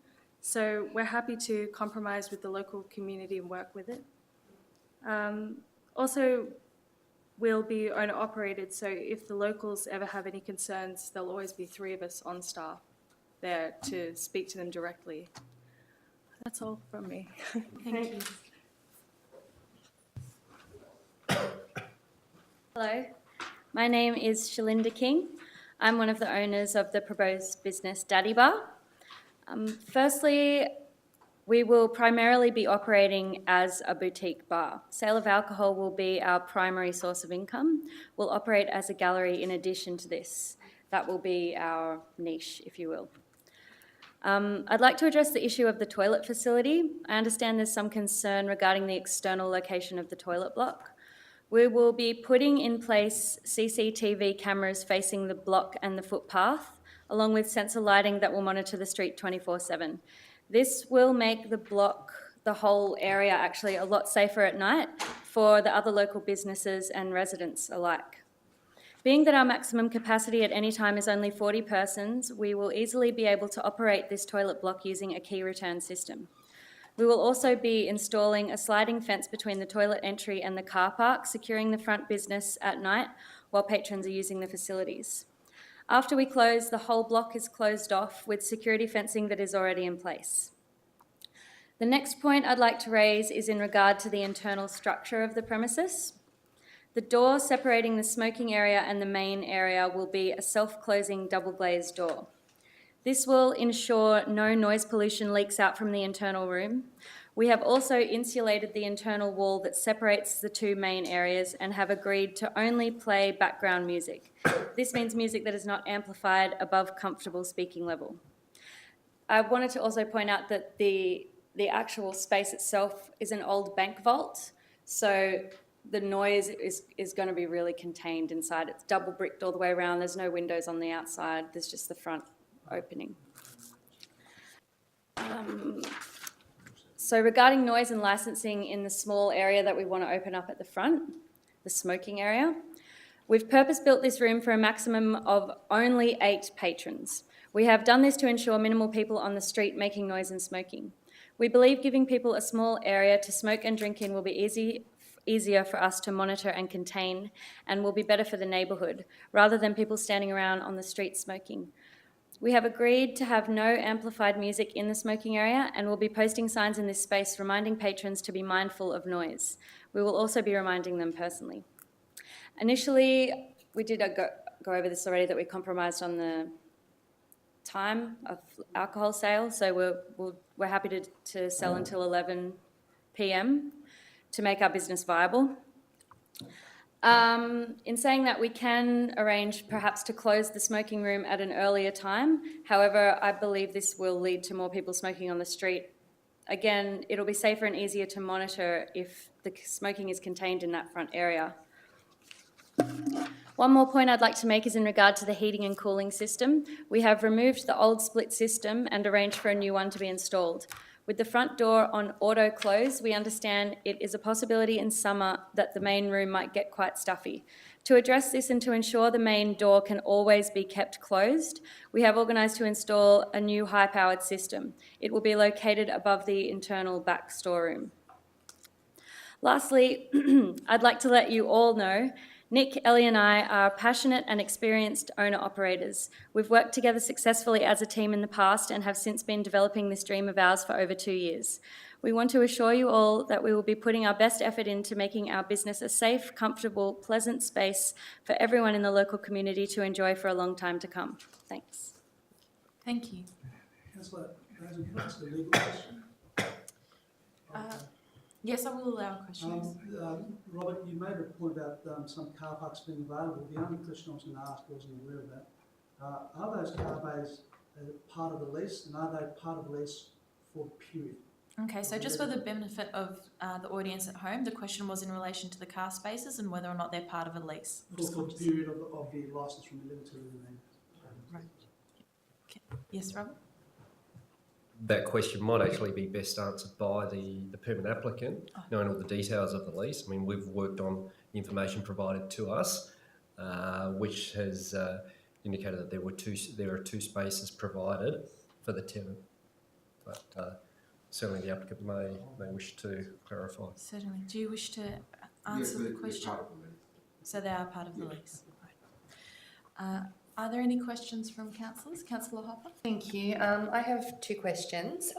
so we're happy to compromise with the local community and work with it. Also, we'll be owner-operated, so if the locals ever have any concerns, there'll always be 3 of us on staff there to speak to them directly. That's all from me. Thank you. Hello, my name is Shalinda King. I'm one of the owners of the proposed business Daddy Bar. Firstly, we will primarily be operating as a boutique bar. Sale of alcohol will be our primary source of income. We'll operate as a gallery in addition to this. That will be our niche, if you will. I'd like to address the issue of the toilet facility. I understand there's some concern regarding the external location of the toilet block. We will be putting in place CCTV cameras facing the block and the footpath, along with sensor lighting that will monitor the street 24/7. This will make the block, the whole area, actually a lot safer at night for the other local businesses and residents alike. Being that our maximum capacity at any time is only 40 persons, we will easily be able to operate this toilet block using a key return system. We will also be installing a sliding fence between the toilet entry and the car park, securing the front business at night while patrons are using the facilities. After we close, the whole block is closed off with security fencing that is already in place. The next point I'd like to raise is in regard to the internal structure of the premises. The door separating the smoking area and the main area will be a self-closing double-glazed door. This will ensure no noise pollution leaks out from the internal room. We have also insulated the internal wall that separates the 2 main areas and have agreed to only play background music. This means music that is not amplified above comfortable speaking level. I wanted to also point out that the actual space itself is an old bank vault, so the noise is going to be really contained inside. It's double bricked all the way around. There's no windows on the outside. There's just the front opening. So regarding noise and licensing in the small area that we want to open up at the front, the smoking area, we've purpose-built this room for a maximum of only 8 patrons. We have done this to ensure minimal people on the street making noise and smoking. We believe giving people a small area to smoke and drink in will be easy easier for us to monitor and contain, and will be better for the neighbourhood, rather than people standing around on the street smoking. We have agreed to have no amplified music in the smoking area and will be posting signs in this space reminding patrons to be mindful of noise. We will also be reminding them personally. Initially, we did go over this already, that we compromised on the time of alcohol sale, so we're happy to sell until 11 p.m. to make our business viable. In saying that, we can arrange perhaps to close the smoking room at an earlier time. However, I believe this will lead to more people smoking on the street. Again, it'll be safer and easier to monitor if the smoking is contained in that front area. One more point I'd like to make is in regard to the heating and cooling system. We have removed the old split system and arranged for a new one to be installed. With the front door on auto close, we understand it is a possibility in summer that the main room might get quite stuffy. To address this and to ensure the main door can always be kept closed, we have organised to install a new high-powered system. It will be located above the internal back storeroom. Lastly, I'd like to let you all know Nick, Ellie and I are passionate and experienced owner-operators. We've worked together successfully as a team in the past and have since been developing this dream of ours for over 2 years. We want to assure you all that we will be putting our best effort into making our business a safe, comfortable, pleasant space for everyone in the local community to enjoy for a long time to come. Thanks. Thank you. Councillor, would you ask a legal question? Yes, I will allow questions. Robert, you made a point about some car parks being available. The only question I was going to ask, I wasn't aware of that. Are those car bays part of the lease, and are they part of the lease for the period? Okay, so just for the benefit of the audience at home, the question was in relation to the car spaces and whether or not they're part of a lease. For the period of the licence from 11 to 11. Right. Okay. Yes, Robert? That question might actually be best answered by the permit applicant, knowing all the details of the lease. I mean, we've worked on the information provided to us, which has indicated that there are two spaces provided for the tenant. But certainly the applicant may wish to clarify. Certainly. Do you wish to answer the question? So they are part of the lease. Right. Are there any questions from councillors? Councillor Hopper? Thank you. I have two questions.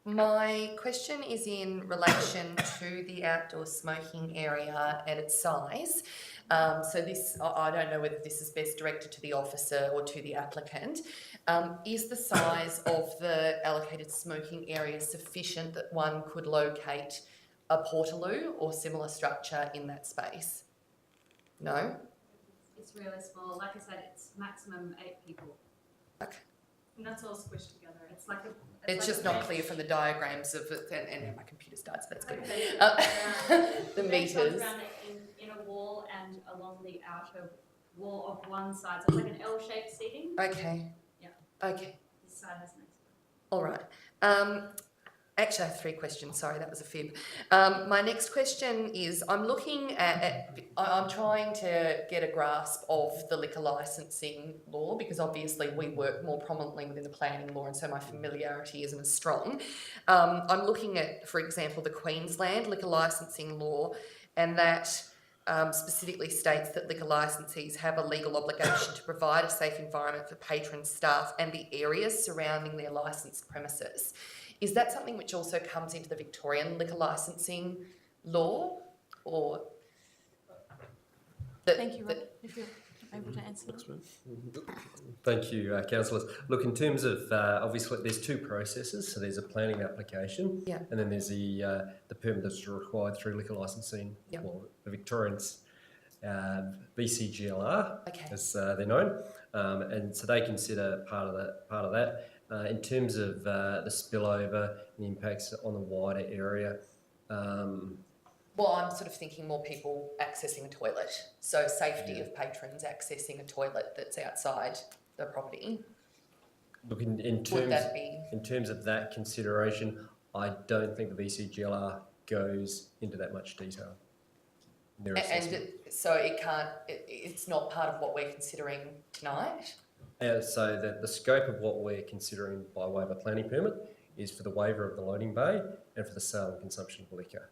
My question is in relation to the outdoor smoking area and its size. So this, I don't know whether this is best directed to the officer or to the applicant. Is the size of the allocated smoking area sufficient that one could locate a portaloo or similar structure in that space? No? It's really small. Like I said, it's maximum 8 people. Okay. And that's all squished together. It's like a... It's just not clear from the diagrams of it, and my computer's died, so that's good. The meters. Around it in a wall and along the outer wall of one side. So it's like an L-shaped seating. Okay. Yeah. Okay. This side has no. All right. Actually, I have 3 questions. Sorry, that was a fib. My next question is, I'm looking I'm trying to get a grasp of the liquor licensing law, because obviously we work more prominently within the planning law, and so my familiarity isn't as strong. I'm looking at, for example, the Queensland liquor licensing law, and that specifically states that liquor licensees have a legal obligation to provide a safe environment for patrons, staff, and the areas surrounding their licensed premises. Is that something which also comes into the Victorian liquor licensing law, or? Thank you, Robert. If you're able to answer that. Thank you, councillors. Look, in terms of, obviously there's 2 processes. So there's a planning application, and then there's the permit that's required through liquor licensing, or the Victorians VCGLR, as they're known, and so they consider part of that. In terms of the spillover and the impacts on the wider area. Well, I'm sort of thinking more people accessing a toilet. So safety of patrons accessing a toilet that's outside the property. Look, in terms of that consideration, I don't think the VCGLR goes into that much detail. So it's not part of what we're considering tonight? So the scope of what we're considering by way of a planning permit is for the waiver of the loading bay and for the sale and consumption of liquor.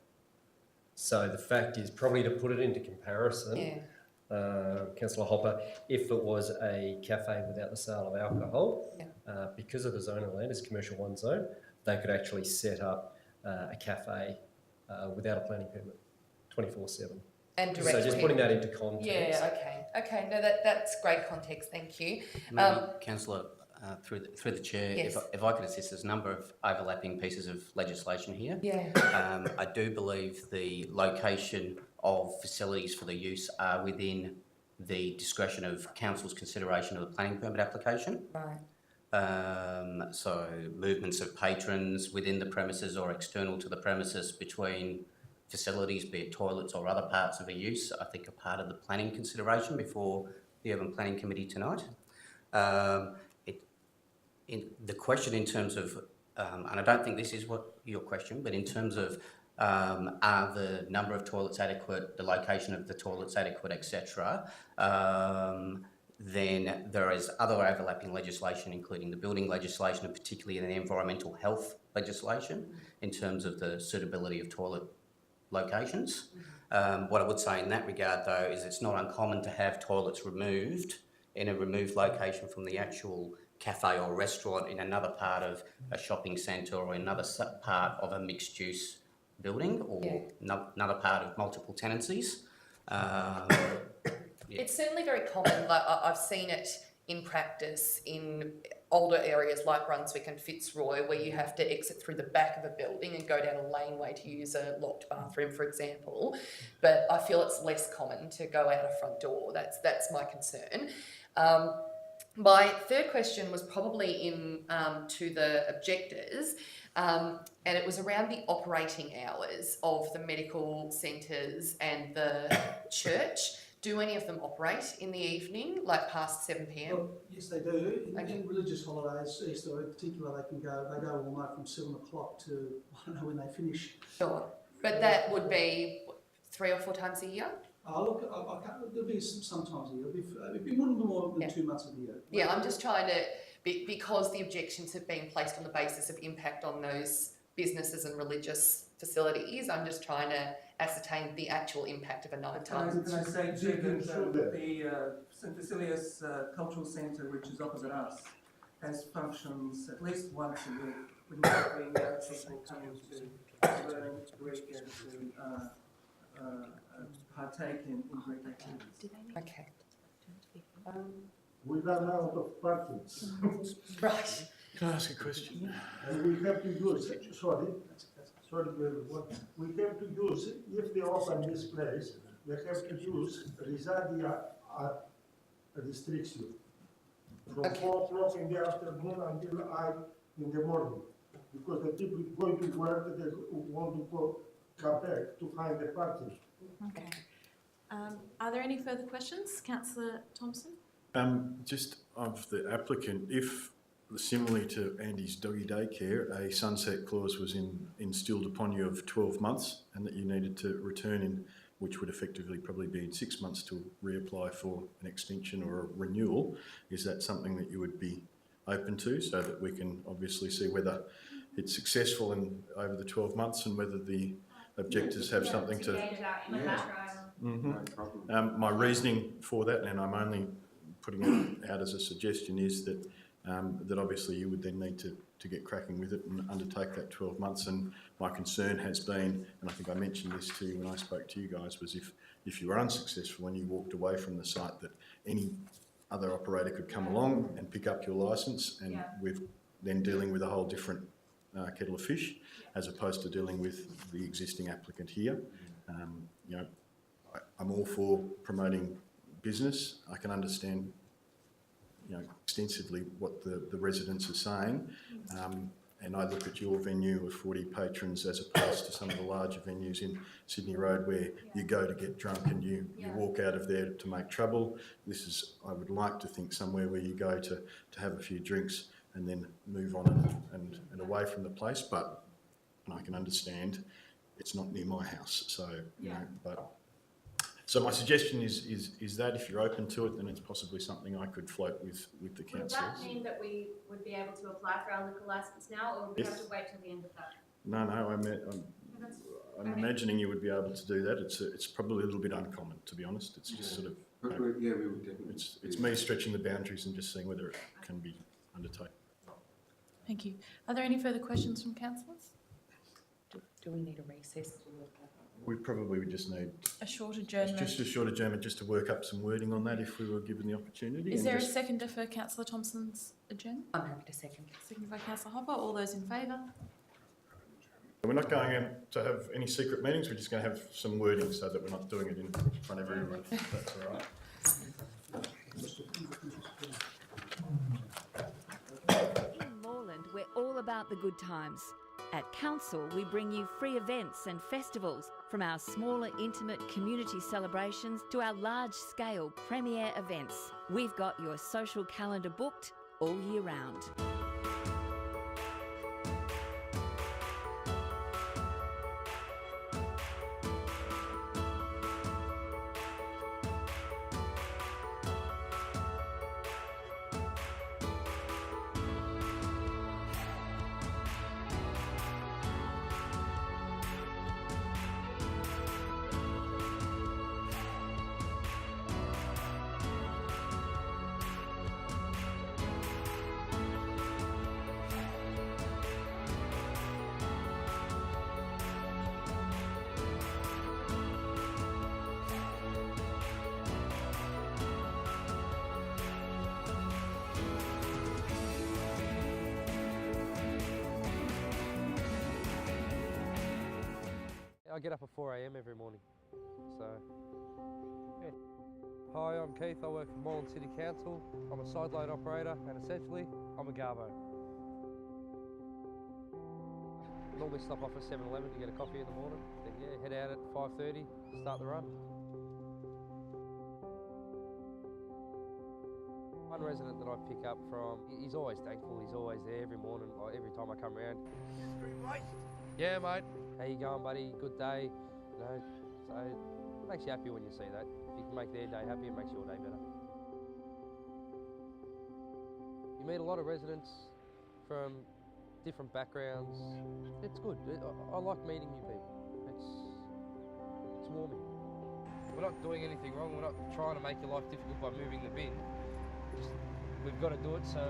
So the fact is, probably to put it into comparison, Councillor Hopper, if it was a cafe without the sale of alcohol, because of the zone of land is commercial 1 zone, they could actually set up a cafe without a planning permit, 24/7. And directly. So just putting that into context. Yeah, okay. No, that's great context, thank you. Maybe, Councillor, through the chair, Yes. if I could assist, there's a number of overlapping pieces of legislation here. Yeah. I do believe the location of facilities for the use are within the discretion of council's consideration of the planning permit application. Right. So movements of patrons within the premises or external to the premises between facilities, be it toilets or other parts of a use, I think are part of the planning consideration before the Urban Planning Committee tonight. The question in terms of, and I don't think this is what your question, but in terms of are the number of toilets adequate, the location of the toilets adequate, etc., then there is other overlapping legislation, including the building legislation and particularly the environmental health legislation in terms of the suitability of toilet locations. What I would say in that regard, though, is it's not uncommon to have toilets removed in a removed location from the actual cafe or restaurant in another part of a shopping centre or another part of a mixed-use building or another part of multiple tenancies. It's certainly very common. Like I've seen it in practice in older areas like Brunswick and Fitzroy, where you have to exit through the back of a building and go down a laneway to use a locked bathroom, for example. But I feel it's less common to go out a front door. That's my concern. My third question was probably in to the objectors, and it was around the operating hours of the medical centres and the church. Do any of them operate in the evening, like past 7 p.m? Well, yes, they do. In religious holidays, Easter in particular, they go all night from 7 o'clock to, I don't know when they finish. Sure. But that would be 3 or 4 times a year? Oh, look, I can't, there'll be sometimes a year. It'll be more than 2 months of the year. Yeah, I'm just trying to, because the objections have been placed on the basis of impact on those businesses and religious facilities, I'm just trying to ascertain the actual impact of a 9 times. Can I say too that the St Cecilia's Cultural Centre, which is opposite us, has functions at least once a week, with people coming to learn Greek and to partake in Greek activities. Okay. We run out of parking. Right. Can I ask a question? And we have to use, sorry, everyone. We have to use, if they open this place, they have to use Rizadia restriction. From 4 o'clock in the afternoon until 8 in the morning. Because the people going to work, they want to come back to find the parking. Okay. Are there any further questions? Councillor Thompson? Just of the applicant, if similarly to Andy's doggy daycare, a sunset clause was instilled upon you of 12 months and that you needed to return in, which would effectively probably be in 6 months to reapply for an extension or a renewal, is that something that you would be open to so that we can obviously see whether it's successful over the 12 months and whether the objectors have something to... No problem. My reasoning for that, and I'm only putting it out as a suggestion, is that that obviously you would then need to get cracking with it and undertake that 12 months. And my concern has been, and I think I mentioned this to you when I spoke to you guys, was if you were unsuccessful and you walked away from the site, that any other operator could come along and pick up your licence, and we're then dealing with a whole different kettle of fish, as opposed to dealing with the existing applicant here. You know, I'm all for promoting business. I can understand, you know, extensively what the residents are saying, and I look at your venue of 40 patrons as opposed to some of the larger venues in Sydney Road where you go to get drunk and you walk out of there to make trouble. This is, I would like to think, somewhere where you go to have a few drinks and then move on and away from the place, but and I can understand it's not near my house, so you know, but. So my suggestion is that if you're open to it, then it's possibly something I could float with the councillors. Would that mean that we would be able to apply for our liquor licence now, or would we have to wait till the end of that? No, I'm imagining you would be able to do that. It's probably a little bit uncommon, to be honest. It's just sort of, Yeah, we would definitely. it's me stretching the boundaries and just seeing whether it can be undertaken. Thank you. Are there any further questions from councillors? Do we need a recess? We probably would just need A short adjournment. just a short adjournment just to work up some wording on that if we were given the opportunity. Is and there a just- seconder for Councillor Thompson's adjournment? I'm happy to second. Seconded by Councillor Hopper. All those in favour? We're not going to have any secret meetings. We're just going to have some wording so that we're not doing it in front of everyone. If that's all right. In Moreland, we're all about the good times. At Council, we bring you free events and festivals, from our smaller, intimate community celebrations to our large-scale premier events. We've got your social calendar booked all year round. I get up at 4 a.m. every morning, so yeah. Hi, I'm Keith. I work for Moreland City Council. I'm a side load operator, and essentially, I'm a garbo. Normally stop off at 7-Eleven to get a coffee in the morning, then yeah, head out at 5:30, start the run. One resident that I pick up from, he's always thankful, he's always there every morning, like every time I come around. Yeah, mate. How you going, buddy? Good day. You know, so it makes you happy when you see that. If you can make their day happy, it makes your day better. You meet a lot of residents from different backgrounds. It's good. I like meeting new people. It's warming. We're not doing anything wrong. We're not trying to make your life difficult by moving the bin. Just, we've got to do it so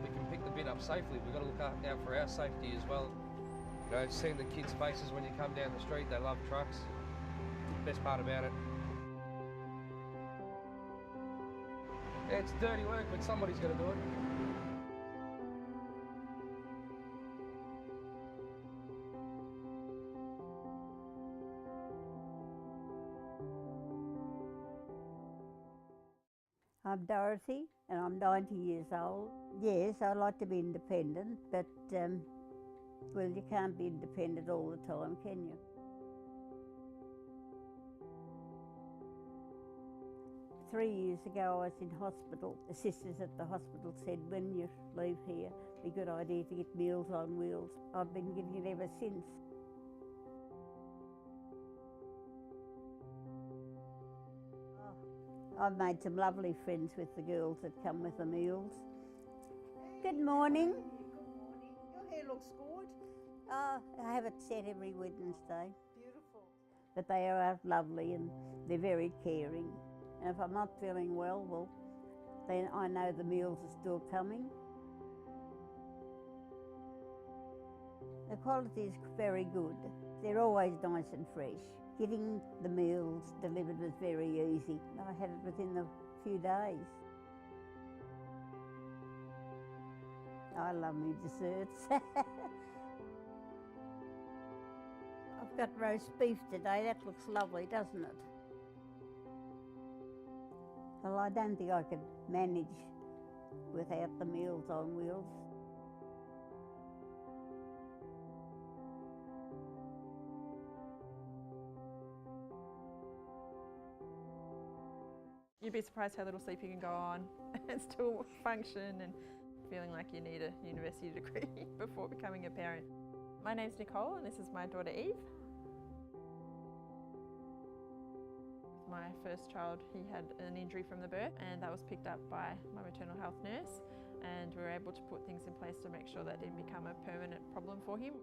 we can pick the bin up safely. We've got to look out for our safety as well. You know, seeing the kids' faces when you come down the street, they love trucks. Best part about it. Yeah, it's dirty work, but somebody's got to do it. I'm Dorothy and I'm 90 years old. Yes, I like to be independent, but well, you can't be independent all the time, can you? 3 years ago I was in hospital. The sisters at the hospital said, when you leave here, it'd be a good idea to get Meals on Wheels. I've been getting it ever since. I've made some lovely friends with the girls that come with the meals. Good morning. Good morning. Your hair looks good. I have it set every Wednesday. Beautiful. But they are lovely and they're very caring. And if I'm not feeling well, then I know the meals are still coming. The quality is very good. They're always nice and fresh. Getting the meals delivered was very easy. I had it within a few days. I love me desserts. I've got roast beef today. That looks lovely, doesn't it? Well, I don't think I could manage without the Meals on Wheels. You'd be surprised how little sleep you can go on and still function and feeling like you need a university degree before becoming a parent. My name's Nicole and this is my daughter Eve. My first child, he had an injury from the birth and that was picked up by my maternal health nurse, and we were able to put things in place to make sure that didn't become a permanent problem for him.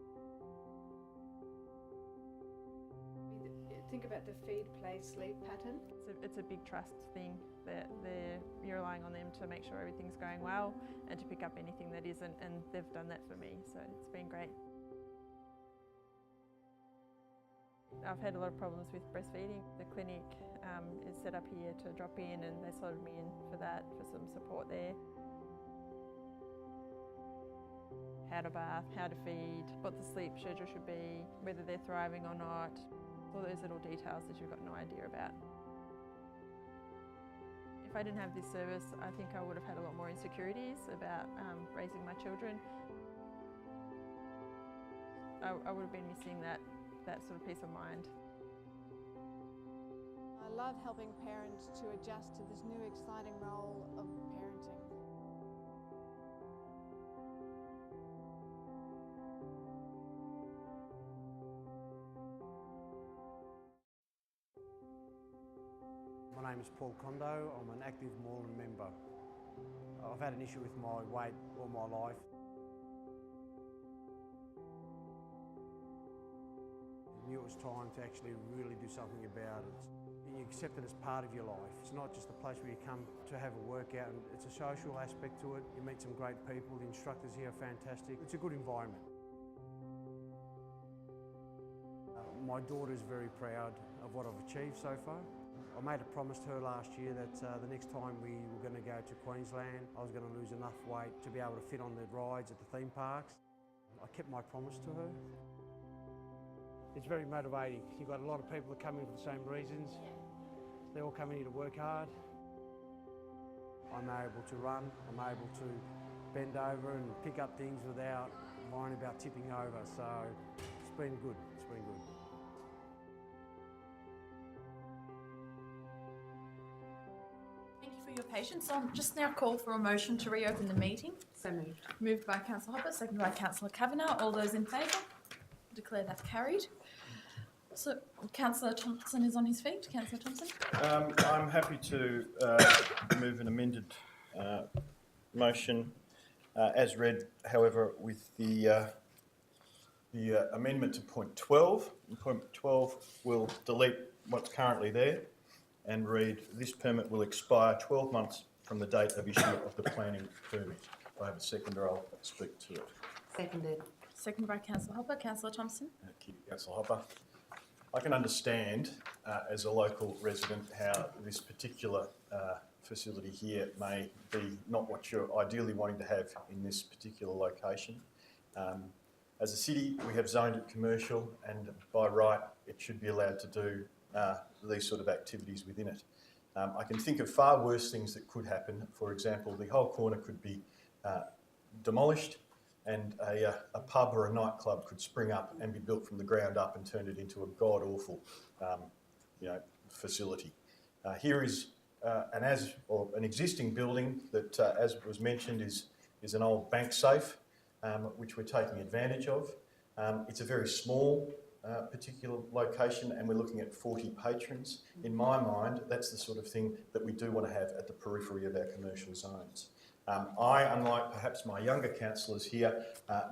think about the feed, play, sleep pattern. It's a big trust thing that you're relying on them to make sure everything's going well and to pick up anything that isn't, and they've done that for me, so it's been great. I've had a lot of problems with breastfeeding. The clinic is set up here to drop in, and they slotted me in for that, for some support there. How to bath, how to feed, what the sleep schedule should be, whether they're thriving or not. All those little details that you've got no idea about. If I didn't have this service, I think I would have had a lot more insecurities about raising my children. I would have been missing that sort of peace of mind. I love helping parents to adjust to this new exciting role of parenting. My name is Paul Condo. I'm an active Moreland member. I've had an issue with my weight all my life. I knew it was time to actually really do something about it. You accept it as part of your life. It's not just a place where you come to have a workout, and it's a social aspect to it. You meet some great people, the instructors here are fantastic. It's a good environment. My daughter's very proud of what I've achieved so far. I made a promise to her last year that the next time we were going to go to Queensland, I was going to lose enough weight to be able to fit on the rides at the theme parks. I kept my promise to her. It's very motivating. You've got a lot of people that come in for the same reasons. They all come in here to work hard. I'm able to run, I'm able to bend over and pick up things without worrying about tipping over, so it's been good, it's been good. Thank you for your patience. I'll just now call for a motion to reopen the meeting. So moved. Moved by Councillor Hopper, seconded by Councillor Kavanagh. All those in favour? Declare that carried. So Councillor Thompson is on his feet. Councillor Thompson. I'm happy to move an amended motion as read, however, with the amendment to point 12. And point 12 will delete what's currently there and read, this permit will expire 12 months from the date of issue of the planning permit. If I have a seconder, I'll speak to it. Seconded. Seconded by Councillor Hopper. Councillor Thompson. Thank you, Councillor Hopper. I can understand as a local resident how this particular facility here may be not what you're ideally wanting to have in this particular location. As a city, we have zoned it commercial, and by right, it should be allowed to do these sort of activities within it. I can think of far worse things that could happen. For example, the whole corner could be demolished, and a pub or a nightclub could spring up and be built from the ground up and turn it into a god-awful facility. Here is an existing building that, as was mentioned, is an old bank safe, which we're taking advantage of. It's a very small particular location, and we're looking at 40 patrons. In my mind, that's the sort of thing that we do want to have at the periphery of our commercial zones. I, unlike perhaps my younger councillors here,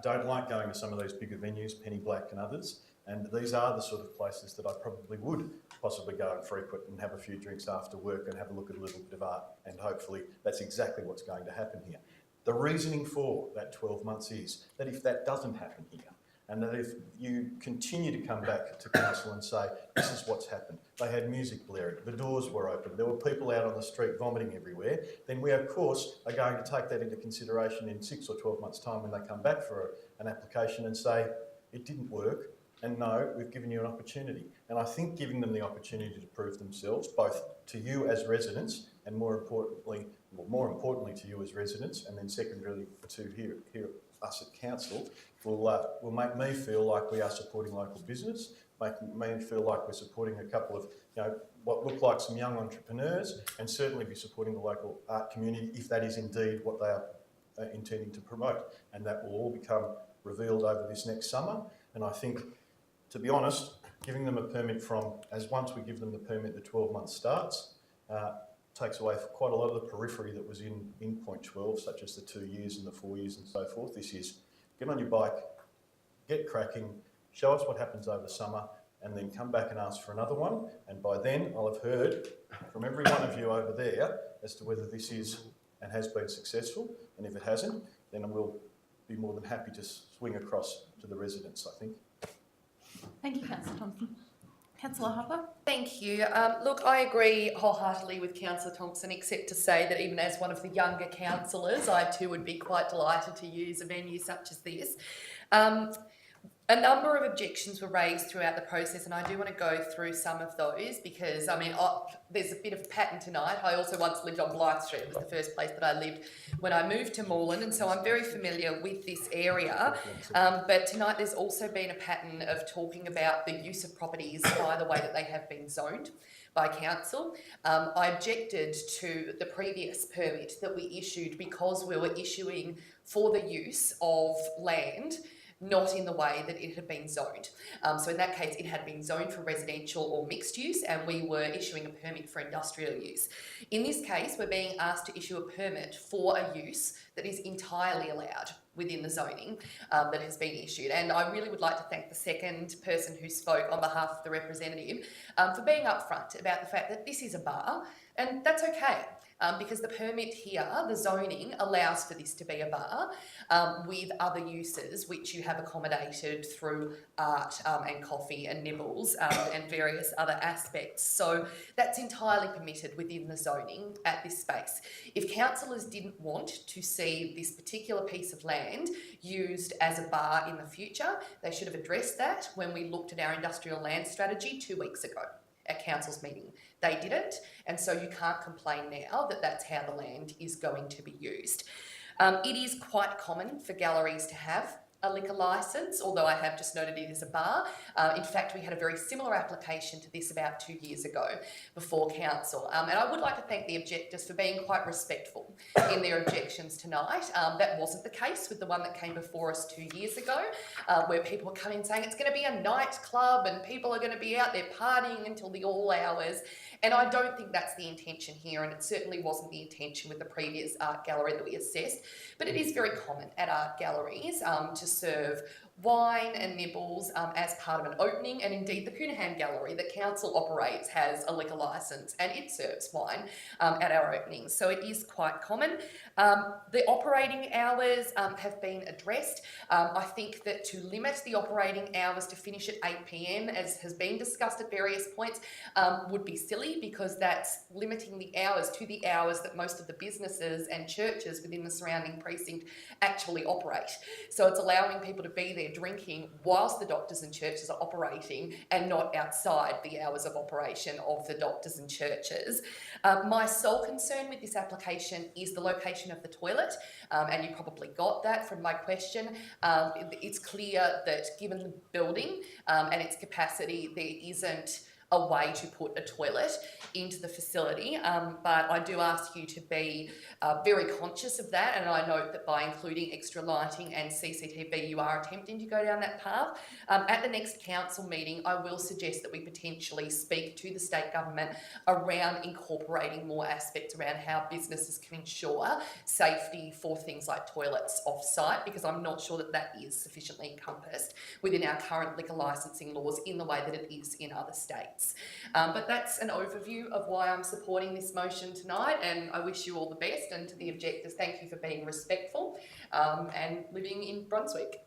don't like going to some of those bigger venues, Penny Black and others, and these are the sort of places that I probably would possibly go and frequent and have a few drinks after work and have a look at a little bit of art, and hopefully that's exactly what's going to happen here. The reasoning for that 12 months is that if that doesn't happen here, and that if you continue to come back to council and say, this is what's happened, they had music blaring, the doors were open, there were people out on the street vomiting everywhere, then we of course are going to take that into consideration in 6 or 12 months' time when they come back for an application and say, it didn't work, and no, we've given you an opportunity. And I think giving them the opportunity to prove themselves, both to you as residents and more importantly to you as residents, and then secondarily to here us at council, will make me feel like we are supporting local business, make me feel like we're supporting a couple of, what look like some young entrepreneurs, and certainly be supporting the local art community if that is indeed what they are intending to promote. And that will all become revealed over this next summer. And I think, to be honest, giving them a permit once we give them the permit, the 12 months starts, takes away quite a lot of the periphery that was in point 12, such as the 2 years and the 4 years and so forth. This is get on your bike, get cracking, show us what happens over summer, and then come back and ask for another one. And by then, I'll have heard from every one of you over there as to whether this is and has been successful. And if it hasn't, then I will be more than happy to swing across to the residents, I think. Thank you, Councillor Thompson. Councillor Hopper? Thank you. Look, I agree wholeheartedly with Councillor Thompson, except to say that even as one of the younger councillors, I too would be quite delighted to use a venue such as this. A number of objections were raised throughout the process, and I do want to go through some of those because, I mean, there's a bit of a pattern tonight. I also once lived on Blythe Street. It was the first place that I lived when I moved to Moreland, and so I'm very familiar with this area. But tonight there's also been a pattern of talking about the use of properties by the way that they have been zoned by council. I objected to the previous permit that we issued because we were issuing for the use of land not in the way that it had been zoned. So in that case, it had been zoned for residential or mixed use, and we were issuing a permit for industrial use. In this case, we're being asked to issue a permit for a use that is entirely allowed within the zoning that has been issued. And I really would like to thank the second person who spoke on behalf of the representative for being upfront about the fact that this is a bar, and that's okay. Because the permit here, the zoning, allows for this to be a bar with other uses which you have accommodated through art and coffee and nibbles and various other aspects. So that's entirely permitted within the zoning at this space. If councillors didn't want to see this particular piece of land used as a bar in the future, they should have addressed that when we looked at our industrial land strategy 2 weeks ago at council's meeting. They didn't, and so you can't complain now that that's how the land is going to be used. It is quite common for galleries to have a liquor licence, although I have just noted it is a bar. In fact, we had a very similar application to this about 2 years ago before council. And I would like to thank the objectors for being quite respectful in their objections tonight. That wasn't the case with the one that came before us 2 years ago, where people were coming saying it's going to be a nightclub and people are going to be out there partying until the all hours. And I don't think that's the intention here, and it certainly wasn't the intention with the previous art gallery that we assessed. But it is very common at art galleries to serve wine and nibbles as part of an opening, and indeed the Coonahan Gallery that council operates has a liquor licence and it serves wine at our openings, so it is quite common. The operating hours have been addressed. I think that to limit the operating hours to finish at 8 p.m, as has been discussed at various points, would be silly, because that's limiting the hours to the hours that most of the businesses and churches within the surrounding precinct actually operate. So it's allowing people to be there drinking whilst the doctors and churches are operating, and not outside the hours of operation of the doctors and churches. My sole concern with this application is the location of the toilet, and you probably got that from my question. It's clear that given the building and its capacity, there isn't a way to put a toilet into the facility, but I do ask you to be very conscious of that, and I note that by including extra lighting and CCTV, you are attempting to go down that path. At the next council meeting, I will suggest that we potentially speak to the state government around incorporating more aspects around how businesses can ensure safety for things like toilets off-site, because I'm not sure that that is sufficiently encompassed within our current liquor licensing laws in the way that it is in other states. But that's an overview of why I'm supporting this motion tonight, and I wish you all the best, and to the objectors, thank you for being respectful and living in Brunswick.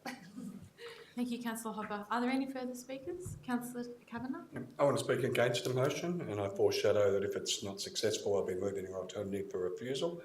Thank you, Councillor Hopper. Are there any further speakers? Councillor Kavanagh? I want to speak against the motion, and I foreshadow that if it's not successful, I'll be moving an alternative for refusal.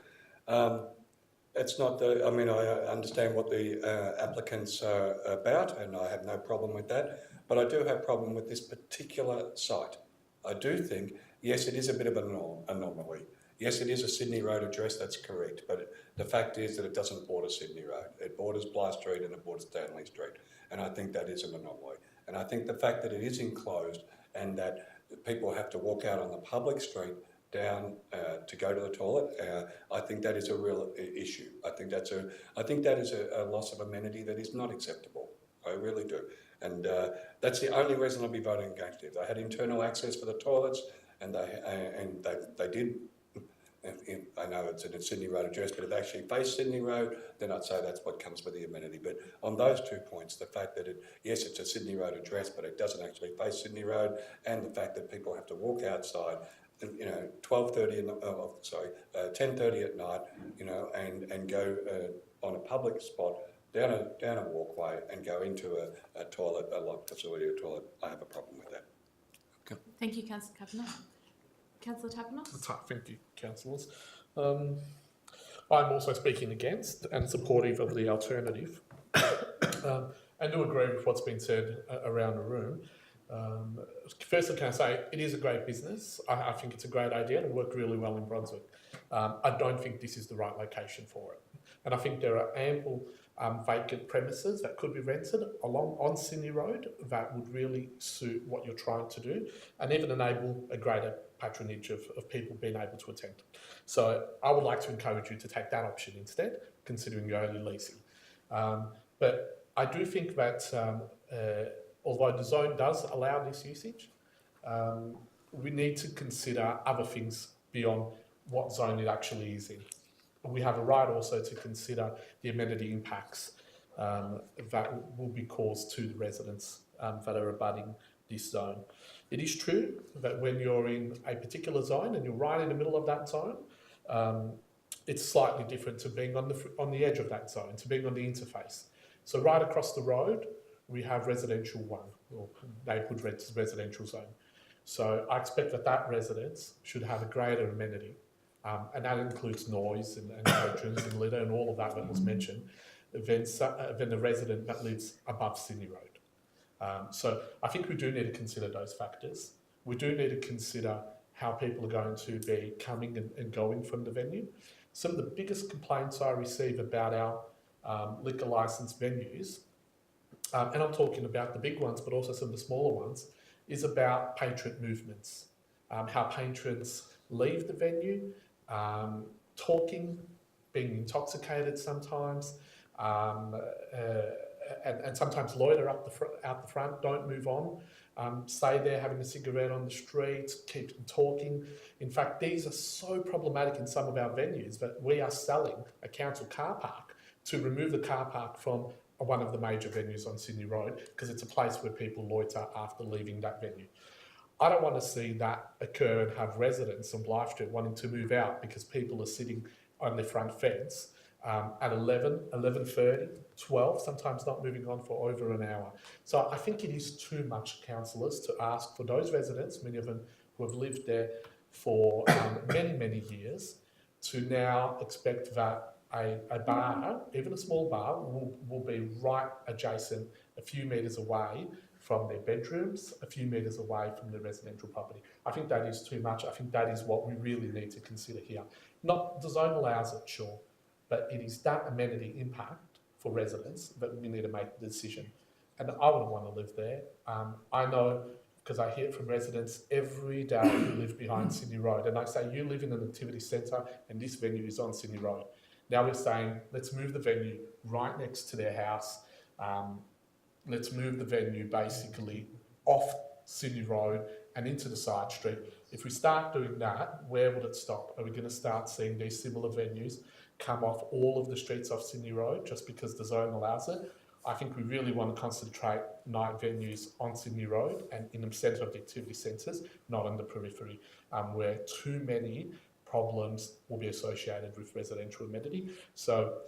It's not the, I mean, I understand what the applicants are about, and I have no problem with that, but I do have a problem with this particular site. I do think, yes, it is a bit of an anomaly. Yes, it is a Sydney Road address, that's correct, but the fact is that it doesn't border Sydney Road. It borders Blythe Street and it borders Stanley Street, and I think that is an anomaly. And I think the fact that it is enclosed and that people have to walk out on the public street down to go to the toilet, I think that is a real issue. I think that is a loss of amenity that is not acceptable. I really do. And that's the only reason I'll be voting against it. They had internal access for the toilets, and they did. know it's in a Sydney Road address, but if they actually face Sydney Road, then I'd say that's what comes with the amenity. But on those 2 points, the fact that yes, it's a Sydney Road address, but it doesn't actually face Sydney Road, and the fact that people have to walk outside, 10:30 at night, and go on a public spot down a walkway and go into a toilet, a locked facility, a toilet. I have a problem with that. Thank you, Councillor Kavanagh. Councillor Tapanos? Thank you, councillors. I'm also speaking against and supportive of the alternative, and do agree with what's been said around the room. Firstly, can I say it is a great business. I think it's a great idea and it worked really well in Brunswick. I don't think this is the right location for it. And I think there are ample vacant premises that could be rented on Sydney Road that would really suit what you're trying to do and even enable a greater patronage of people being able to attend. So I would like to encourage you to take that option instead, considering you're only leasing. But I do think that although the zone does allow this usage, we need to consider other things beyond what zone it actually is in. We have a right also to consider the amenity impacts that will be caused to the residents that are abutting this zone. It is true that when you're in a particular zone and you're right in the middle of that zone, it's slightly different to being on the edge of that zone, to being on the interface. So right across the road, we have residential 1, or neighbourhood residential zone. So I expect that residence should have a greater amenity, and that includes noise and patrons and litter and all of that was mentioned, than the resident that lives above Sydney Road. So I think we do need to consider those factors. We do need to consider how people are going to be coming and going from the venue. Some of the biggest complaints I receive about our liquor licence venues, and I'm talking about the big ones, but also some of the smaller ones, is about patron movements, how patrons leave the venue, talking, being intoxicated sometimes, and sometimes loiter out the front, don't move on, stay there having a cigarette on the street, keep talking. In fact, these are so problematic in some of our venues that we are selling a council car park to remove the car park from one of the major venues on Sydney Road because it's a place where people loiter after leaving that venue. I don't want to see that occur and have residents on Blythe Street wanting to move out because people are sitting on their front fence at 11, 11:30, 12, sometimes not moving on for over an hour. So I think it is too much, councillors, to ask for those residents, many of them who have lived there for many, many years, to now expect that a bar, even a small bar, will be right adjacent, a few metres away from their bedrooms, a few metres away from the residential property. I think that is too much. I think that is what we really need to consider here. Not the zone allows it, sure, but it is that amenity impact for residents that we need to make the decision. And I wouldn't want to live there. I know, because I hear it from residents every day who live behind Sydney Road, and I say, you live in an activity centre and this venue is on Sydney Road. Now we're saying, let's move the venue right next to their house. Let's move the venue basically off Sydney Road and into the side street. If we start doing that, where will it stop? Are we going to start seeing these similar venues come off all of the streets off Sydney Road just because the zone allows it? I think we really want to concentrate night venues on Sydney Road and in the centre of the activity centres, not on the periphery, where too many problems will be associated with residential amenity. So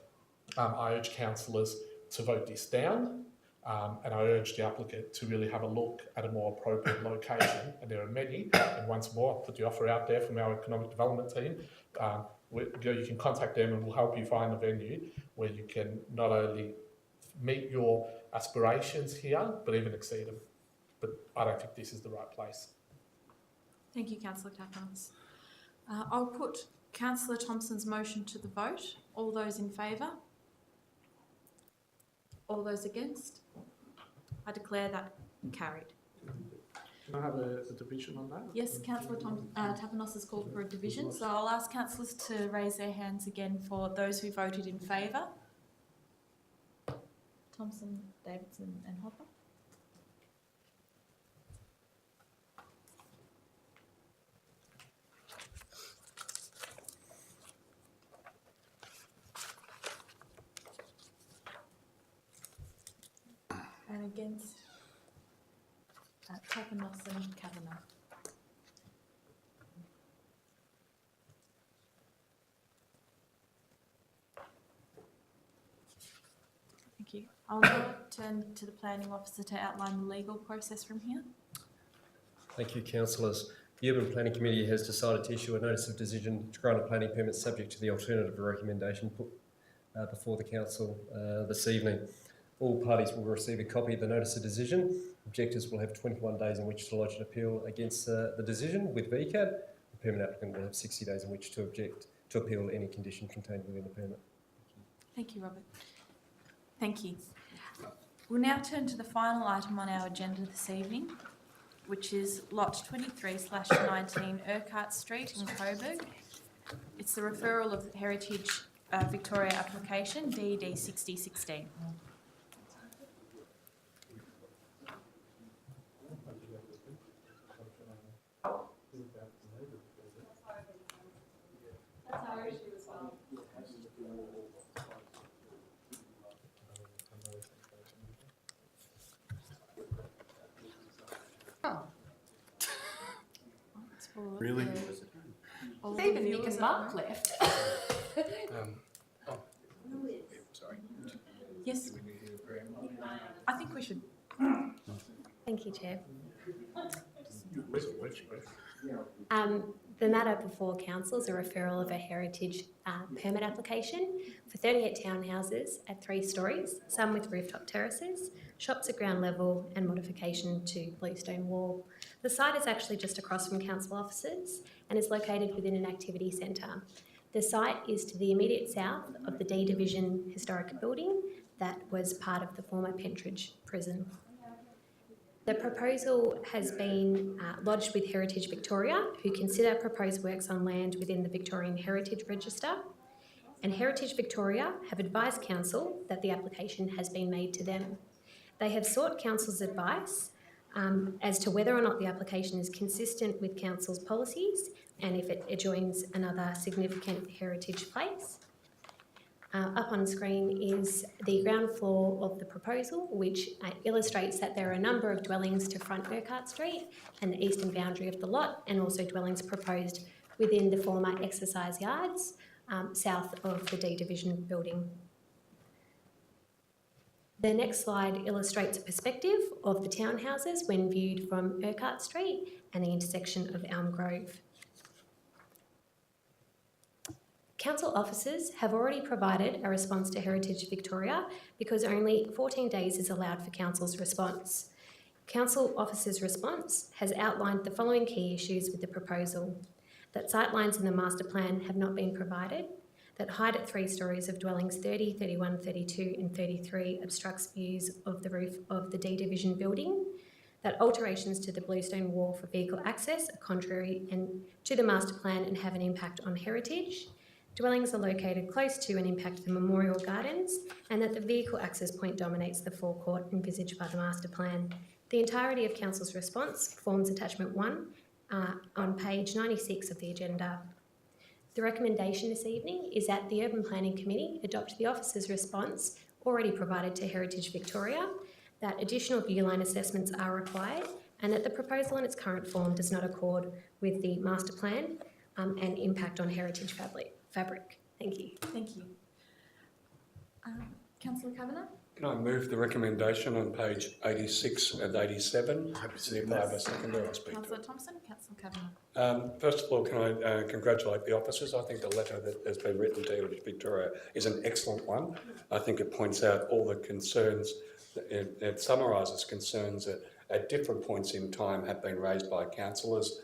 I urge councillors to vote this down, and I urge the applicant to really have a look at a more appropriate location, and there are many, and once more, I'll put the offer out there from our economic development team. You can contact them and we'll help you find a venue where you can not only meet your aspirations here, but even exceed them. But I don't think this is the right place. Thank you, Councillor Kapanos. I'll put Councillor Thompson's motion to the vote. All those in favour? All those against? I declare that carried. Can I have a division on that? Yes, Councillor Tapanos has called for a division, so I'll ask councillors to raise their hands again for those who voted in favour. Thompson, Davidson and Hopper. against? Tapanos and Kavanagh. Thank you. I'll now turn to the planning officer to outline the legal process from here. Thank you, councillors. The Urban Planning Committee has decided to issue a notice of decision to grant a planning permit subject to the alternative recommendation put before the council this evening. All parties will receive a copy of the notice of decision. Objectors will have 21 days in which to lodge an appeal against the decision with VCAD. The permit applicant will have 60 days in which to appeal any condition contained within the permit. Thank you, Robert. Thank you. We'll now turn to the final item on our agenda this evening, which is lot 23/19 Urquhart Street in Coburg. It's the referral of the Heritage Victoria application, DD 6016. Really? Even Nick and Mark left. Sorry. Yes. I think we should. Thank you, Chair. Where's The matter before Council is a referral of a heritage permit application for 38 townhouses at 3 storeys, some with rooftop terraces, shops at ground level and modification to bluestone wall. The site is actually just across from council offices and is located within an activity centre. The site is to the immediate south of the D Division historic building that was part of the former Pentridge prison. The proposal has been lodged with Heritage Victoria, who consider proposed works on land within the Victorian Heritage Register, and Heritage Victoria have advised Council that the application has been made to them. They have sought Council's advice as to whether or not the application is consistent with Council's policies and if it adjoins another significant heritage place. Up on screen is the ground floor of the proposal, which illustrates that there are a number of dwellings to front Urquhart Street and the eastern boundary of the lot, and also dwellings proposed within the former exercise yards south of the D Division building. The next slide illustrates a perspective of the townhouses when viewed from Urquhart Street and the intersection of Elm Grove. Council officers have already provided a response to Heritage Victoria because only 14 days is allowed for Council's response. Council officers' response has outlined the following key issues with the proposal: that sightlines in the master plan have not been provided, that height at 3 storeys of dwellings 30, 31, 32 and 33 obstructs views of the roof of the D Division building, that alterations to the bluestone wall for vehicle access are contrary to the master plan and have an impact on heritage, dwellings are located close to and impact the memorial gardens, and that the vehicle access point dominates the forecourt envisaged by the master plan. The entirety of Council's response forms attachment 1 on page 96 of the agenda. The recommendation this evening is that the Urban Planning Committee adopt the officer's response already provided to Heritage Victoria, that additional viewline assessments are required, and that the proposal in its current form does not accord with the master plan and impact on heritage fabric. Thank you. Thank you. Councillor Kavanagh? Can I move the recommendation on page 86 and 87? If I have a seconder, I'll speak to Councillor it. Thompson, Councillor Kavanagh. First of all, can I congratulate the officers? I think the letter that has been written to Heritage Victoria is an excellent one. I think it points out all the concerns, it summarises concerns that at different points in time have been raised by councillors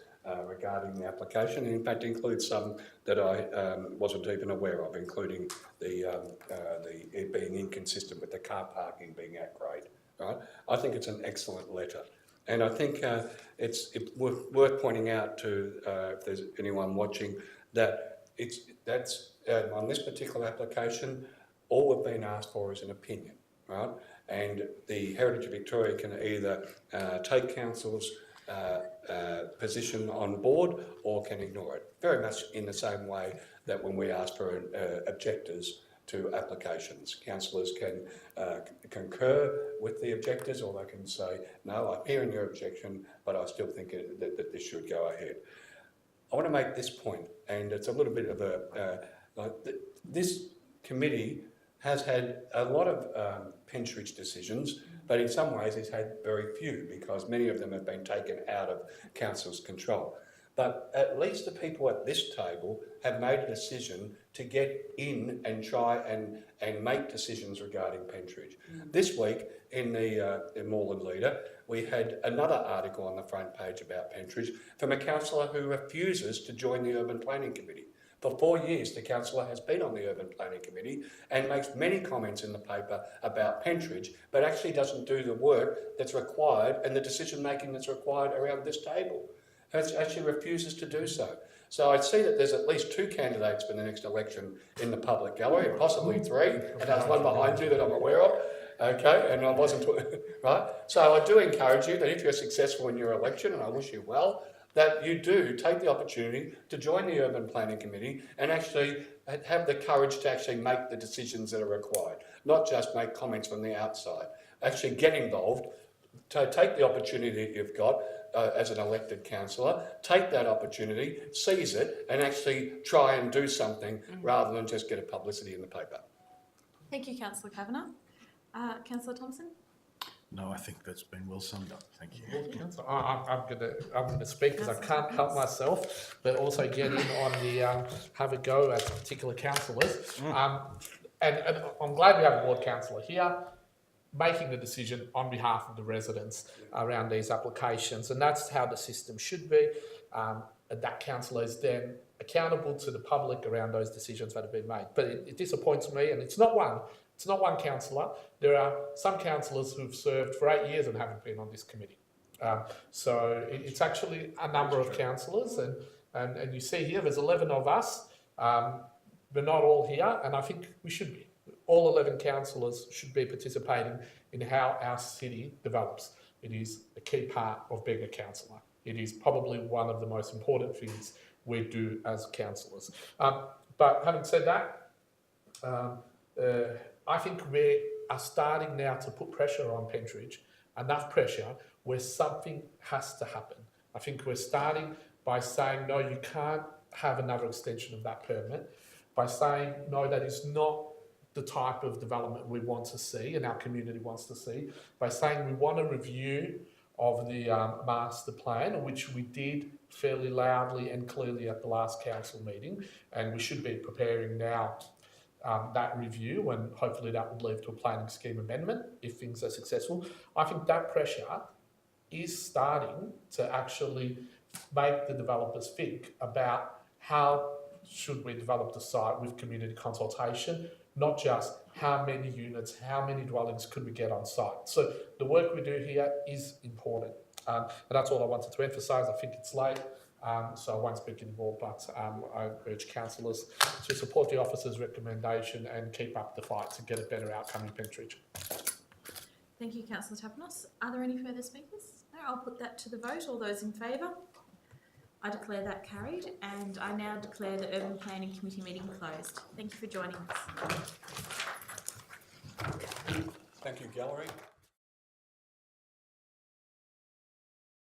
regarding the application, and in fact includes some that I wasn't even aware of, including it being inconsistent with the car parking being at grade. Right? I think it's an excellent letter, and I think it's worth pointing out to if there's anyone watching that that's on this particular application, all we've been asked for is an opinion, right? And the Heritage Victoria can either take council's position on board or can ignore it. Very much in the same way that when we ask for objectors to applications. Councillors can concur with the objectors, or they can say, no, I'm hearing your objection, but I still think that this should go ahead. I want to make this point, and it's a little bit of this committee has had a lot of Pentridge decisions, but in some ways it's had very few because many of them have been taken out of council's control. But at least the people at this table have made a decision to get in and try and make decisions regarding Pentridge. This week in the Moreland Leader, we had another article on the front page about Pentridge from a councillor who refuses to join the Urban Planning Committee. For 4 years, the councillor has been on the Urban Planning Committee and makes many comments in the paper about Pentridge, but actually doesn't do the work that's required and the decision-making that's required around this table. Actually refuses to do so. So I see that there's at least 2 candidates for the next election in the public gallery, and possibly 3, and there's one behind you that I'm aware of. Okay, and I wasn't, right? So I do encourage you that if you're successful in your election, and I wish you well, that you do take the opportunity to join the Urban Planning Committee and actually have the courage to actually make the decisions that are required, not just make comments from the outside. Actually get involved, to take the opportunity that you've got as an elected councillor, take that opportunity, seize it, and actually try and do something rather than just get a publicity in the paper. Thank you, Councillor Kavanagh. Councillor Thompson? No, I think that's been well summed up. Thank you. Well, Councillor, I'm going to speak because I can't help myself, but also get in on the have a go at particular councillors. And I'm glad we have a ward councillor here, making the decision on behalf of the residents around these applications, and that's how the system should be. That councillor is then accountable to the public around those decisions that have been made. But it disappoints me, and it's not one councillor. There are some councillors who've served for 8 years and haven't been on this committee. So it's actually a number of councillors, and you see here there's 11 of us. We're not all here, and I think we should be. All 11 councillors should be participating in how our city develops. It is a key part of being a councillor. It is probably one of the most important things we do as councillors. But having said that, I think we are starting now to put pressure on Pentridge, enough pressure where something has to happen. I think we're starting by saying, no, you can't have another extension of that permit, by saying, no, that is not the type of development we want to see and our community wants to see, by saying we want a review of the master plan, which we did fairly loudly and clearly at the last council meeting, and we should be preparing now that review, and hopefully that would lead to a planning scheme amendment if things are successful. I think that pressure is starting to actually make the developers think about how should we develop the site with community consultation, not just how many units, how many dwellings could we get on site. So the work we do here is important. And that's all I wanted to emphasise. I think it's late, so I won't speak anymore, but I urge councillors to support the officer's recommendation and keep up the fight to get a better outcome in Pentridge. Thank you, Councillor Tapanos. Are there any further speakers? No, I'll put that to the vote. All those in favour? I declare that carried, and I now declare the Urban Planning Committee meeting closed. Thank you for joining us. Thank you, Gallery.